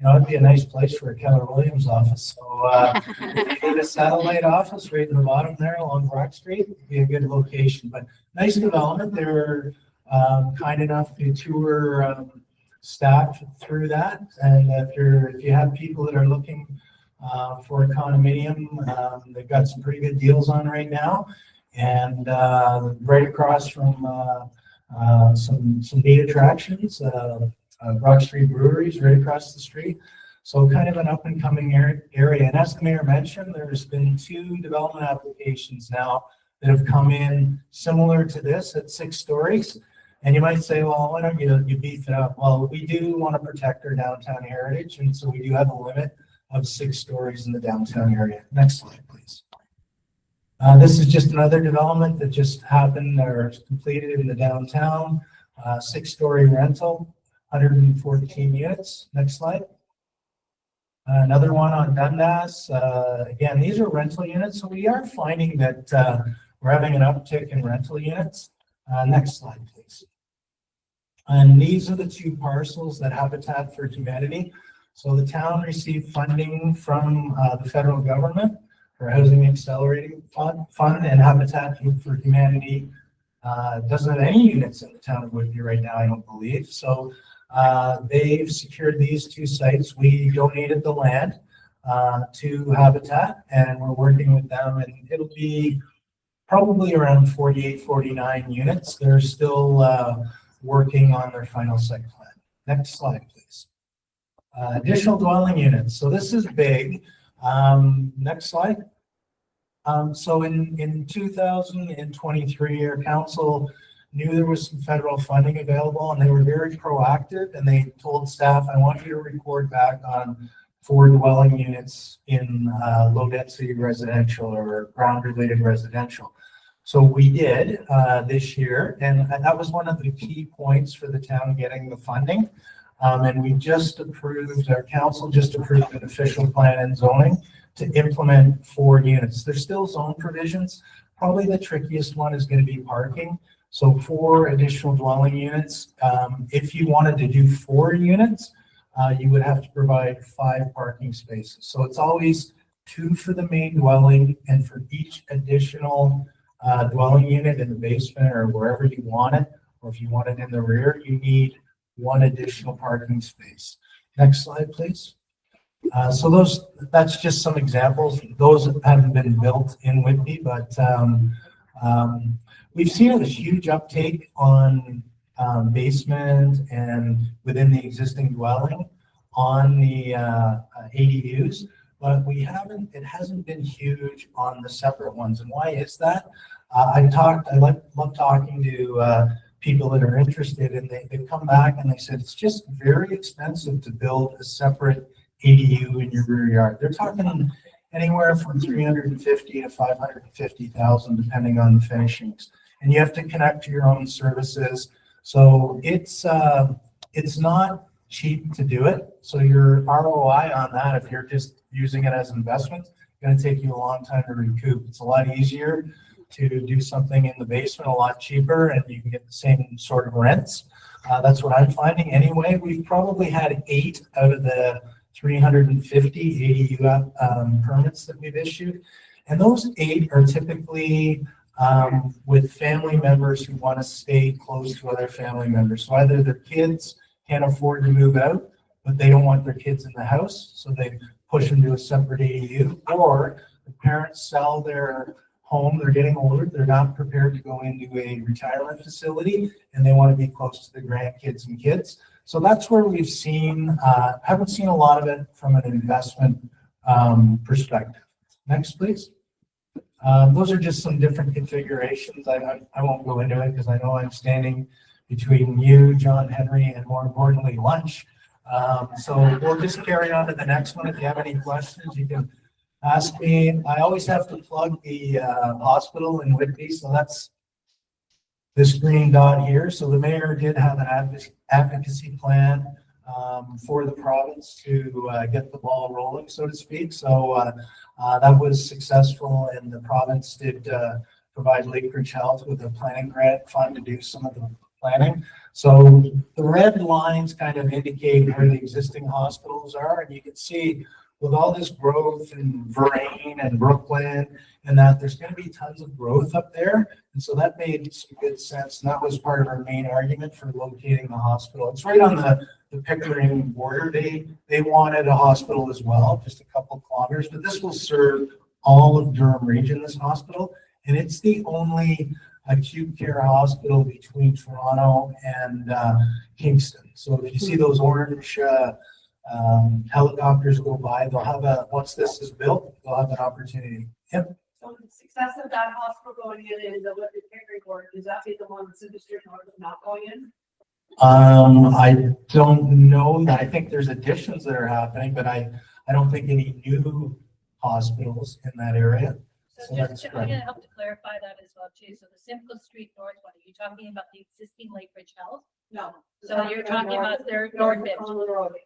F: It'd be a nice place for a Keller Williams office. So if you need a satellite office right in the bottom there along Brock Street, would be a good location. But nice development. They're kind enough to tour staff through that. And if you have people that are looking for a condominium, they've got some pretty good deals on right now. And right across from some neat attractions, Brock Street Breweries right across the street. So kind of an up and coming area. And as the mayor mentioned, there's been 2 development applications now that have come in similar to this at 6 stories. And you might say, well, why don't you beef it up? Well, we do want to protect our downtown heritage. And so we do have a limit of 6 stories in the downtown area. Next slide, please. This is just another development that just happened or completed in the downtown. 6-story rental, 114 units. Next slide. Another one on Dundas. Again, these are rental units. So we are finding that we're having an uptick in rental units. Next slide, please. And these are the 2 parcels that Habitat for Humanity. So the town received funding from the federal government for Housing Accelerating Fund, and Habitat for Humanity doesn't have any units in the town of Whitby right now, I don't believe. So they've secured these 2 sites. We donated the land to Habitat, and we're working with them, and it'll be probably around 48, 49 units. They're still working on their final site plan. Next slide, please. Additional dwelling units. So this is big. Next slide. So in 2023, our council knew there was some federal funding available, and they were very proactive, and they told staff, I want you to report back on 4 dwelling units in low density residential or ground related residential. So we did this year, and that was one of the key points for the town getting the funding. And we just approved, our council just approved an official plan and zoning to implement 4 units. There's still zone provisions. Probably the trickiest one is going to be parking. So 4 additional dwelling units. If you wanted to do 4 units, you would have to provide 5 parking spaces. So it's always 2 for the main dwelling, and for each additional dwelling unit in the basement or wherever you want it, or if you want it in the rear, you need 1 additional parking space. Next slide, please. So that's just some examples. Those haven't been built in Whitby, but we've seen a huge uptake on basement and within the existing dwelling on the ADUs, but it hasn't been huge on the separate ones. And why is that? I love talking to people that are interested, and they've come back and they said it's just very expensive to build a separate ADU in your rear yard. They're talking anywhere from $350,000 to $550,000 depending on the finishings, and you have to connect to your own services. So it's not cheap to do it. So your ROI on that, if you're just using it as an investment, it's going to take you a long time to recoup. It's a lot easier to do something in the basement, a lot cheaper, and you can get the same sort of rents. That's what I'm finding anyway. We've probably had 8 out of the 350 ADU permits that we've issued. And those 8 are typically with family members who want to stay close to other family members. So either their kids can't afford to move out, but they don't want their kids in the house. So they push them to a separate ADU, or the parents sell their home, they're getting older, they're not prepared to go into a retirement facility, and they want to be close to the grandkids and kids. So that's where we've seen, haven't seen a lot of it from an investment perspective. Next, please. Those are just some different configurations. I won't go into it because I know I'm standing between you, John Henry, and more importantly, lunch. So we'll just carry on to the next one. If you have any questions, you can ask me. I always have to plug the hospital in Whitby, so that's this green dot here. So the mayor did have an advocacy plan for the province to get the ball rolling, so to speak. So that was successful, and the province did provide Lakeridge Health with a planning grant fund to do some of the planning. So the red lines kind of indicate where the existing hospitals are, and you can see with all this growth in Verrain and Brooklyn and that, there's going to be tons of growth up there. And so that made some good sense. And that was part of our main argument for locating the hospital. It's right on the Pickering border. They wanted a hospital as well, just a couple kilometers, but this will serve all of Durham Region, this hospital. And it's the only acute care hospital between Toronto and Kingston. So if you see those orange helicopters go by, they'll have once this is built, they'll have an opportunity. Yep.
H: So the success of that hospital going in the Whitby Mayor report, is that the one that's in district north is not going in?
F: I don't know. I think there's additions that are happening, but I don't think any new hospitals in that area.
L: So just, I'm gonna help to clarify that as well too. So the Simcoe Street North one, are you talking about the existing Lakeridge Health?
H: No.
L: So you're talking about their bid.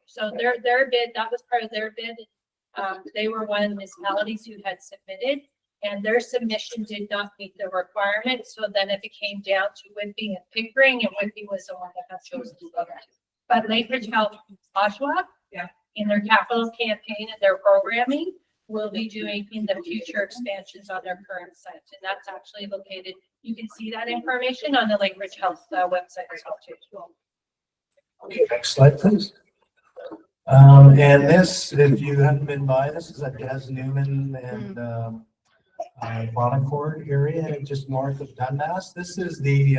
L: So their bid, that was part of their bid. They were one of the municipalities who had submitted, and their submission did not meet the requirements. So then it came down to Whitby and Pickering, and Whitby was the one that got chosen to go there. But Lakeridge Health Oshawa, in their capital campaign and their programming, will be doing in the future expansions on their current site. And that's actually located, you can see that information on the Lakeridge Health website as well too.
F: Okay, next slide, please. And this, if you haven't been by, this is at Des Newman and Bonnecourt area, just north of Dundas. This is the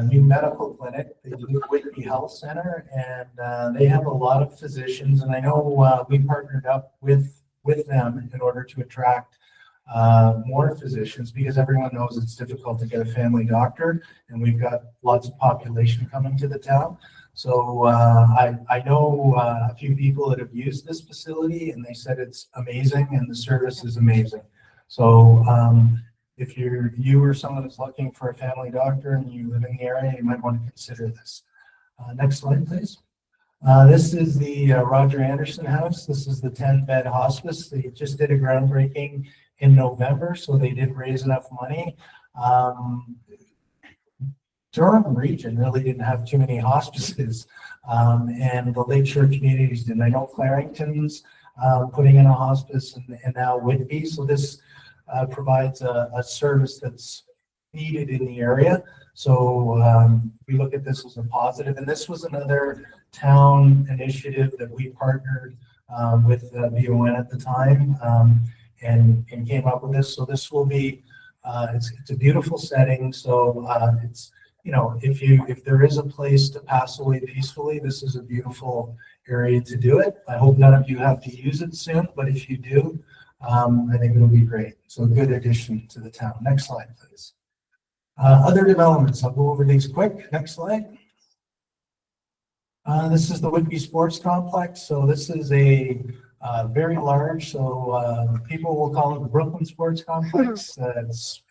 F: new medical clinic, the new Whitby Health Center, and they have a lot of physicians. And I know we partnered up with them in order to attract more physicians, because everyone knows it's difficult to get a family doctor, and we've got lots of population coming to the town. So I know a few people that have used this facility, and they said it's amazing and the service is amazing. So if you or someone is looking for a family doctor and you live in the area, you might want to consider this. Next slide, please. This is the Roger Anderson House. This is the 10-bed hospice. They just did a groundbreaking in November, so they did raise enough money. Durham Region really didn't have too many hospices, and the Lakeshore communities didn't. I know Clarington's putting in a hospice, and now Whitby. So this provides a service that's needed in the area. So we look at this as a positive. And this was another town initiative that we partnered with VON at the time and came up with this. So this will be, it's a beautiful setting. So it's, you know, if there is a place to pass away peacefully, this is a beautiful area to do it. I hope none of you have to use it soon, but if you do, I think it'll be great. So a good addition to the town. Next slide, please. Other developments, I'll go over these quick. Next slide. This is the Whitby Sports Complex. So this is a very large, so people will call it the Brooklyn Sports Complex.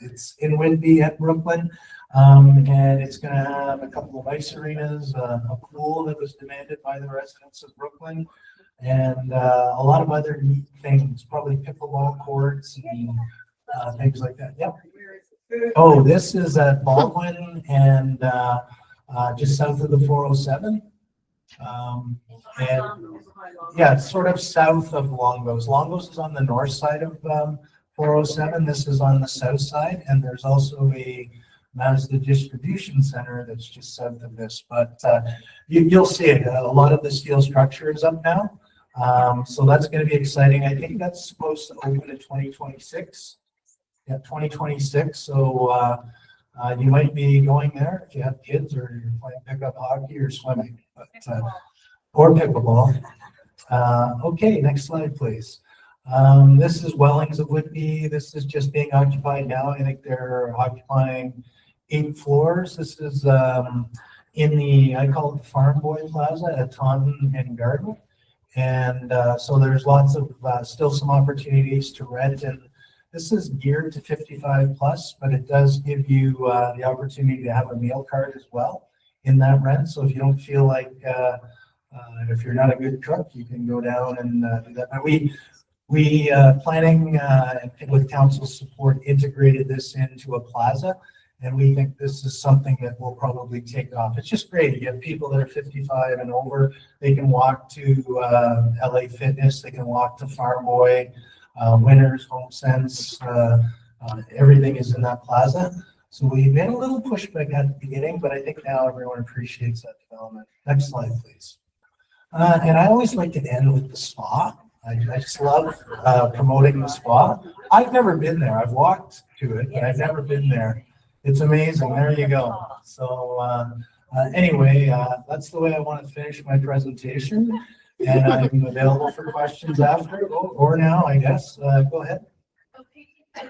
F: It's in Whitby at Brooklyn. And it's going to have a couple of ice arenas, a pool that was demanded by the residents of Brooklyn, and a lot of other neat things, probably pickleball courts and things like that. Yep. Oh, this is at Baldwin and just south of the 407. And yeah, it's sort of south of Longos. Longos is on the north side of 407. This is on the south side, and there's also a Mazda distribution center that's just south of this. But you'll see it. A lot of the steel structure is up now. So that's going to be exciting. I think that's supposed to open in 2026. Yeah, 2026. So you might be going there if you have kids or you're playing pickup hockey or swimming, but, or pickleball. Okay, next slide, please. This is Wellings of Whitby. This is just being occupied now. I think they're occupying 8 floors. This is in the, I call it the Farm Boy Plaza at Taunton and Garden. And so there's lots of still some opportunities to rent, and this is geared to 55 plus, but it does give you the opportunity to have a meal card as well in that rent. So if you don't feel like, if you're not a good cook, you can go down and do that. But we planning with council support integrated this into a plaza. And we think this is something that will probably take off. It's just great. You have people that are 55 and over. They can walk to LA Fitness. They can walk to Farm Boy, Winners, Home Sense. Everything is in that plaza. So we made a little pushback at the beginning, but I think now everyone appreciates that development. Next slide, please. And I always like to end with the spa. I just love promoting the spa. I've never been there. I've walked to it, but I've never been there. It's amazing. There you go. So anyway, that's the way I want to finish my presentation. And I'm available for questions after or now, I guess. Go ahead.
D: Okay, and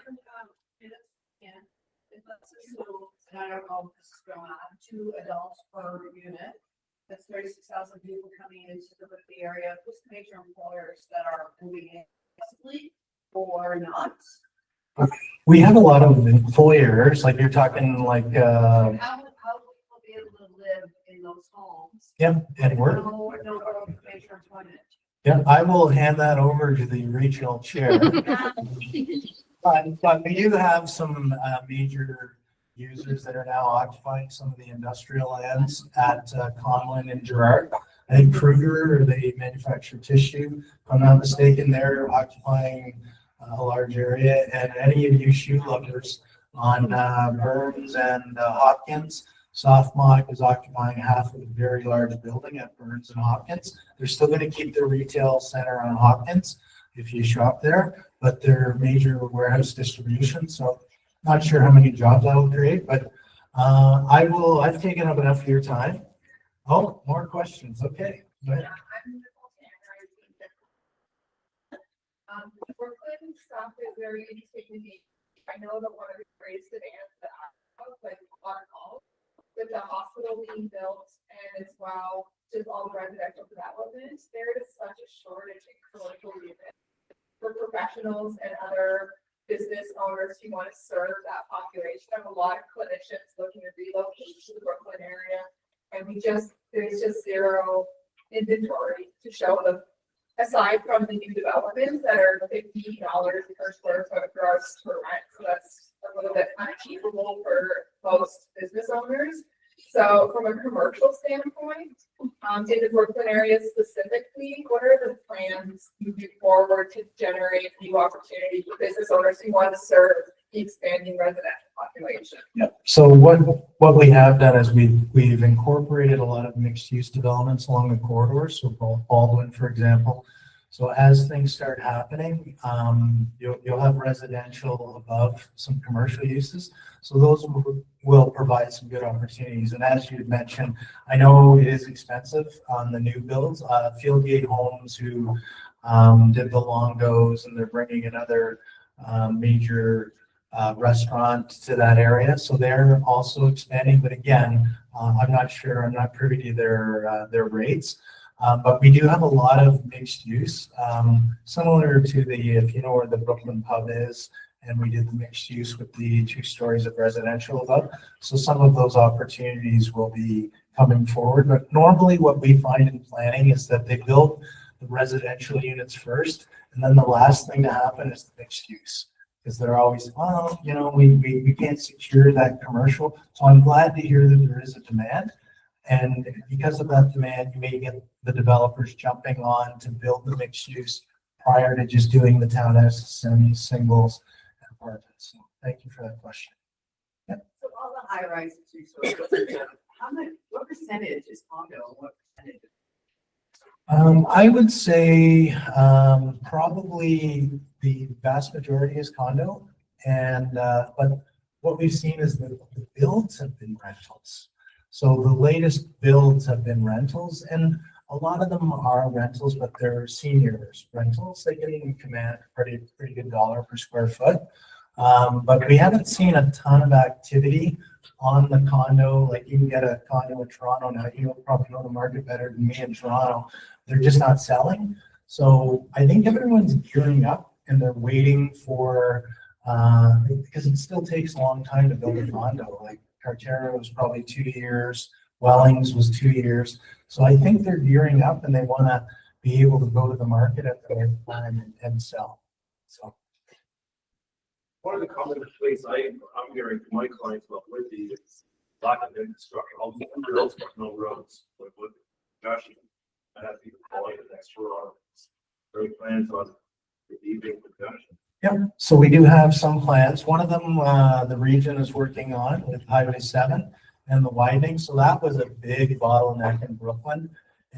D: let's assume, and I don't know if this is going on, 2 adults per unit. That's 36,000 people coming into the Whitby area. Who's the major employers that are moving in possibly or not?
F: We have a lot of employers, like you're talking like
D: How will people be able to live in those homes?
F: yeah, and work.
D: No major employment.
F: Yeah, I will hand that over to the regional chair. But we do have some major users that are now occupying some of the industrial lands at Conlin and Gerard. I think Kruger, they manufacture tissue. If I'm not mistaken, they're occupying a large area. And any of you shoe lovers on Burns and Hopkins, Softmock is occupying half of a very large building at Burns and Hopkins. They're still going to keep their retail center on Hopkins if you shop there, but they're major warehouse distribution. So not sure how many jobs I will create, but I've taken up enough of your time. Oh, more questions. Okay. Go ahead.
G: Brooklyn stuff is very interesting to me. I know that one of the greatest demands that I have, like on call, with the hospital being built and as well, just all the residential development, there is such a shortage in commercial units for professionals and other business owners who want to serve that population. I have a lot of clinicians looking to relocate to the Brooklyn area, and there's just zero inventory to show them. Aside from the new developments that are $50 per square foot for us to rent, so that's a little bit unachievable for most business owners. So from a commercial standpoint, in the Brooklyn area specifically, what are the plans moving forward to generate new opportunities for business owners who want to serve the expanding residential population?
F: Yeah. So what we have done is we've incorporated a lot of mixed use developments along the corridors. So Baldwin, for example. So as things start happening, you'll have residential above some commercial uses. So those will provide some good opportunities. And as you had mentioned, I know it is expensive on the new builds. Fieldgate Homes, who did the Longos, and they're bringing another major restaurant to that area. So they're also expanding. But again, I'm not sure. I'm not privy to their rates. But we do have a lot of mixed use, similar to if you know where the Brooklyn Pub is, and we did the mixed use with the 2 stories of residential above. So some of those opportunities will be coming forward. But normally what we find in planning is that they build the residential units first, and then the last thing to happen is the mixed use. Because they're always, well, you know, we can't secure that commercial. So I'm glad to hear that there is a demand. And because of that demand, you may get the developers jumping on to build the mixed use prior to just doing the townhouses, semis, singles, and apartments. So thank you for that question.
D: So all the high rises, what percentage is condo? What percentage?
F: I would say, probably the vast majority is condo. And, but what we've seen is that the builds have been rentals. So the latest builds have been rentals, and a lot of them are rentals, but they're seniors rentals. They can command a pretty good dollar per square foot. But we haven't seen a ton of activity on the condo. Like you can get a condo in Toronto now, you probably know the market better than me in Toronto. They're just not selling. So I think everyone's gearing up and they're waiting for, because it still takes a long time to build a condo. Like Carterra was probably 2 years, Wellings was 2 years. So I think they're gearing up and they want to be able to go to the market at the right time and sell. So.
E: One of the common complaints I'm hearing from my clients about Whitby is lack of infrastructure. All the roads, but no roads. Like what Josh, I have people calling it extra on great plans on the evening production.
F: Yeah, so we do have some plans. One of them, the region is working on with Highway 7 and the widening. So that was a big bottleneck in Brooklyn.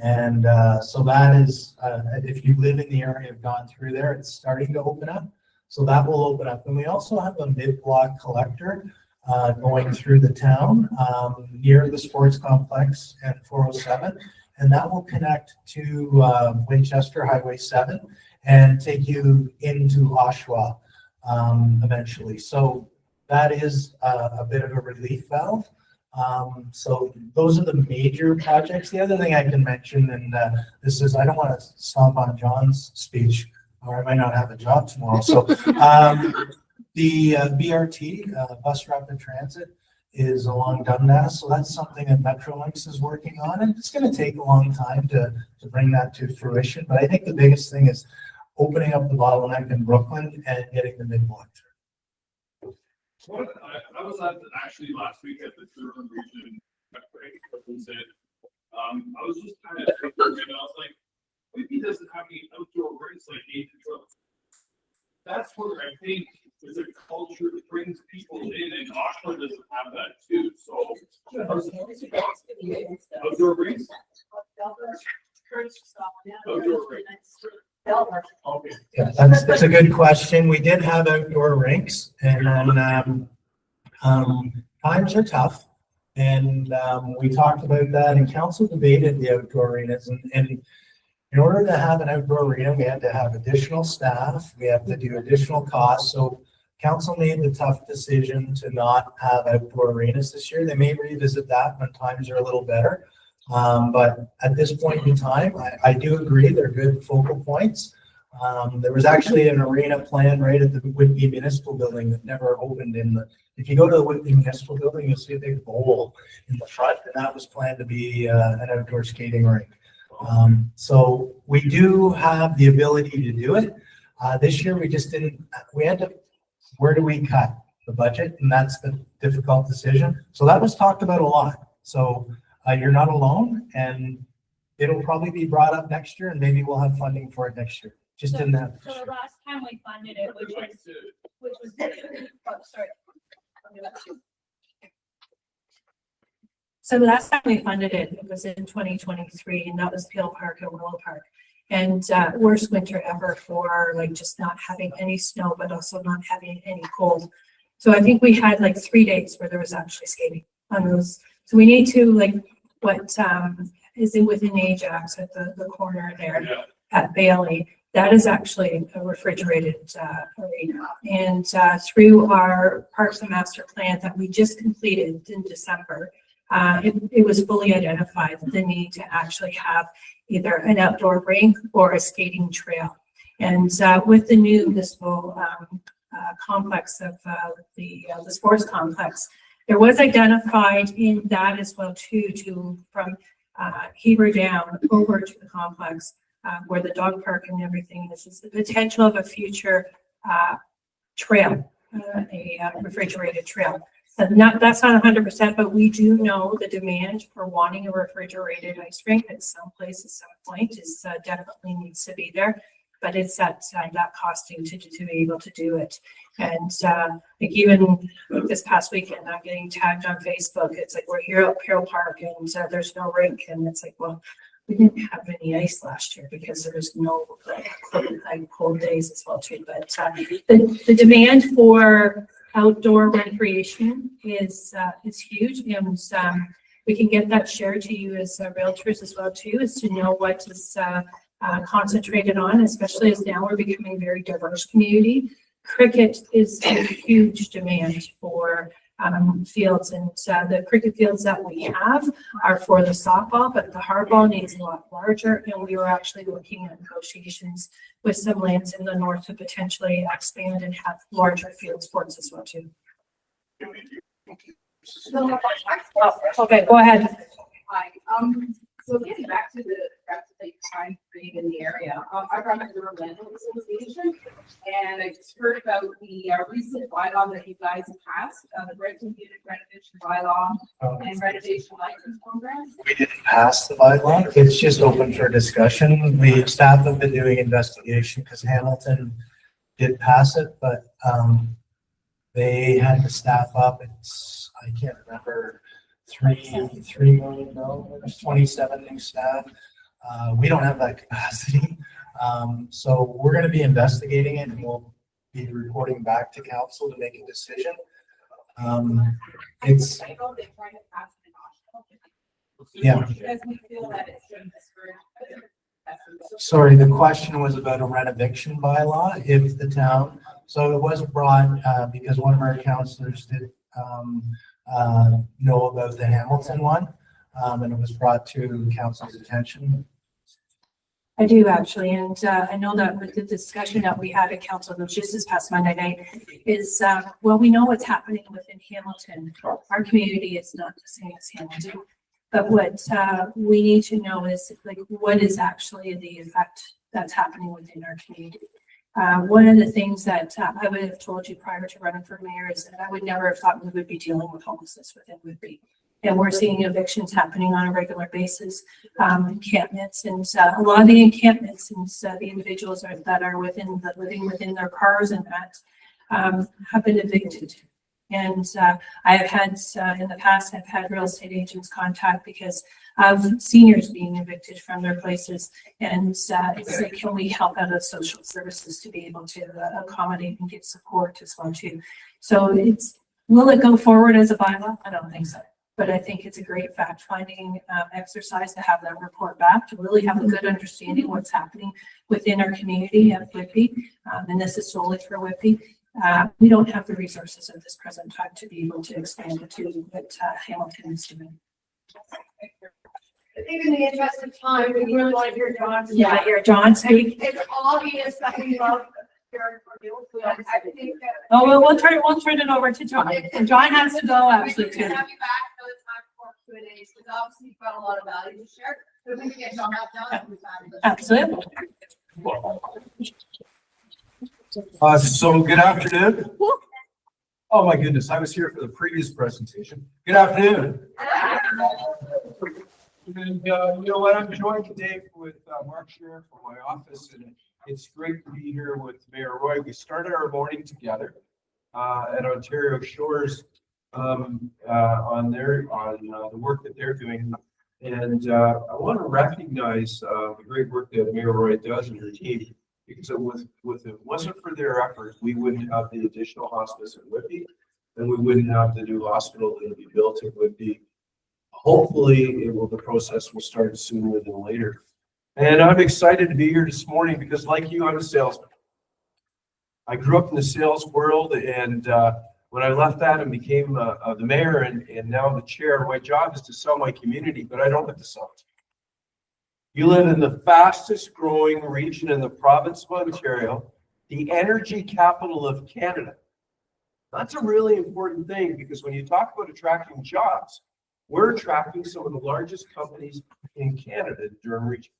F: And so that is, if you live in the area, have gone through there, it's starting to open up. So that will open up. And we also have a mid-block collector going through the town near the sports complex and 407. And that will connect to Winchester Highway 7 and take you into Oshawa eventually. So that is a bit of a relief valve. So those are the major projects. The other thing I can mention, and this is, I don't want to stomp on John's speech, or I might not have a job tomorrow. So the BRT, Bus Rapid Transit, is along Dundas. So that's something that Metrolinx is working on. And it's going to take a long time to bring that to fruition. But I think the biggest thing is opening up the bottleneck in Brooklyn and getting the mid-block through.
E: I was actually last week at the Durham Region. I was just kind of thinking, and I was like, Whitby doesn't have any outdoor rinks like Nathan Trust. That's where I think there's a culture that brings people in, and Oshawa doesn't have that too. So outdoor rinks. Outdoor rinks. Okay.
F: Yeah, that's a good question. We did have outdoor rinks, and then times are tough. And we talked about that, and council debated the outdoor arenas. And in order to have an outdoor arena, we had to have additional staff. We have to do additional costs. So council made the tough decision to not have outdoor arenas this year. They may revisit that when times are a little better. But at this point in time, I do agree they're good focal points. There was actually an arena plan right at the Whitby Municipal Building that never opened if you go to the Whitby Municipal Building, you'll see a big bowl in the front, and that was planned to be an outdoor skating rink. So we do have the ability to do it. This year we just didn't, where do we cut the budget? And that's the difficult decision. So that was talked about a lot. So you're not alone, and it'll probably be brought up next year, and maybe we'll have funding for it next year. Just in that.
A: So the last time we funded it, which was, oh, sorry.
L: So the last time we funded it, it was in 2023, and that was Peel Park and Willow Park. And worst winter ever for like just not having any snow, but also not having any cold. So I think we had like 3 days where there was actually skating on those. So we need to like what is it within Ajax at the corner there at Bailey. That is actually a refrigerated arena. And through our Parks and Master Plan that we just completed in December, it was fully identified the need to actually have either an outdoor rink or a skating trail. And with the new municipal complex of the sports complex, there was identified in that as well too, from Heber down over to the complex where the dog park and everything is the potential of a future trail, a refrigerated trail. So that's not 100%, but we do know the demand for wanting a refrigerated ice rink at some place at some point is definitely needs to be there, but it's that costing to be able to do it. And like even this past weekend, I'm getting tagged on Facebook. It's like, we're here at Carroll Park and there's no rink. And it's like, well, we didn't have any ice last year because there was no like cold days as well too. But the demand for outdoor recreation is huge, and we can get that shared to you as realtors as well too, is to know what is concentrated on, especially as now we're becoming a very diverse community. Cricket is a huge demand for fields, and the cricket fields that we have are for the softball, but the hardball needs a lot larger, and we were actually looking at negotiations with some lands in the north to potentially expand and have larger field sports as well too. Okay, go ahead.
D: Hi, so getting back to the crime frame in the area, I run a Durham Region Association, and I just heard about the recent bylaw that you guys passed, the rental unit renovation bylaw and renovation license program.
F: We didn't pass the bylaw. It's just open for discussion. The staff have been doing investigation because Hamilton did pass it, but they had the staff up. It's, I can't remember, 3 million dollars, 27 new staff. We don't have that capacity. So we're going to be investigating it, and we'll be reporting back to council to make a decision. It's, yeah.
D: Because we feel that it shouldn't discourage.
F: Sorry, the question was about a renovation bylaw. If the town, so it was brought because one of our councillors did know about the Hamilton one, and it was brought to council's attention.
L: I do actually, and I know that with the discussion that we had at council, which is this past Monday night, is well, we know what's happening within Hamilton. Our community is not the same as Hamilton, but what we need to know is like what is actually the effect that's happening within our community. One of the things that I would have told you prior to running for mayor is that I would never have thought we would be dealing with homelessness within Whitby. And we're seeing evictions happening on a regular basis, encampments, and a lot of the encampments and the individuals that are living within their cars and that have been evicted. And I have had in the past, I've had real estate agents contact because of seniors being evicted from their places, and it's like, can we help out of social services to be able to accommodate and get support as well too. So will it go forward as a bylaw? I don't think so. But I think it's a great fact-finding exercise to have that report back, to really have a good understanding of what's happening within our community of Whitby. And this is solely for Whitby. We don't have the resources at this present time to be able to expand it to what Hamilton is doing.
D: I think in the interest of time, we really want to hear John.
L: Yeah, hear John speak.
D: It's obvious that we love hearing from you. I think that.
L: Oh, well, we'll turn it over to John. And John has to go actually
D: We
L: too.
D: can have you back another time for Q&As, because obviously you've got a lot of value to share. But we can get John out now.
L: Absolutely.
M: So good afternoon. Oh my goodness, I was here for the previous presentation. Good afternoon. And you know what, I'm joined today with Mark Sheriff from my office, and it's great to be here with Mayor Roy. We started our morning together at Ontario Shores on the work that they're doing. And I want to recognize the great work that Mayor Roy does and her team, because it wasn't for their effort, we wouldn't have the additional hospice at Whitby, and we wouldn't have the new hospital that will be built at Whitby. Hopefully, the process will start sooner than later. And I'm excited to be here this morning because, like you, I'm a salesman. I grew up in the sales world, and when I left that and became the mayor and now the chair, my job is to sell my community, but I don't have to sell it. You live in the fastest growing region in the province of Ontario, the energy capital of Canada. That's a really important thing, because when you talk about attracting jobs, we're attracting some of the largest companies in Canada, the Durham Region.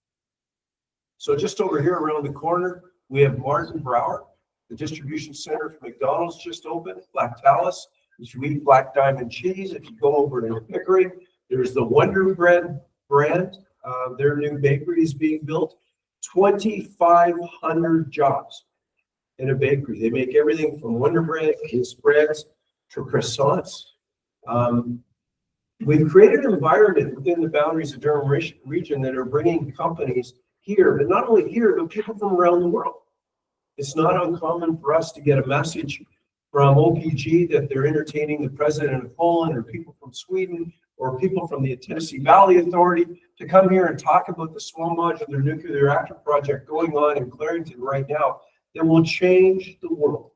M: So just over here around the corner, we have Martin Brower, the distribution center for McDonald's just opened, Black Talus, if you eat Black Diamond cheese. If you go over to Pickering, there's the Wonder Bread brand. Their new bakery is being built. 2,500 jobs in a bakery. They make everything from Wonder Bread to spreads to croissants. We've created an environment within the boundaries of Durham Region that are bringing companies here, but not only here, but people from around the world. It's not uncommon for us to get a message from OPG that they're entertaining the president of Poland, or people from Sweden, or people from the Tennessee Valley Authority to come here and talk about the small modular nuclear reactor project going on in Clarington right now that will change the world.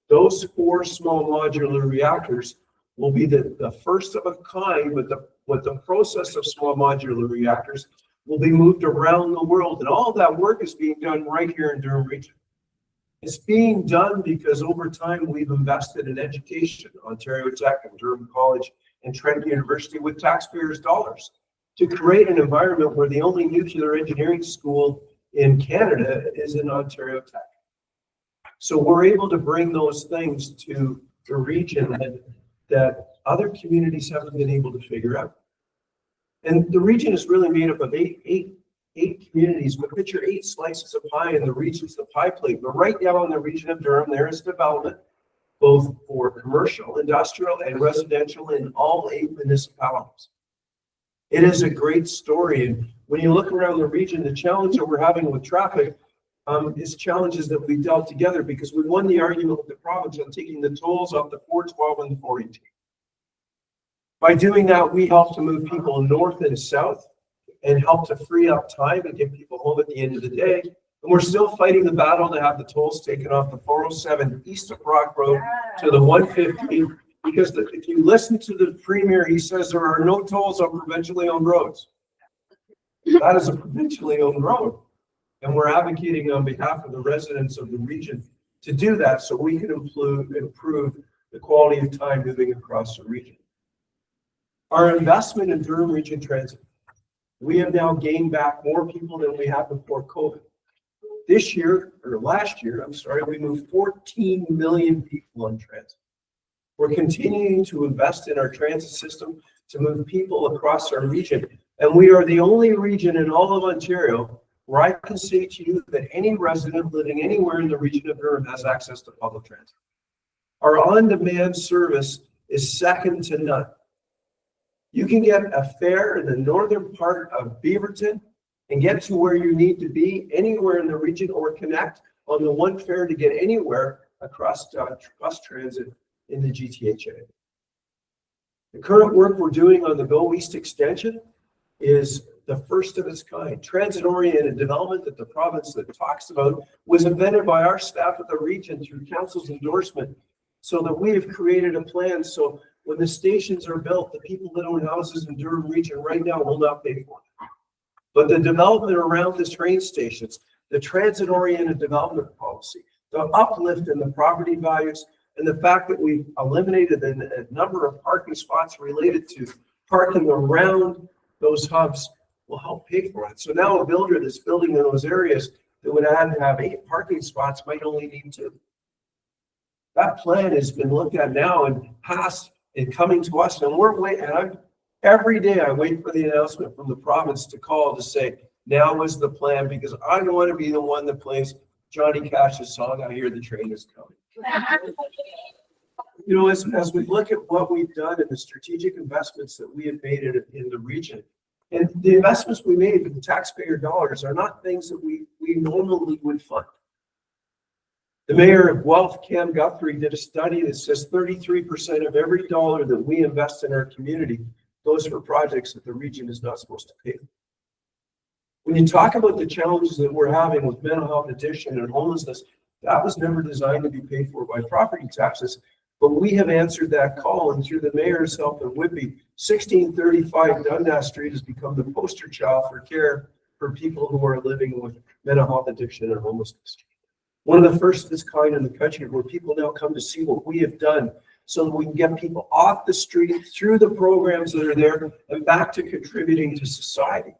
M: Those 4 small modular reactors will be the first of a kind, with the process of small modular reactors will be moved around the world. And all of that work is being done right here in Durham Region. It's being done because over time we've invested in education, Ontario Tech and Durham College and Trent University with taxpayers' dollars to create an environment where the only nuclear engineering school in Canada is in Ontario Tech. So we're able to bring those things to the region that other communities haven't been able to figure out. And the region is really made up of eight communities, but picture 8 slices of pie, and the region's the pie plate. But right now in the region of Durham, there is development, both for commercial, industrial, and residential in all 8 municipalities. It is a great story. And when you look around the region, the challenge that we're having with traffic is challenges that we dealt together because we won the argument with the province on taking the tolls off the 412 and the 418. By doing that, we help to move people north and south and help to free up time and get people home at the end of the day. And we're still fighting the battle to have the tolls taken off the 407 east of Brock Road to the 150, because if you listen to the Premier, he says there are no tolls on provincially owned roads. That is a provincially owned road. And we're advocating on behalf of the residents of the region to do that so we can improve the quality of time moving across the region. Our investment in Durham Region Transit, we have now gained back more people than we had before COVID. This year, or last year, I'm sorry, we moved 14 million people on transit. We're continuing to invest in our transit system to move people across our region. And we are the only region in all of Ontario where I can say to you that any resident living anywhere in the region of Durham has access to public transit. Our on-demand service is second to none. You can get a fare in the northern part of Beaverton and get to where you need to be anywhere in the region, or connect on the one fare to get anywhere across bus transit in the GTHA. The current work we're doing on the Go East extension is the first of its kind. Transit-oriented development that the province that talks about was invented by our staff at the region through council's endorsement, so that we have created a plan so when the stations are built, the people that own houses in Durham Region right now will not pay for it. But the development around the train stations, the transit-oriented development policy, the uplift in the property values, and the fact that we've eliminated a number of parking spots related to parking around those hubs will help pay for it. So now a builder that's building in those areas that would have 8 parking spots might only need 2. That plan has been looked at now and passed and coming to us, and we're waiting. Every day I wait for the announcement from the province to call to say, now is the plan, because I don't want to be the one that plays Johnny Cash's song, I Hear the Train Is Coming. You know, as we look at what we've done and the strategic investments that we have made in the region, and the investments we made with the taxpayer dollars are not things that we normally would fund. The mayor of Guelph, Cam Guthrie, did a study that says 33% of every dollar that we invest in our community goes for projects that the region is not supposed to pay. When you talk about the challenges that we're having with mental health addiction and homelessness, that was never designed to be paid for by property taxes, but we have answered that call, and through the mayor's help in Whitby, 1635 Dundas Street has become the poster child for care for people who are living with mental health addiction and homelessness. One of the first of its kind in the country, where people now come to see what we have done so that we can get people off the street through the programs that are there and back to contributing to society.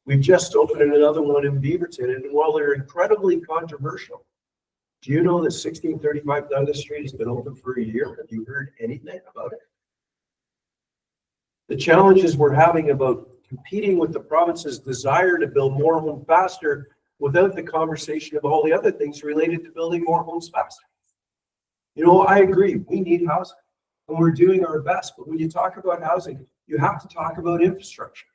M: We've just opened another one in Beaverton, and while they're incredibly controversial, do you know that 1635 Dundas Street has been open for a year? Have you heard anything about it? The challenges we're having about competing with the province's desire to build more homes faster without the conversation of all the other things related to building more homes faster. You know, I agree, we need housing. and we're doing our best. But when you talk about housing, you have to talk about infrastructure.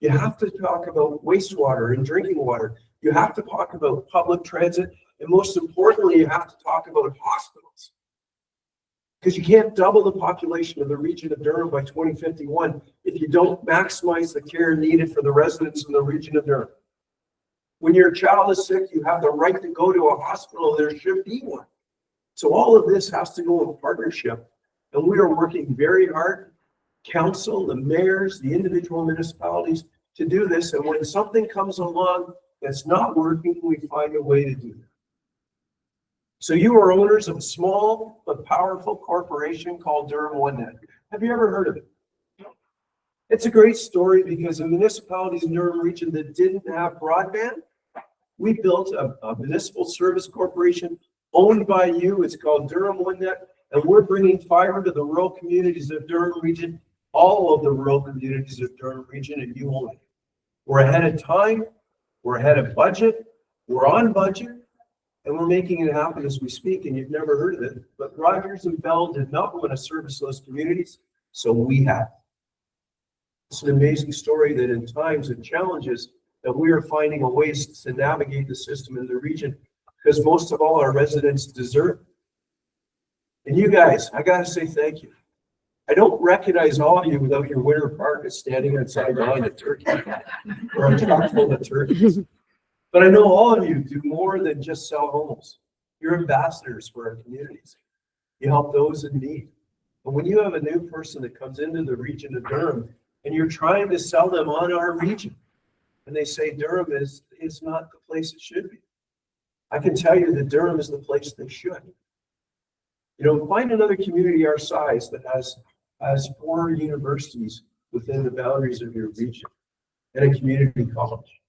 M: You have to talk about wastewater and drinking water. You have to talk about public transit. And most importantly, you have to talk about hospitals. Because you can't double the population of the region of Durham by 2051 if you don't maximize the care needed for the residents in the region of Durham. When your child is sick, you have the right to go to a hospital. There should be one. So all of this has to go in partnership. And we are working very hard, council, the mayors, the individual municipalities, to do this. And when something comes along that's not working, we find a way to do it. So you are owners of a small but powerful corporation called Durham OneNet. Have you ever heard of it? It's a great story because in municipalities in Durham Region that didn't have broadband, we built a municipal service corporation owned by you. It's called Durham OneNet, and we're bringing fiber to the rural communities of Durham Region, all of the rural communities of Durham Region, and you own it. We're ahead of time, we're ahead of budget, we're on budget, and we're making it happen as we speak, and you've never heard of it. But Rogers and Bell did not want to service those communities, so we have. It's an amazing story that in times of challenges that we are finding a ways to navigate the system in the region, because most of all our residents deserve it. And you guys, I gotta say thank you. I don't recognize all of you without your winter parka standing outside behind a turkey or a truck full of turkeys. But I know all of you do more than just sell homes. You're ambassadors for our communities. You help those in need. And when you have a new person that comes into the region of Durham and you're trying to sell them on our region, and they say Durham is not the place it should be, I can tell you that Durham is the place they should. You know, find another community our size that has 4 universities within the boundaries of your region and a community college.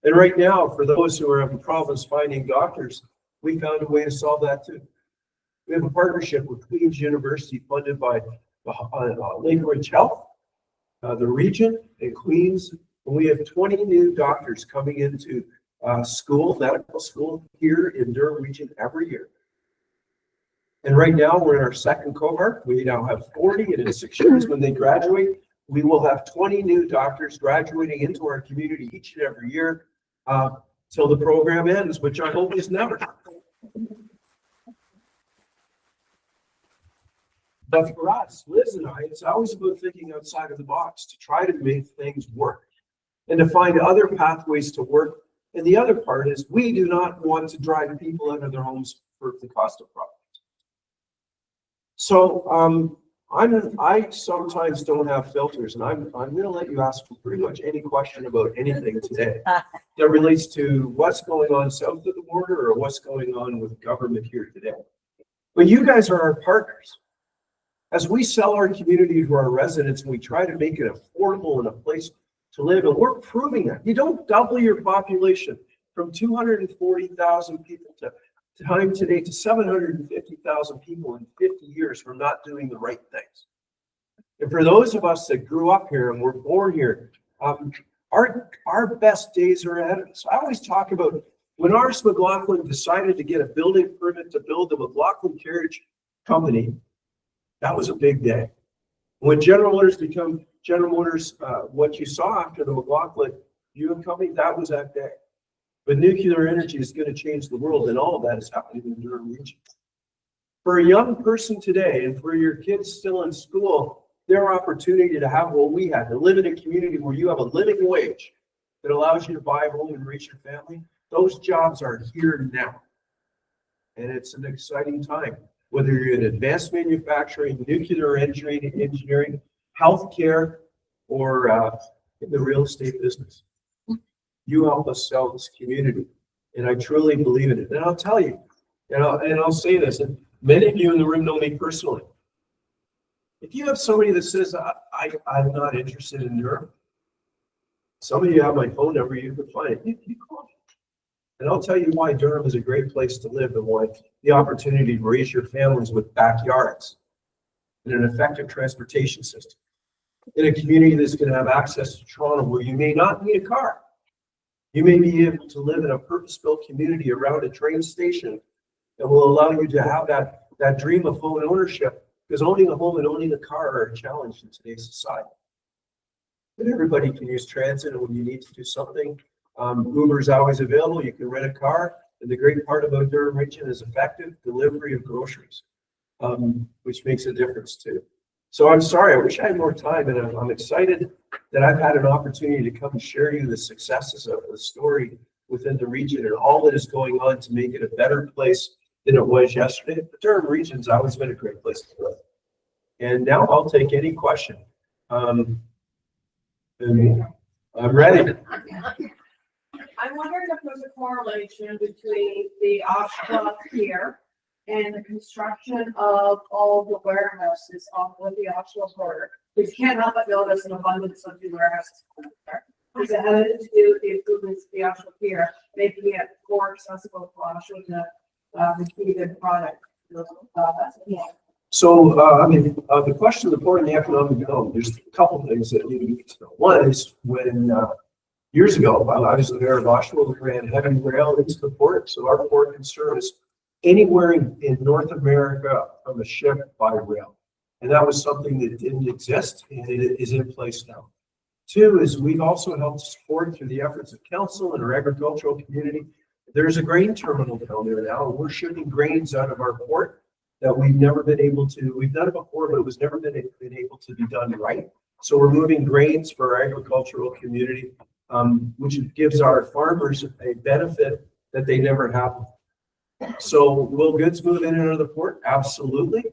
M: And right now, for those who are having problems finding doctors, we found a way to solve that too. We have a partnership with Queen's University funded by Lake Ridge Health, the region, and Queen's. And we have 20 new doctors coming into medical school here in Durham Region every year. And right now, we're in our second cohort. We now have 40, and in 6 years when they graduate, we will have 20 new doctors graduating into our community each and every year till the program ends, which I hope is never. But for us, Liz and I, it's always about thinking outside of the box to try to make things work and to find other pathways to work. And the other part is we do not want to drive people out of their homes for the cost of property. So I sometimes don't have filters, and I'm going to let you ask pretty much any question about anything today that relates to what's going on south of the border or what's going on with government here today. But you guys are our partners. As we sell our community to our residents and we try to make it affordable and a place to live, and we're proving that. You don't double your population from 240,000 people to time today to 750,000 people in 50 years from not doing the right things. And for those of us that grew up here and were born here, our best days are ahead of us. I always talk about when Ars McLaughlin decided to get a building permit to build the McLaughlin Carriage Company. That was a big day. When General Motors become General Motors, what you saw after the McLaughlin Buick Company, that was that day. But nuclear energy is going to change the world, and all of that is happening in the Durham region. For a young person today, and for your kids still in school, their opportunity to have what we had, to live in a community where you have a living wage that allows you to buy a home and raise your family, those jobs are here now. And it's an exciting time. Whether you're in advanced manufacturing, nuclear engineering, healthcare, or in the real estate business. You help us sell this community, and I truly believe in it. And I'll tell you, and I'll say this, and many of you in the room know me personally. If you have somebody that says, I'm not interested in Durham, some of you have my phone number, you can find it. You call me. And I'll tell you why Durham is a great place to live and why the opportunity to raise your families with backyards and an effective transportation system in a community that's going to have access to Toronto where you may not need a car. You may be able to live in a purpose-built community around a train station that will allow you to have that dream of home ownership Because owning a home and owning a car are a challenge in today's society. But everybody can use transit, and when you need to do something, Uber is always available. You can rent a car. And the great part about Durham Region is effective delivery of groceries, which makes a difference too. So I'm sorry, I wish I had more time, and I'm excited that I've had an opportunity to come and share you the successes of the story within the region and all that is going on to make it a better place than it was yesterday. The Durham Region's always been a great place to live. And now I'll take any question. And I'm ready.
D: I'm wondering if there's a correlation between the Oshawa here and the construction of all the warehouses off of the Oshawa border. We can't help but notice an abundance of new warehouses there. Is it having to do with the improvements of the Oshawa pier, making it more accessible for Oshawa to receive their product?
M: So, I mean, the question of the port and the economic development, there's a couple things that need to be know. One is when, years ago, while I was the mayor of Oshawa, we ran heavy rail into the port. So our port can service anywhere in North America from a ship by rail. And that was something that didn't exist, and it is in place now. Two is we've also helped support through the efforts of council and our agricultural community. There's a grain terminal down there now, and we're shipping grains out of our port that we've never been able to, we've done it before, but it was never been able to be done right. So we're moving grains for our agricultural community, which gives our farmers a benefit that they never have. So will goods move in and out of the port? Absolutely.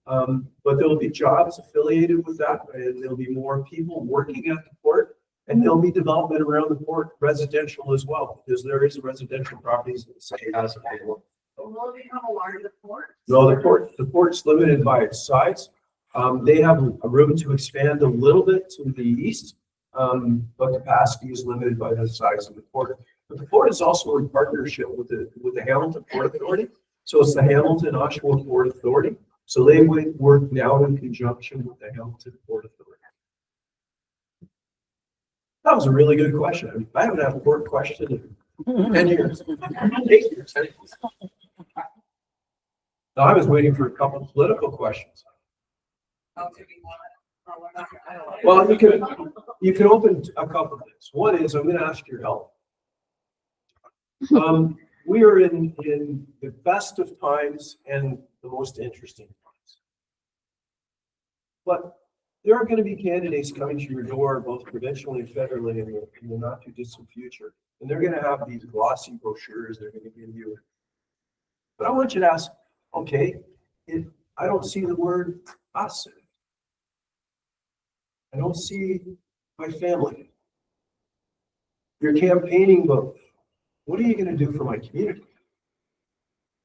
M: But there will be jobs affiliated with that, and there'll be more people working at the port, and there'll be development around the port, residential as well, because there is residential properties that the city has available.
D: Will it become a larger port?
M: No, the port's limited by its size. They have a room to expand a little bit to the east, but capacity is limited by the size of the port. But the port is also in partnership with the Hamilton Port Authority. So it's the Hamilton Oshawa Port Authority. So they would work now in conjunction with the Hamilton Port Authority. That was a really good question. I mean, I haven't had a port question in 10 years. 8 years. No, I was waiting for a couple of political questions. Well, you can open a couple of things. One is I'm going to ask your help. We are in the best of times and the most interesting times. But there are going to be candidates coming to your door, both provincially and federally, in the not too distant future. And they're going to have these glossy brochures they're going to give you. But I want you to ask, okay, I don't see the word us in it. I don't see my family. You're campaigning both. What are you going to do for my community?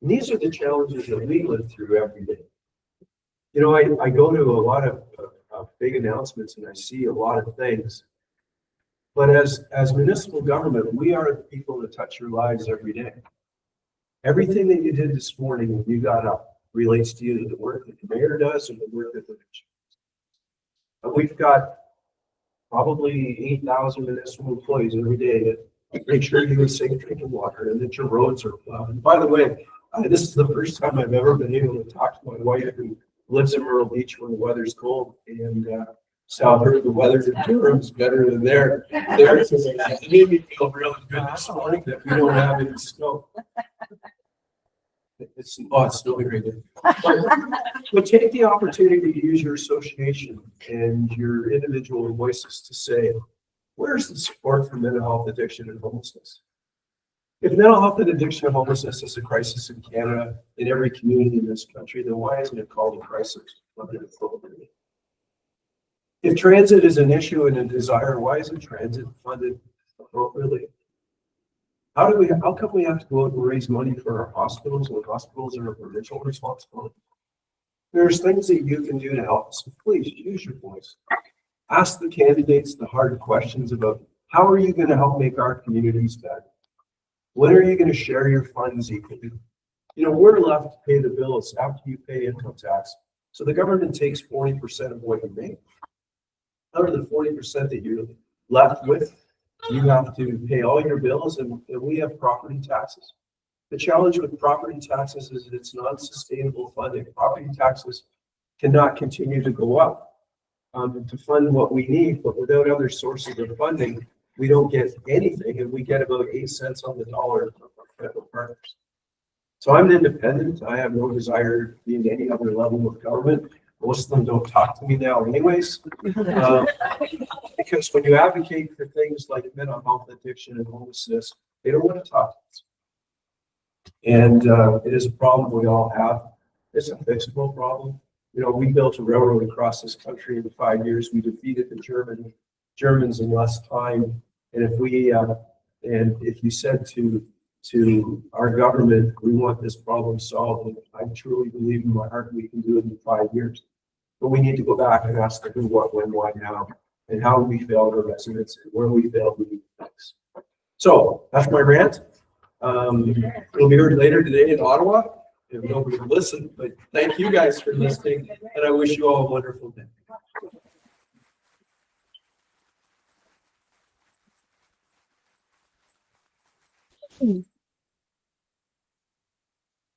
M: And these are the challenges that we live through every day. You know, I go to a lot of big announcements and I see a lot of things. But as municipal government, we are the people that touch your lives every day. Everything that you did this morning when you got up relates to you, the work that the mayor does and the work that the region does. We've got probably 8,000 municipal employees every day that make sure you have safe drinking water and that your roads are plowed. And by the way, this is the first time I've ever been able to talk to my wife who lives in Myrtle Beach when the weather's cold, and so I heard the weather in Durham's better than there. It made me feel really good this morning that we don't have any snow. It's snowing right now. But take the opportunity to use your association and your individual voices to say, where's the support for mental health, addiction, and homelessness? If mental health and addiction and homelessness is a crisis in Canada, in every community in this country, then why isn't it called a crisis funded appropriately? If transit is an issue and a desire, why isn't transit funded appropriately? How come we have to go out and raise money for our hospitals when hospitals are a provincial responsibility? There's things that you can do to help us. Please use your voice. Ask the candidates the hard questions about how are you going to help make our communities better? When are you going to share your funds equally? You know, we're left to pay the bills after you pay income tax. So the government takes 40% of what you make. Out of the 40% that you're left with, you have to pay all your bills, and we have property taxes. The challenge with property taxes is it's non-sustainable funding. Property taxes cannot continue to go up to fund what we need, but without other sources of funding, we don't get anything, and we get about 8 cents on the dollar from our federal partners. So I'm independent. I have no desire to be in any other level of government. Most of them don't talk to me now anyways. Because when you advocate for things like mental health, addiction, and homelessness, they don't want to talk to us. And it is a problem we all have. It's a fixable problem. You know, we built a railroad across this country in 5 years. We defeated the Germans in less time. And if you said to our government, we want this problem solved, and I truly believe in my heart we can do it in 5 years. But we need to go back and ask the who, what, when, why, now, and how we failed our residents, and where we failed, we need to fix. So that's my rant. It'll be heard later today in Ottawa. If nobody will listen, but thank you guys for listening, and I wish you all a wonderful day.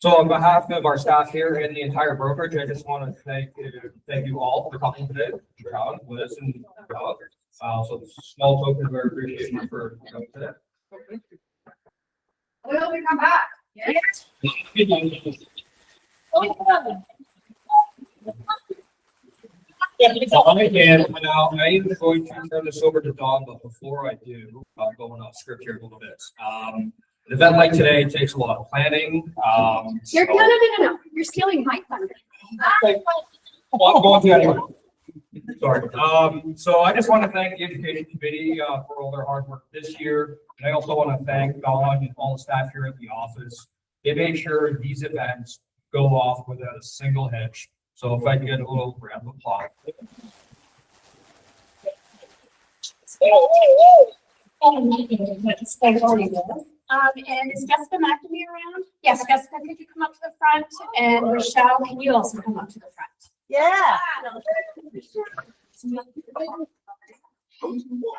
K: So on behalf of our staff here and the entire brokerage, I just want to thank you all for coming today. John, Liz, and Doug. So this is a small token of our appreciation for coming today.
A: Will we come back? Yes.
K: I am going to turn this over to Dawn, but before I do, I'll go on script here a little bit. An event like today takes a lot of planning.
A: No. You're stealing my thunder.
K: Well, I'm going to anyway. Sorry. So I just want to thank the Education Committee for all their hard work this year. And I also want to thank Dawn and all the staff here at the office. They made sure these events go off without a single hitch. So if I can get a little round of applause.
A: And is Jessica McNamee around? Yes, Jessica, could you come up to the front? And Rochelle, can you also come up to the front?
H: Yeah.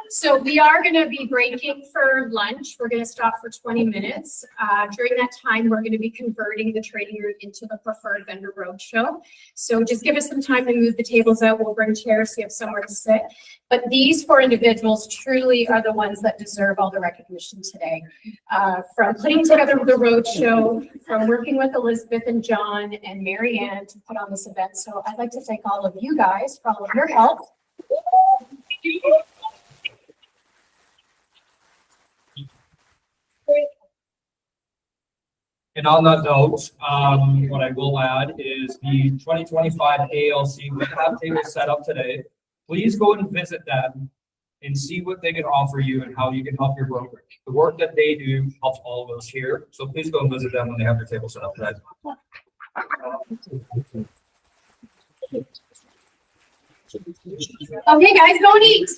A: So we are going to be breaking for lunch. We're going to stop for 20 minutes. During that time, we're going to be converting the trading room into the preferred vendor roadshow. So just give us some time to move the tables out. We'll bring chairs so you have somewhere to sit. But these 4 individuals truly are the ones that deserve all the recognition today. From putting together the roadshow, from working with Elizabeth and John and Mary-Anne to put on this event. So I'd like to thank all of you guys for all of your help.
K: And on that note, what I will add is the 2025 ALC will have tables set up today. Please go and visit them and see what they can offer you and how you can help your brokerage. The work that they do helps all of us here. So please go and visit them when they have their table set up today.
A: Okay, guys, go and eat.